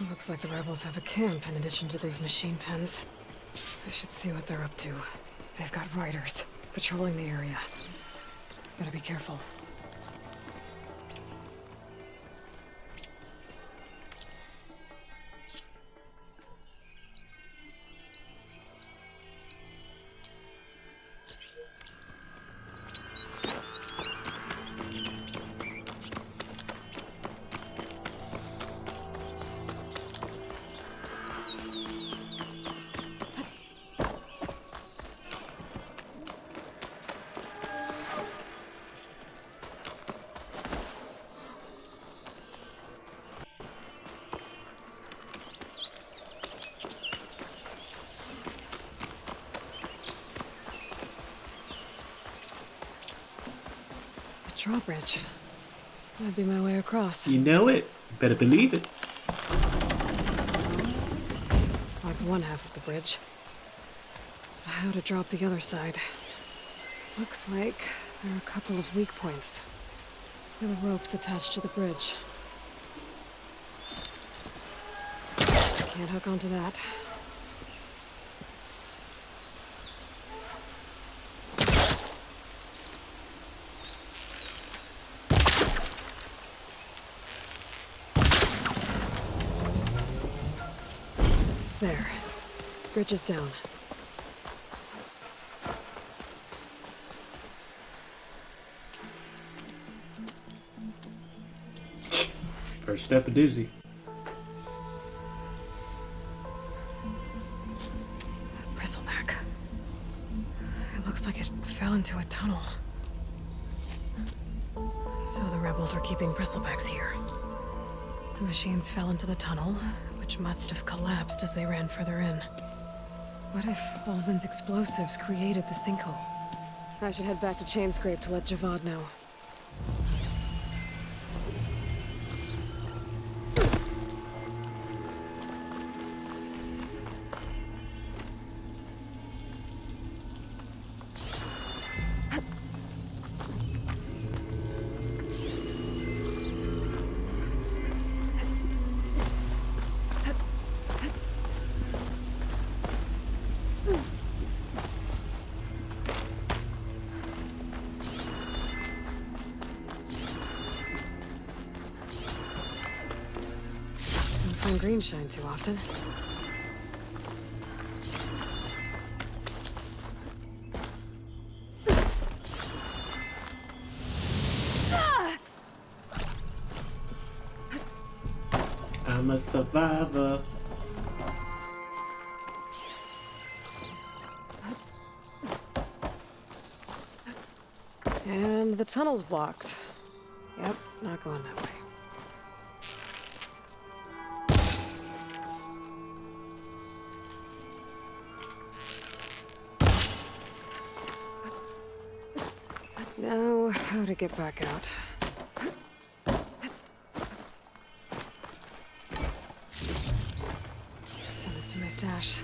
S2: It looks like the rebels have a camp in addition to these machine pens. I should see what they're up to. They've got riders patrolling the area. Gotta be careful. Drawbridge. That'd be my way across.
S1: You know it. You better believe it.
S2: That's one half of the bridge. But how to drop the other side? Looks like there are a couple of weak points. There are ropes attached to the bridge. Can't hook onto that. There. Bridge is down.
S1: First step a doozy.
S2: Bristleback. It looks like it fell into a tunnel. So the rebels were keeping bristlebacks here. The machines fell into the tunnel, which must have collapsed as they ran further in. What if Olvin's explosives created the sinkhole? I should head back to Chainscrape to let Javad know. Green shine too often.
S1: I'm a survivor.
S2: And the tunnel's blocked. Yep, not going that way. Now, how to get back out? Send this to my stash.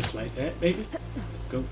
S1: Just like that, baby. Let's go.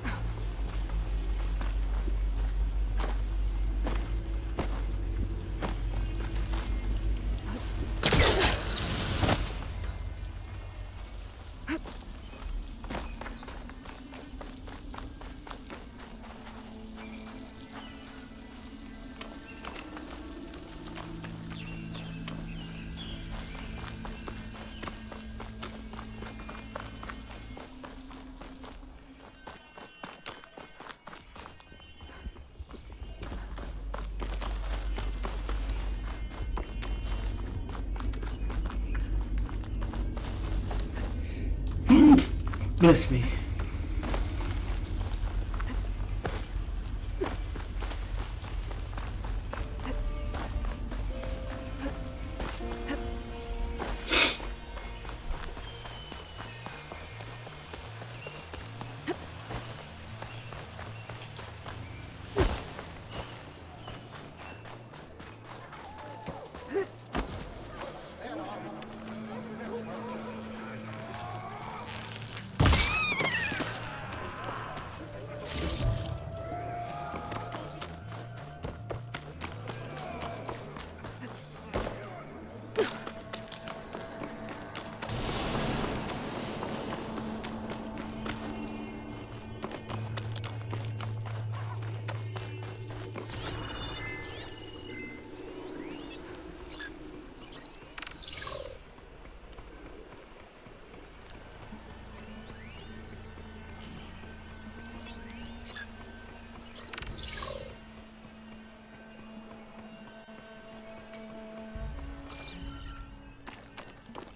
S1: Bless me.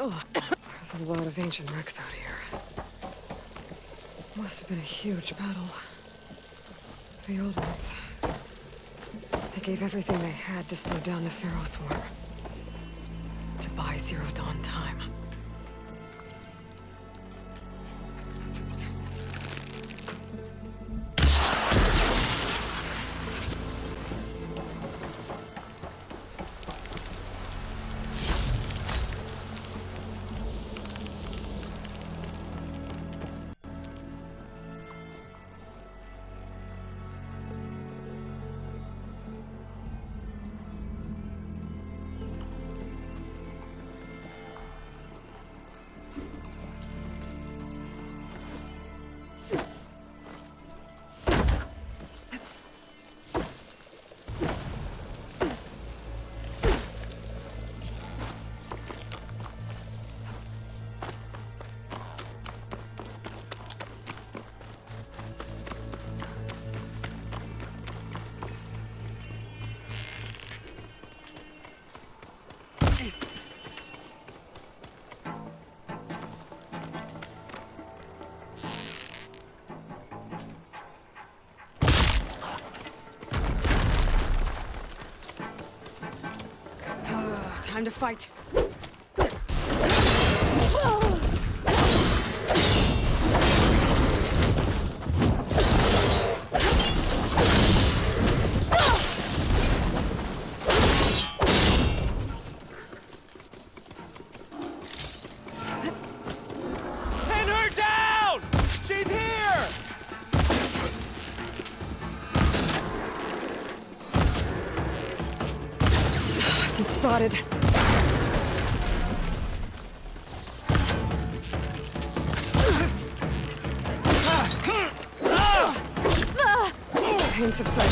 S2: Oh, there's a lot of ancient wrecks out here. Must have been a huge battle. The old ones. They gave everything they had to slow down the Pharaoh swarm. To buy Zero Dawn time. Time to fight.
S6: Pin her down! She's here!
S2: I've been spotted. Pain subsided.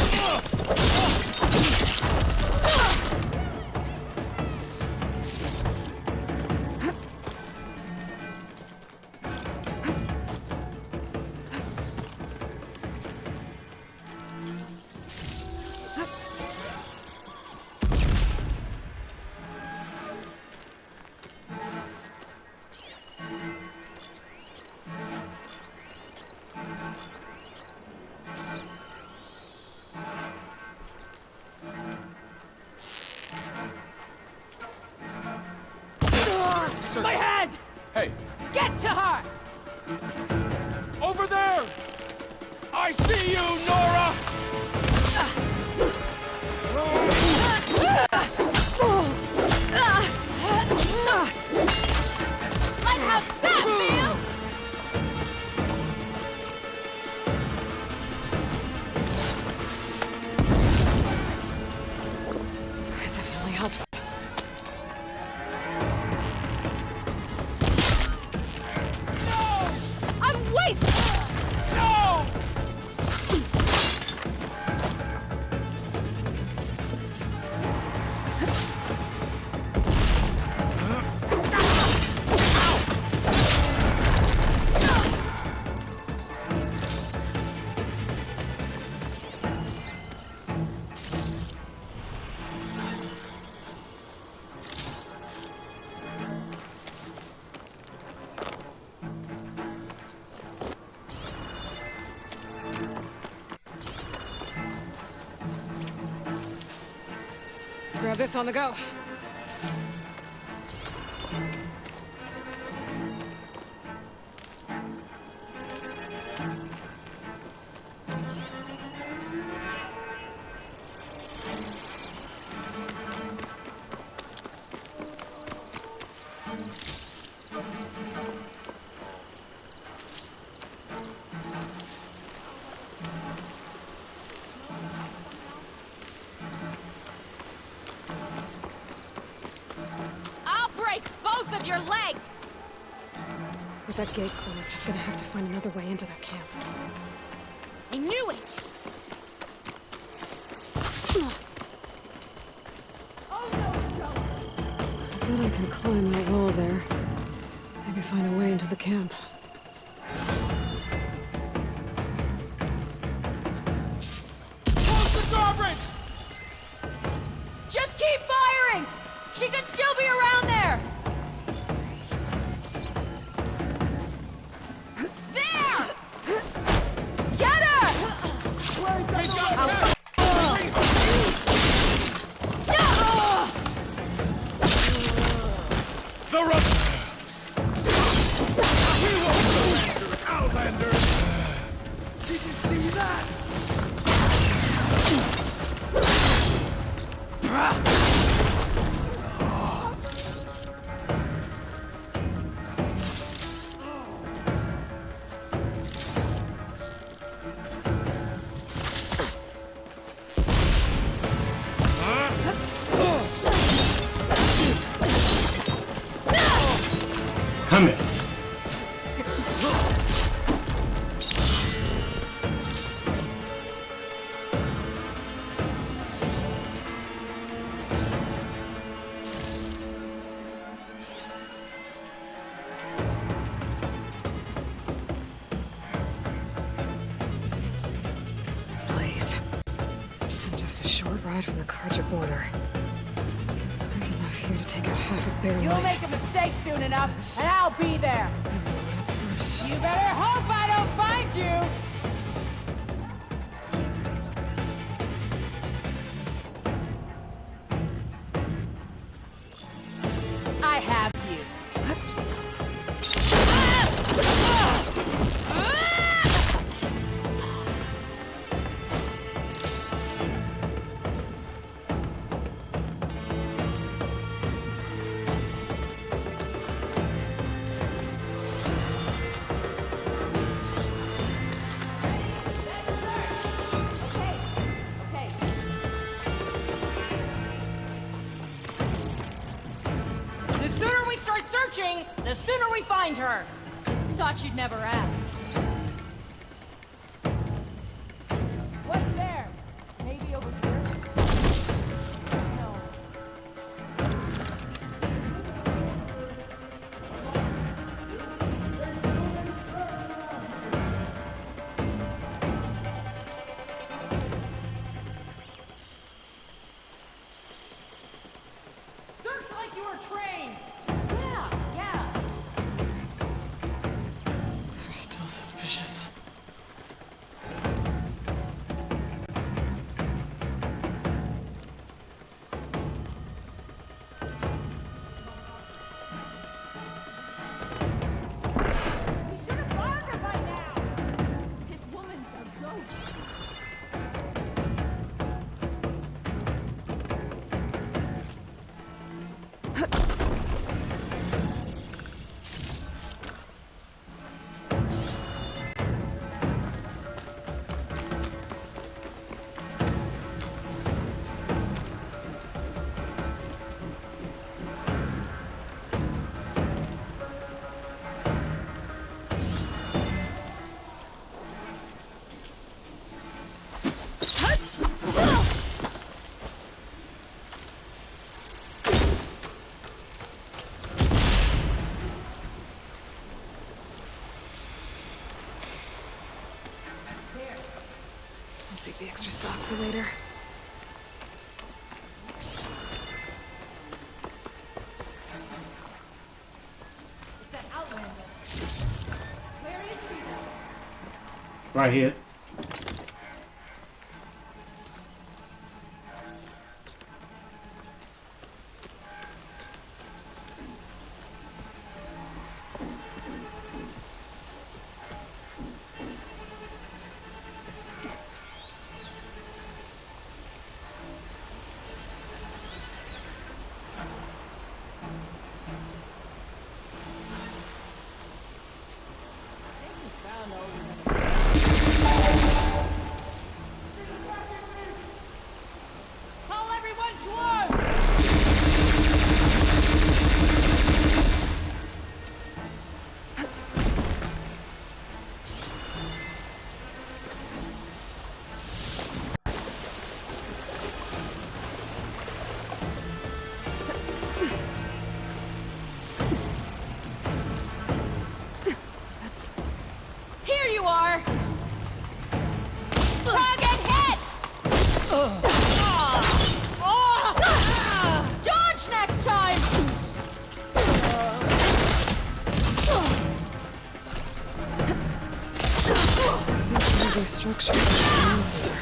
S6: My head!
S21: Hey!
S6: Get to her! Over there! I see you, Nora!
S8: Like how that feels!
S2: this on the go.
S8: Of your legs!
S2: With that gate closed, I'm gonna have to find another way into that camp.
S8: I knew it!
S2: I bet I can climb that wall there. Maybe find a way into the camp.
S8: Close the drawbridge! Just keep firing! She could still be around there!
S1: Come here.
S2: Please. I'm just a short ride from the Karja border. There's enough here to take out half of Bear
S8: You'll make a mistake soon enough, and I'll be there! You better hope I don't find you! I have you. The sooner we find her! Thought you'd never ask. What's there? Maybe over here? No. Search like you were trained! Yeah.
S2: They're still suspicious. I'll save the extra stock for later.
S1: Right here.
S2: Likely structure of the command center.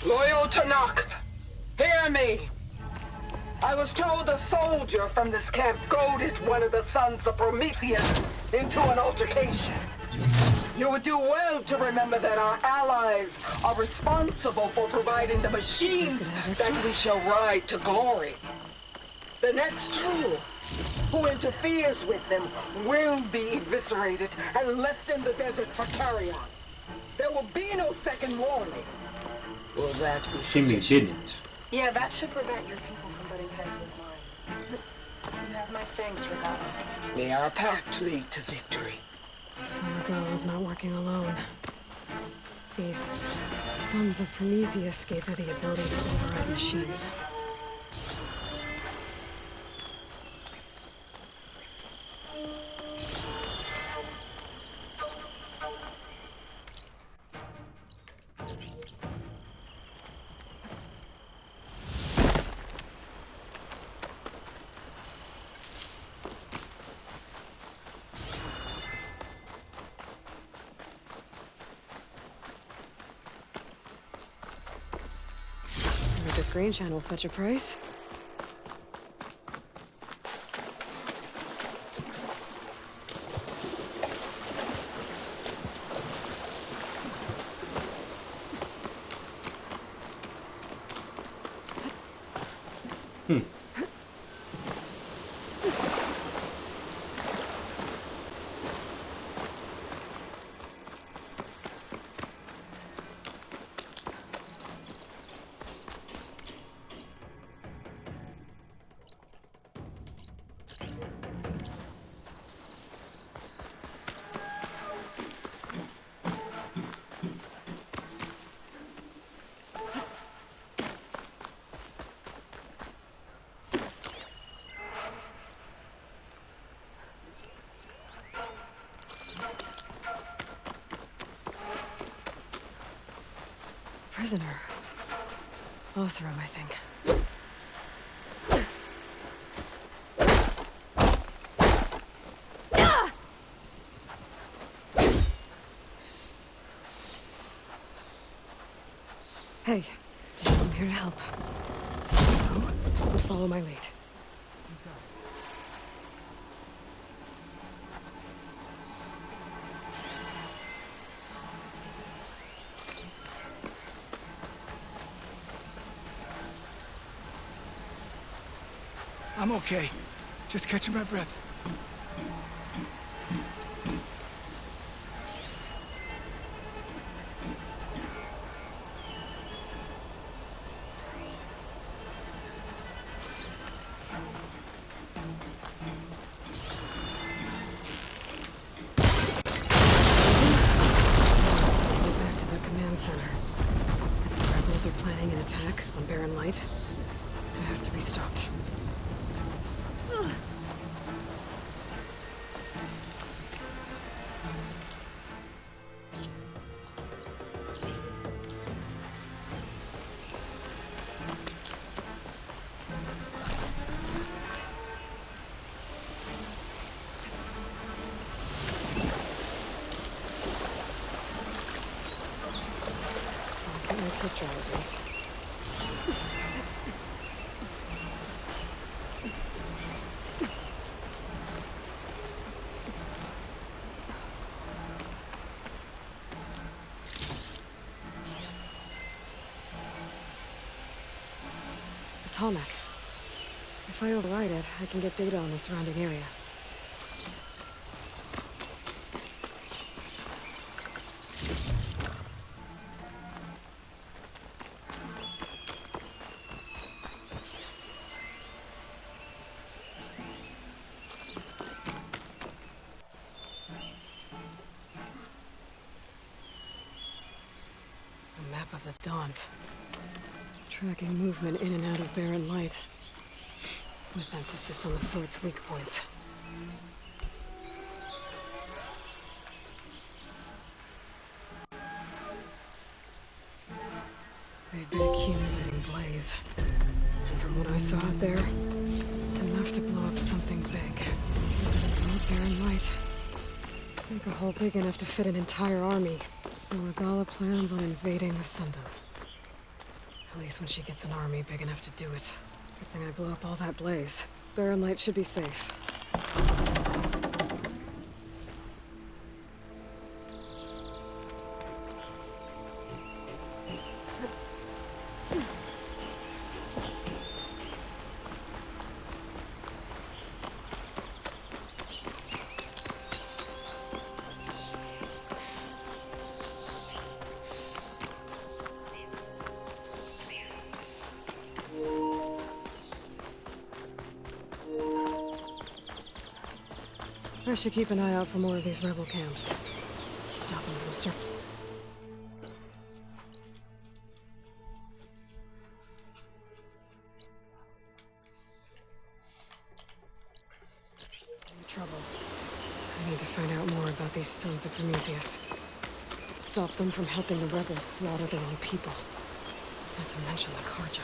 S6: Loyal Tanakh, hear me! I was told a soldier from this camp goaded one of the sons of Prometheus into an altercation. You would do well to remember that our allies are responsible for providing the machines that we shall ride to glory. The next fool who interferes with them will be eviscerated and left in the desert for carrion. There will be no second warning. Will that be
S1: Shimmy didn't.
S11: Yeah, that should prevent your people from butting heads with mine. You have my thanks, Regatta.
S6: May our pact lead to victory.
S2: So Regatta's not working alone. These sons of Prometheus gave her the ability to override machines. This green shine will fetch a price. Prisoner. Othram, I think. Hey, I'm here to help. So, but follow my lead.
S15: I'm okay. Just catching my breath.
S2: Back to the command center. If the rebels are planning an attack on Barren Light, it has to be stopped. tall neck. If I override it, I can get data on the surrounding area. A map of the Daunt. Tracking movement in and out of barren light, with emphasis on the fort's weak points. They've been accumulating blaze, and from what I saw out there, enough to blow up something big. More barren light. Make a hole big enough to fit an entire army. So Regala plans on invading the Sundown. At least when she gets an army big enough to do it. Good thing I blew up all that blaze. Barren light should be safe. I should keep an eye out for more of these rebel camps. Stop them from starting. Trouble. I need to find out more about these sons of Prometheus. Stop them from helping the rebels slaughter their own people. Not to mention the Karja.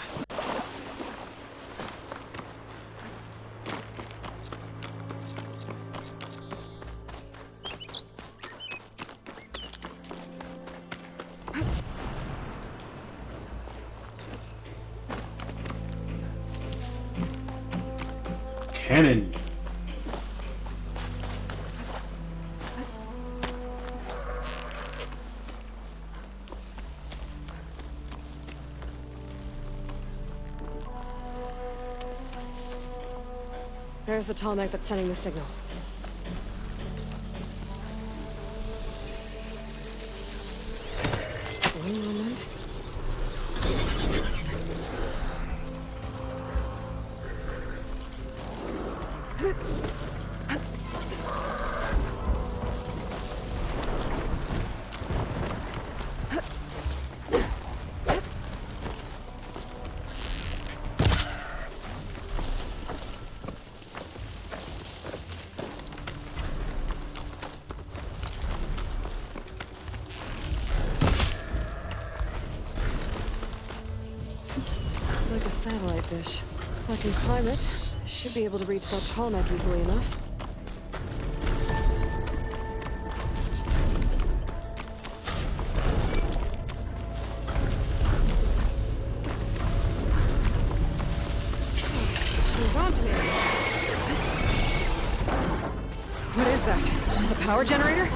S1: Cannon.
S2: There's the tall neck that's sending the signal. One moment. Like a satellite dish. If I can climb it, I should be able to reach that tall neck easily enough. She's onto me. What is that? A power generator?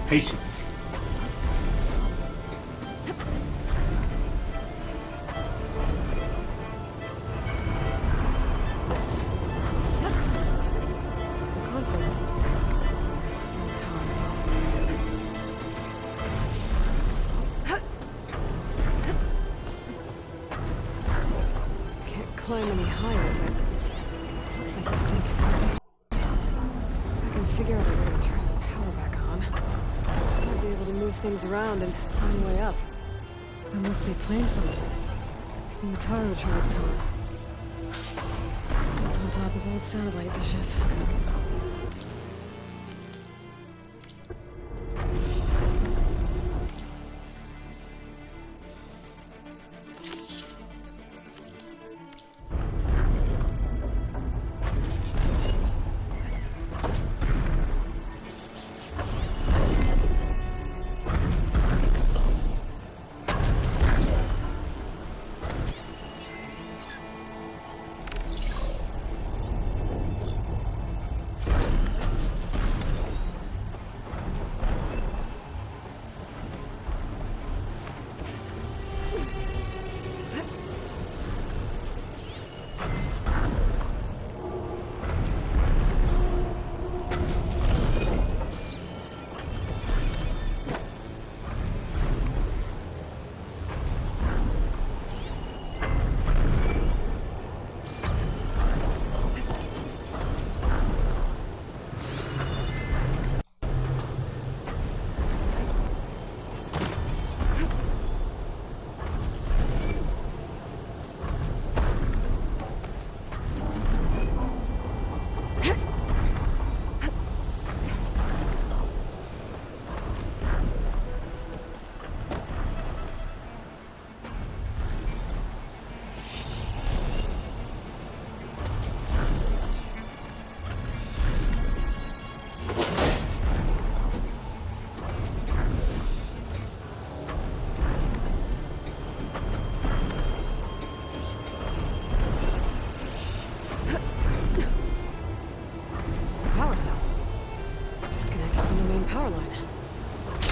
S1: Patience.
S2: Can't climb any higher, but looks like this thing can move. I can figure out a way to turn the power back on. I'll be able to move things around and find a way up. I must be playing something. The Taro tribe's home. It's on top of old satellite dishes.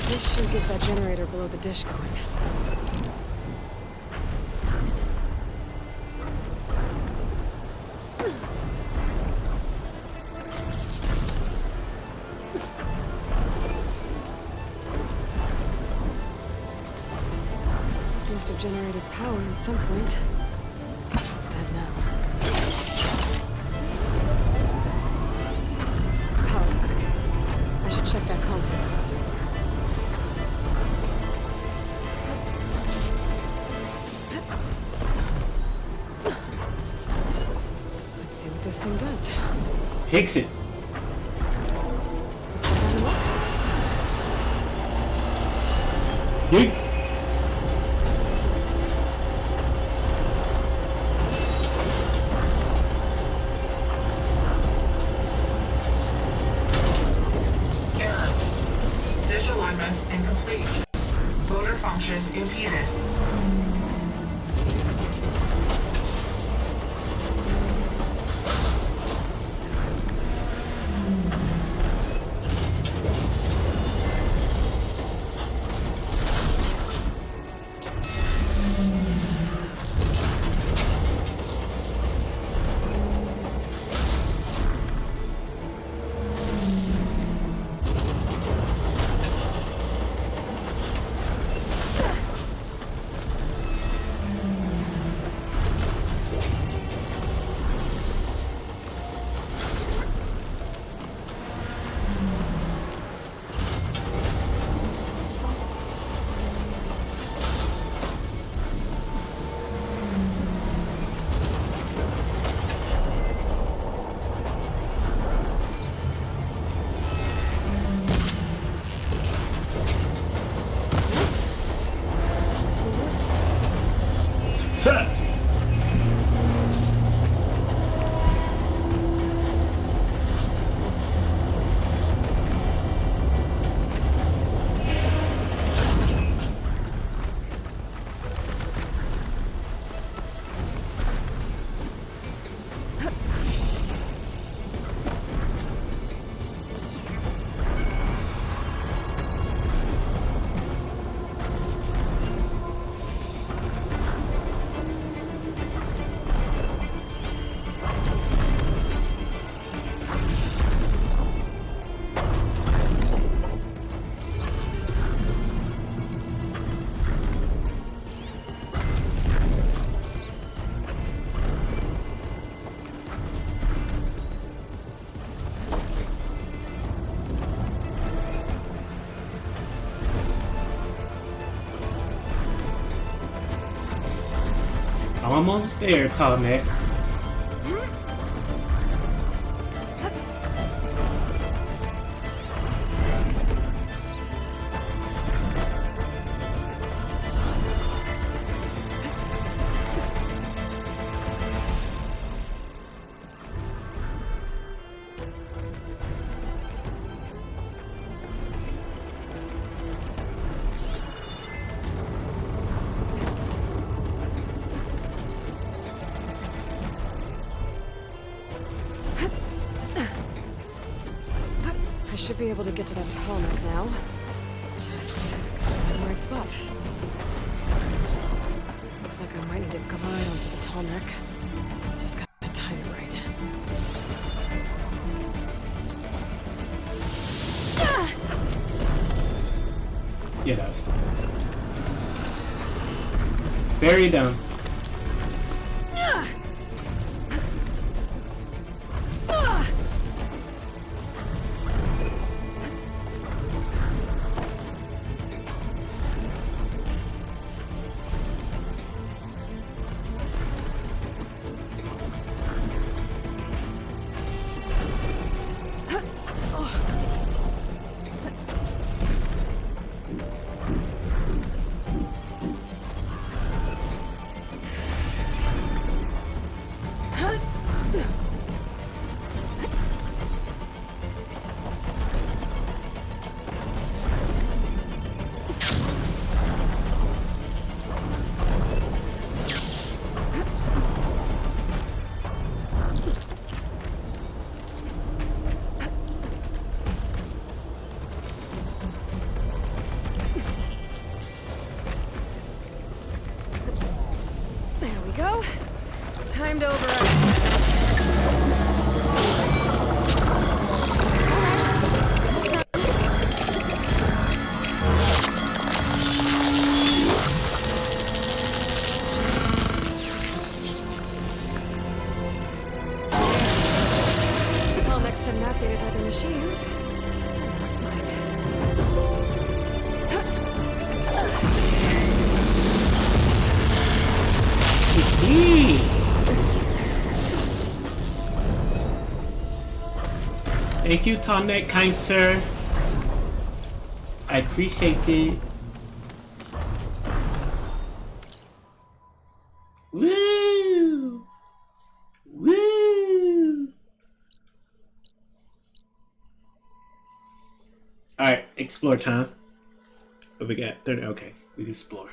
S2: This should get that generator below the dish going. This must have generated power at some point. It's dead now. Power's back. I should check that console. This thing does.
S1: Fix it. Yeet.
S5: Error. Dish alignment incomplete. Motor function impeded.
S1: Success! Almost there, tall neck.
S2: I should be able to get to that tall neck now. Just in the right spot. Looks like I might need to glide onto the tall neck. Just gotta time it right.
S1: Yeah, that's very dumb.
S2: There we go. Time to override. Well, next to not data typing machines. That's
S1: Thank you, tall neck, kind sir. I appreciate it. Woo! Woo! Alright, explore time. What we got? 30. Okay, we can explore.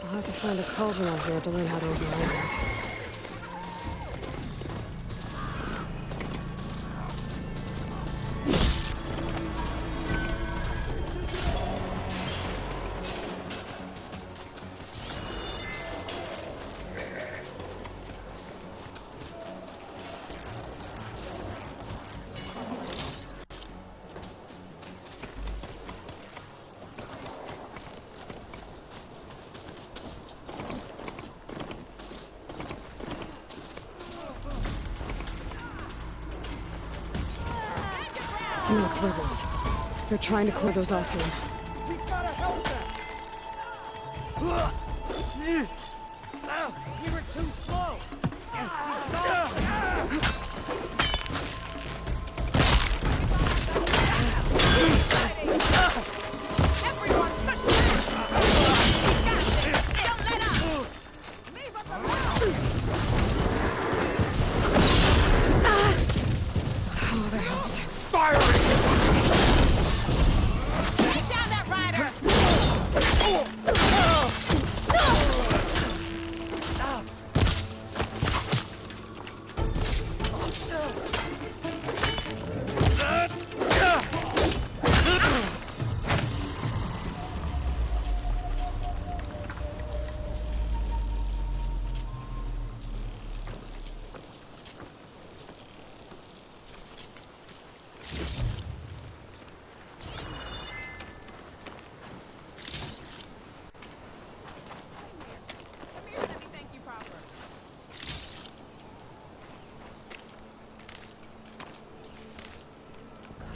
S2: I'll have to find a cauldron out here to learn how to override that. Tanakh rebels. They're trying to clear those Oseram.
S6: We gotta help them! We were too slow!
S8: Everyone, don't let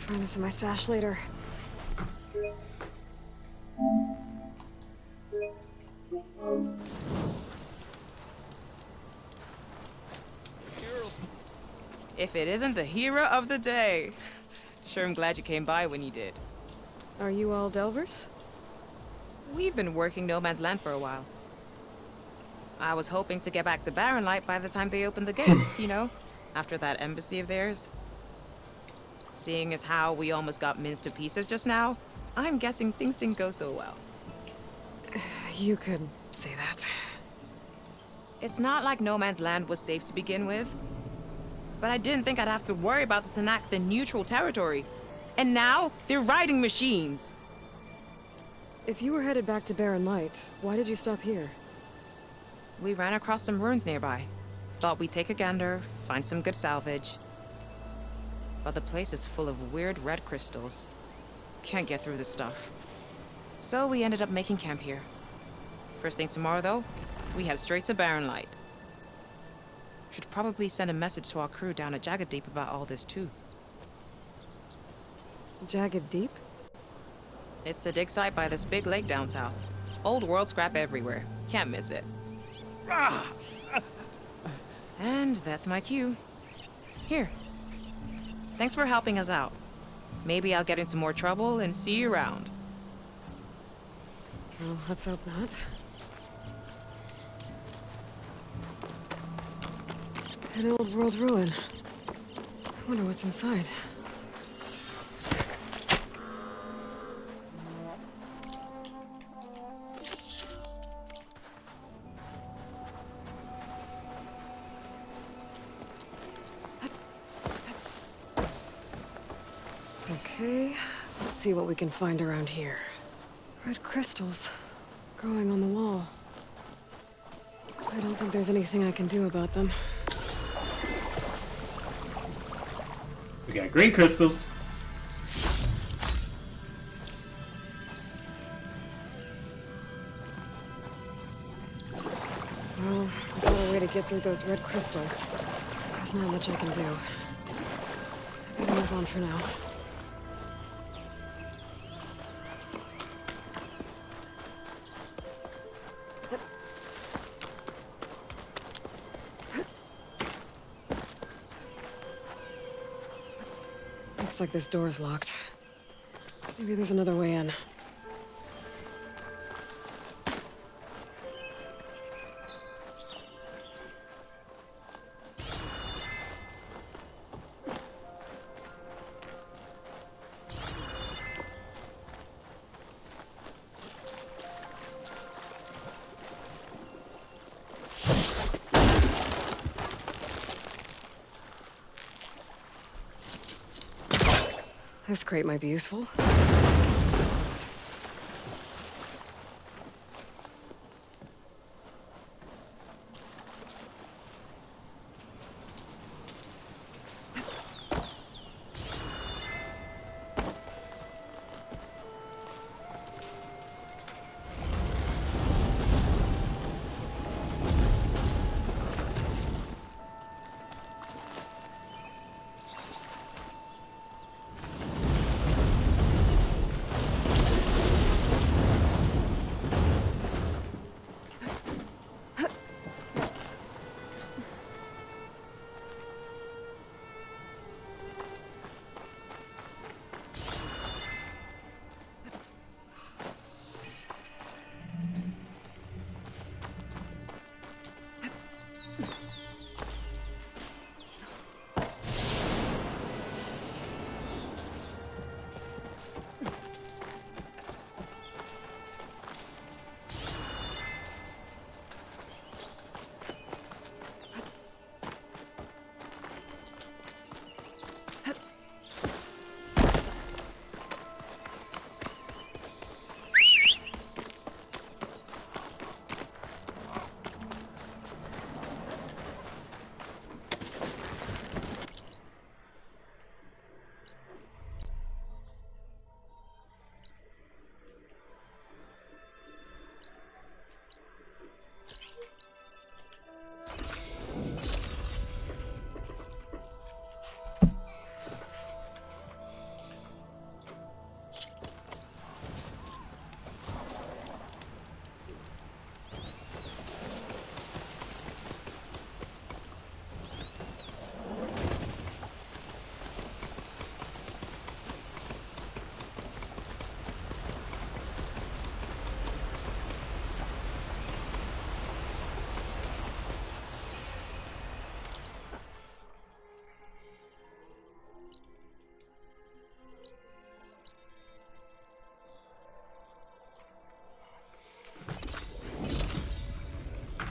S2: Find this in my stash later.
S10: If it isn't the hero of the day. Sure, I'm glad you came by when you did.
S2: Are you all Delvers?
S10: We've been working No Man's Land for a while. I was hoping to get back to Barren Light by the time they opened the gates, you know? After that embassy of theirs. Seeing as how we almost got minced to pieces just now, I'm guessing things didn't go so well.
S2: You could say that.
S10: It's not like No Man's Land was safe to begin with. But I didn't think I'd have to worry about the Tanakh, the neutral territory. And now, they're riding machines.
S2: If you were headed back to Barren Light, why did you stop here?
S10: We ran across some ruins nearby. Thought we'd take a gander, find some good salvage. But the place is full of weird red crystals. Can't get through this stuff. So we ended up making camp here. First thing tomorrow, though, we head straight to Barren Light. Should probably send a message to our crew down at Jagged Deep about all this, too.
S2: Jagged Deep?
S10: It's a dig site by this big lake down south. Old world scrap everywhere. Can't miss it. And that's my cue. Here. Thanks for helping us out. Maybe I'll get into more trouble and see you around.
S2: Well, let's hope not. An old world ruin. I wonder what's inside. Okay, let's see what we can find around here. Red crystals growing on the wall. I don't think there's anything I can do about them.
S1: We got green crystals.
S2: Well, without a way to get through those red crystals, there's not much I can do. I better move on for now. Looks like this door's locked. Maybe there's another way in. This crate might be useful.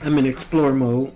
S1: I'm in explore mode.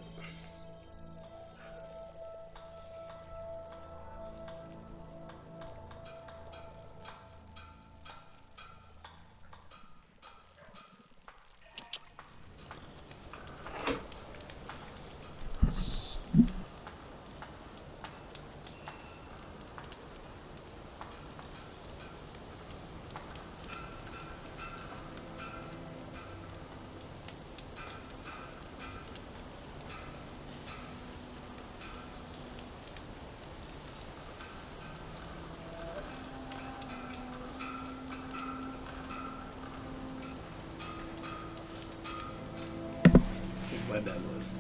S1: What that was.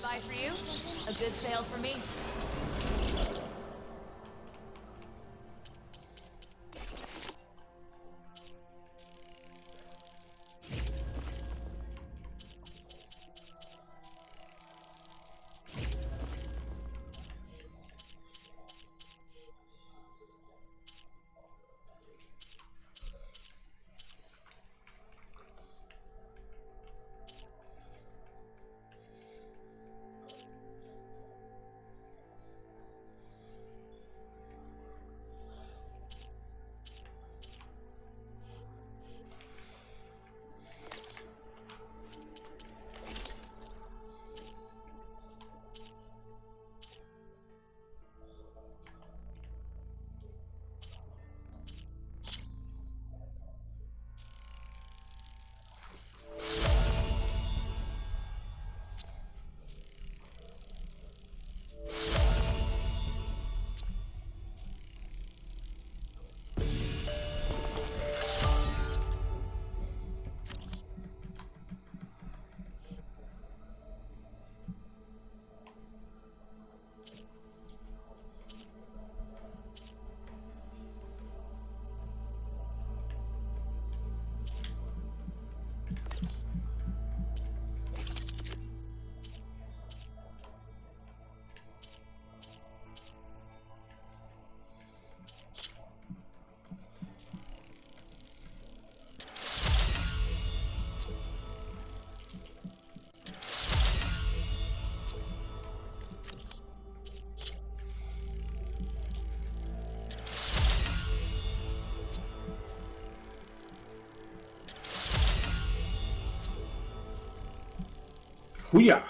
S16: Buy for you, a good sale for me.
S1: Hooyah!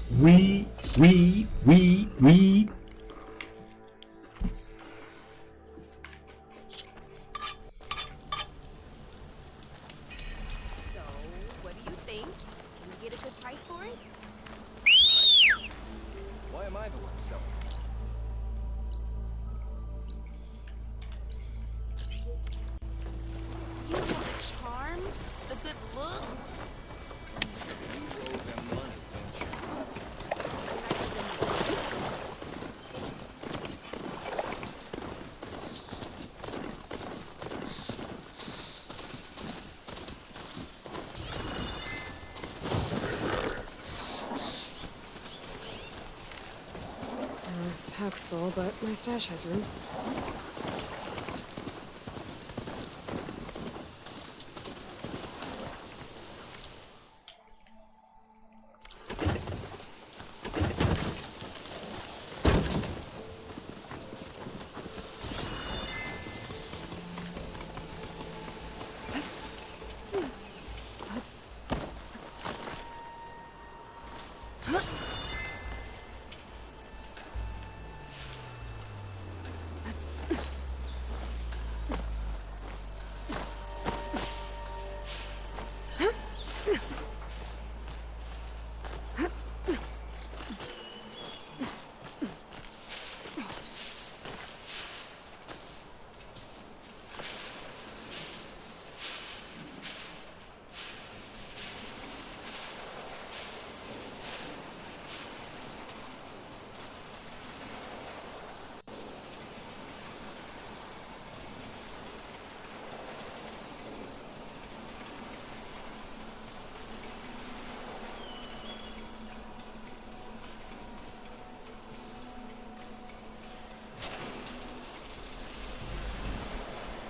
S1: Weed.
S16: So, what do you think? Can we get a good price for it?
S13: Why am I the one selling?
S16: You know the charm, the good looks.
S13: You owe them money, don't you?
S2: Pack's full, but my stash has room.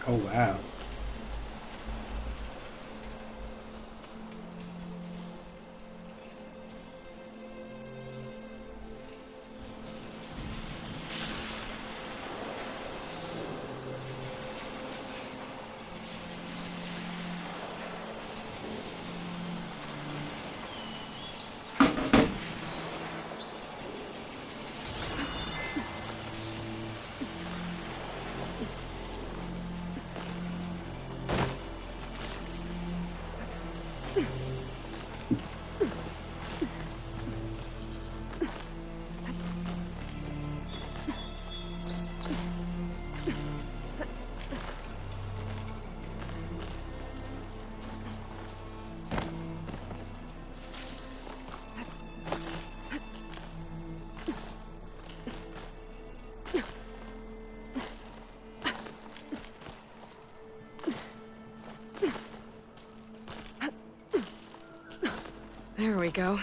S1: Oh wow.
S2: There we go.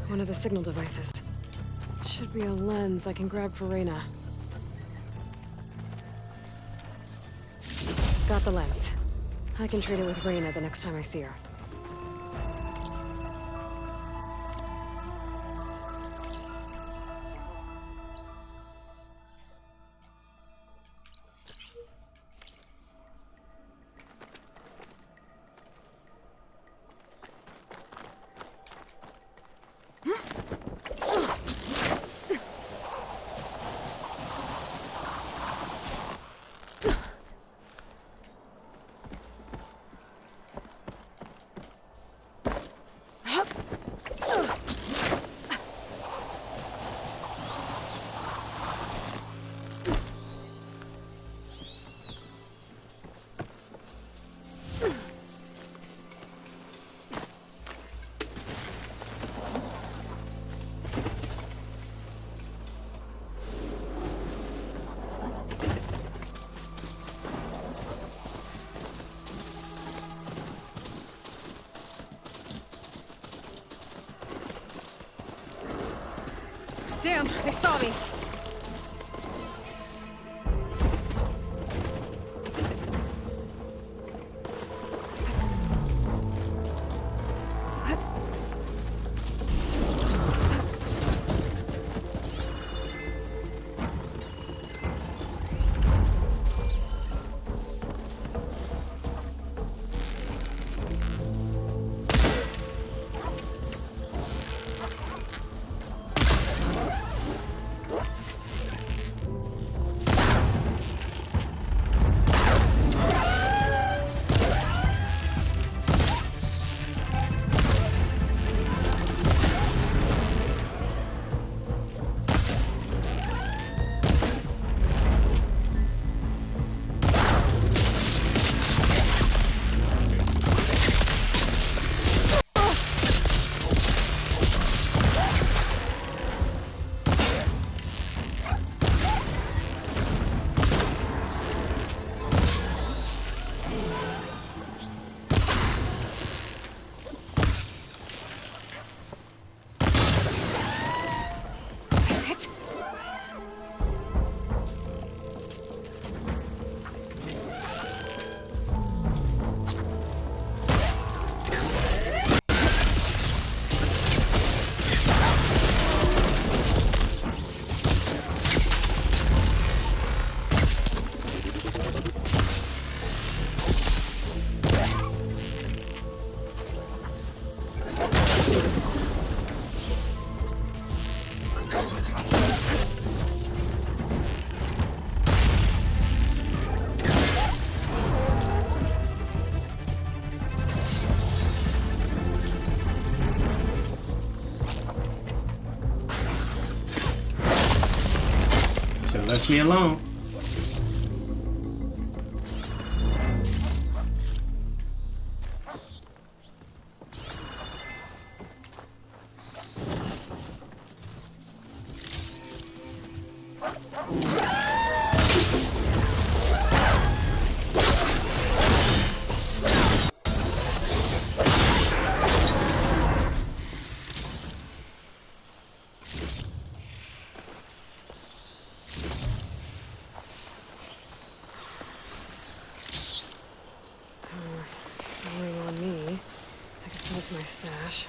S2: One of the signal devices. Should be a lens I can grab for Reyna. Got the lens. I can trade it with Reyna the next time I see her. Damn, they saw me.
S1: Left me alone.
S2: To my stash.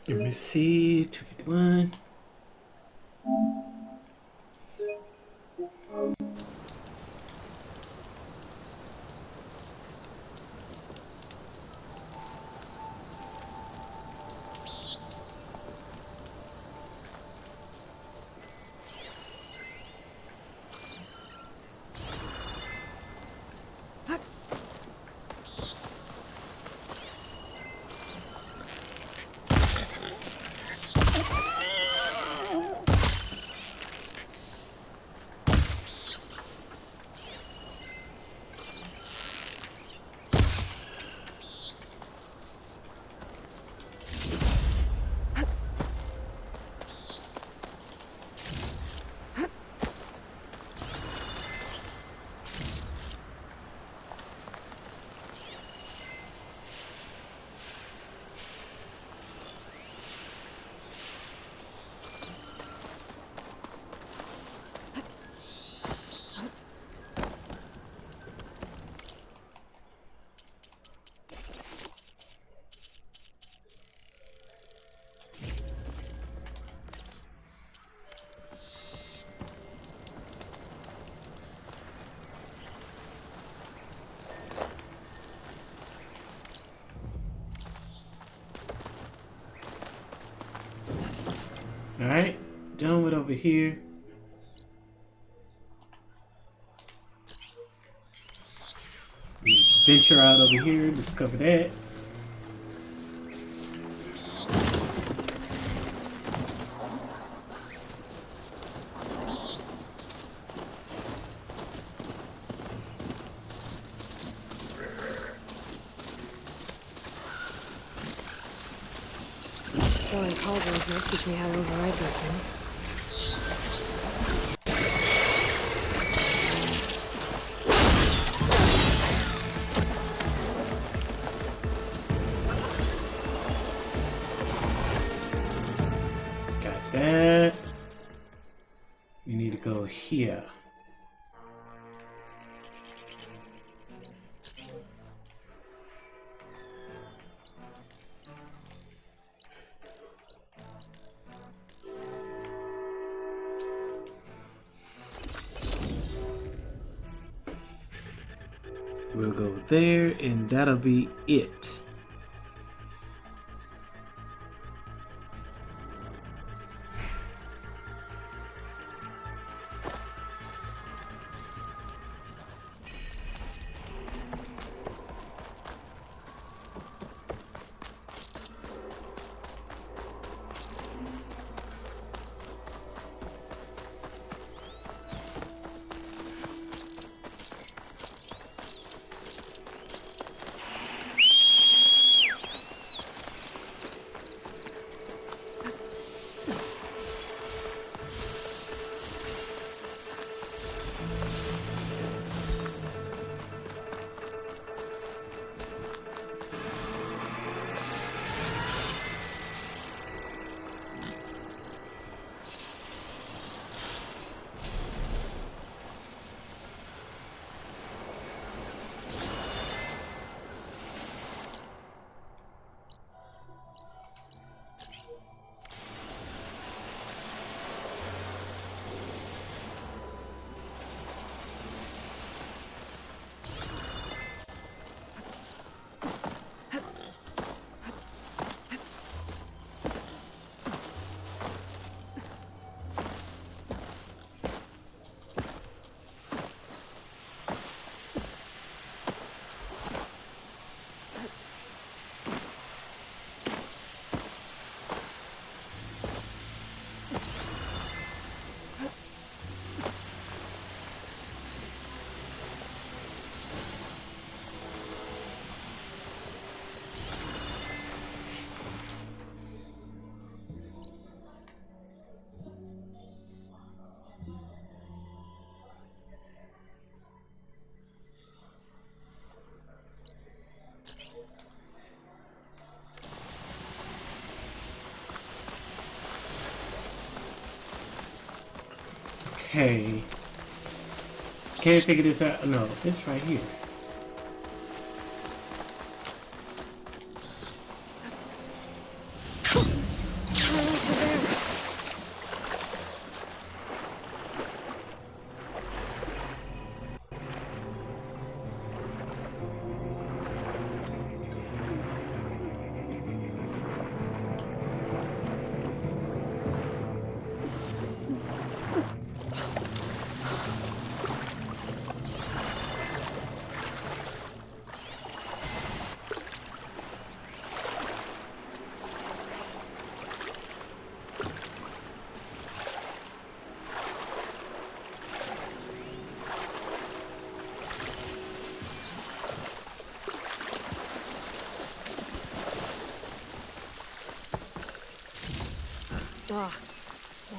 S1: Let me see. 251. Alright, done with over here. Venture out over here, discover that.
S2: Exploring cauldrons might teach me how to override those things.
S1: Got that. We need to go here. We'll go there, and that'll be it. Okay. Can't figure this out. No, it's right here.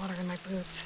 S2: water in my boots.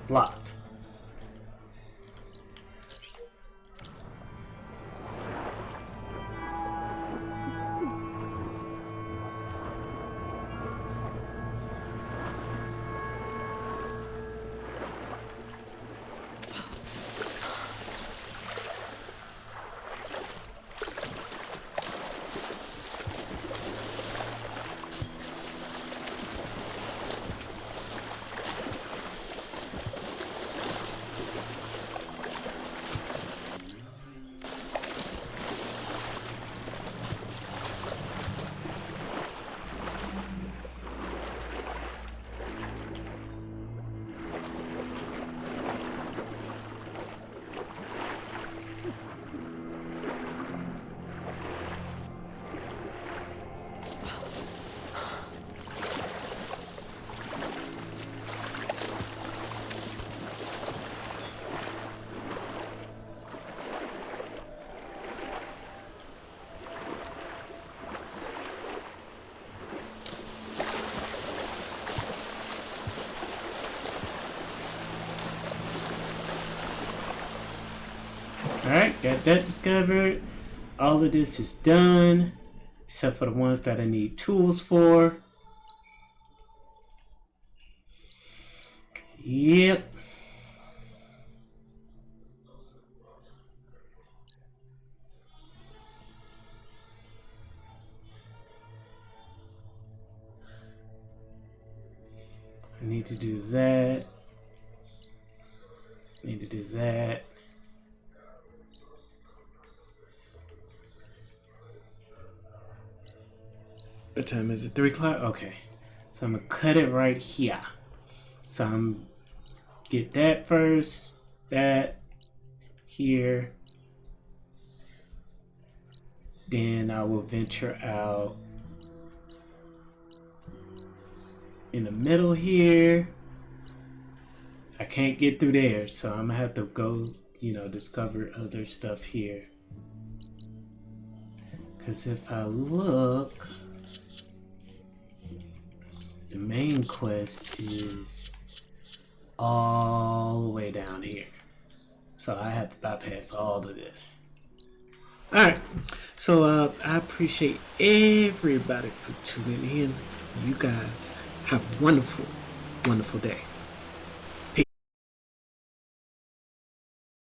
S1: Blocked. Alright, got that discovered. All of this is done, except for the ones that I need tools for. Yep. I need to do that. Need to do that. What time is it? 3 o'clock? Okay. So I'm gonna cut it right here. So I'm get that first, that here. Then I will venture out in the middle here. I can't get through there, so I'm gonna have to go, discover other stuff here. Because if I look, the main quest is all the way down here. So I have to bypass all of this. Alright, so I appreciate everybody for tuning in. You guys have a wonderful, wonderful day.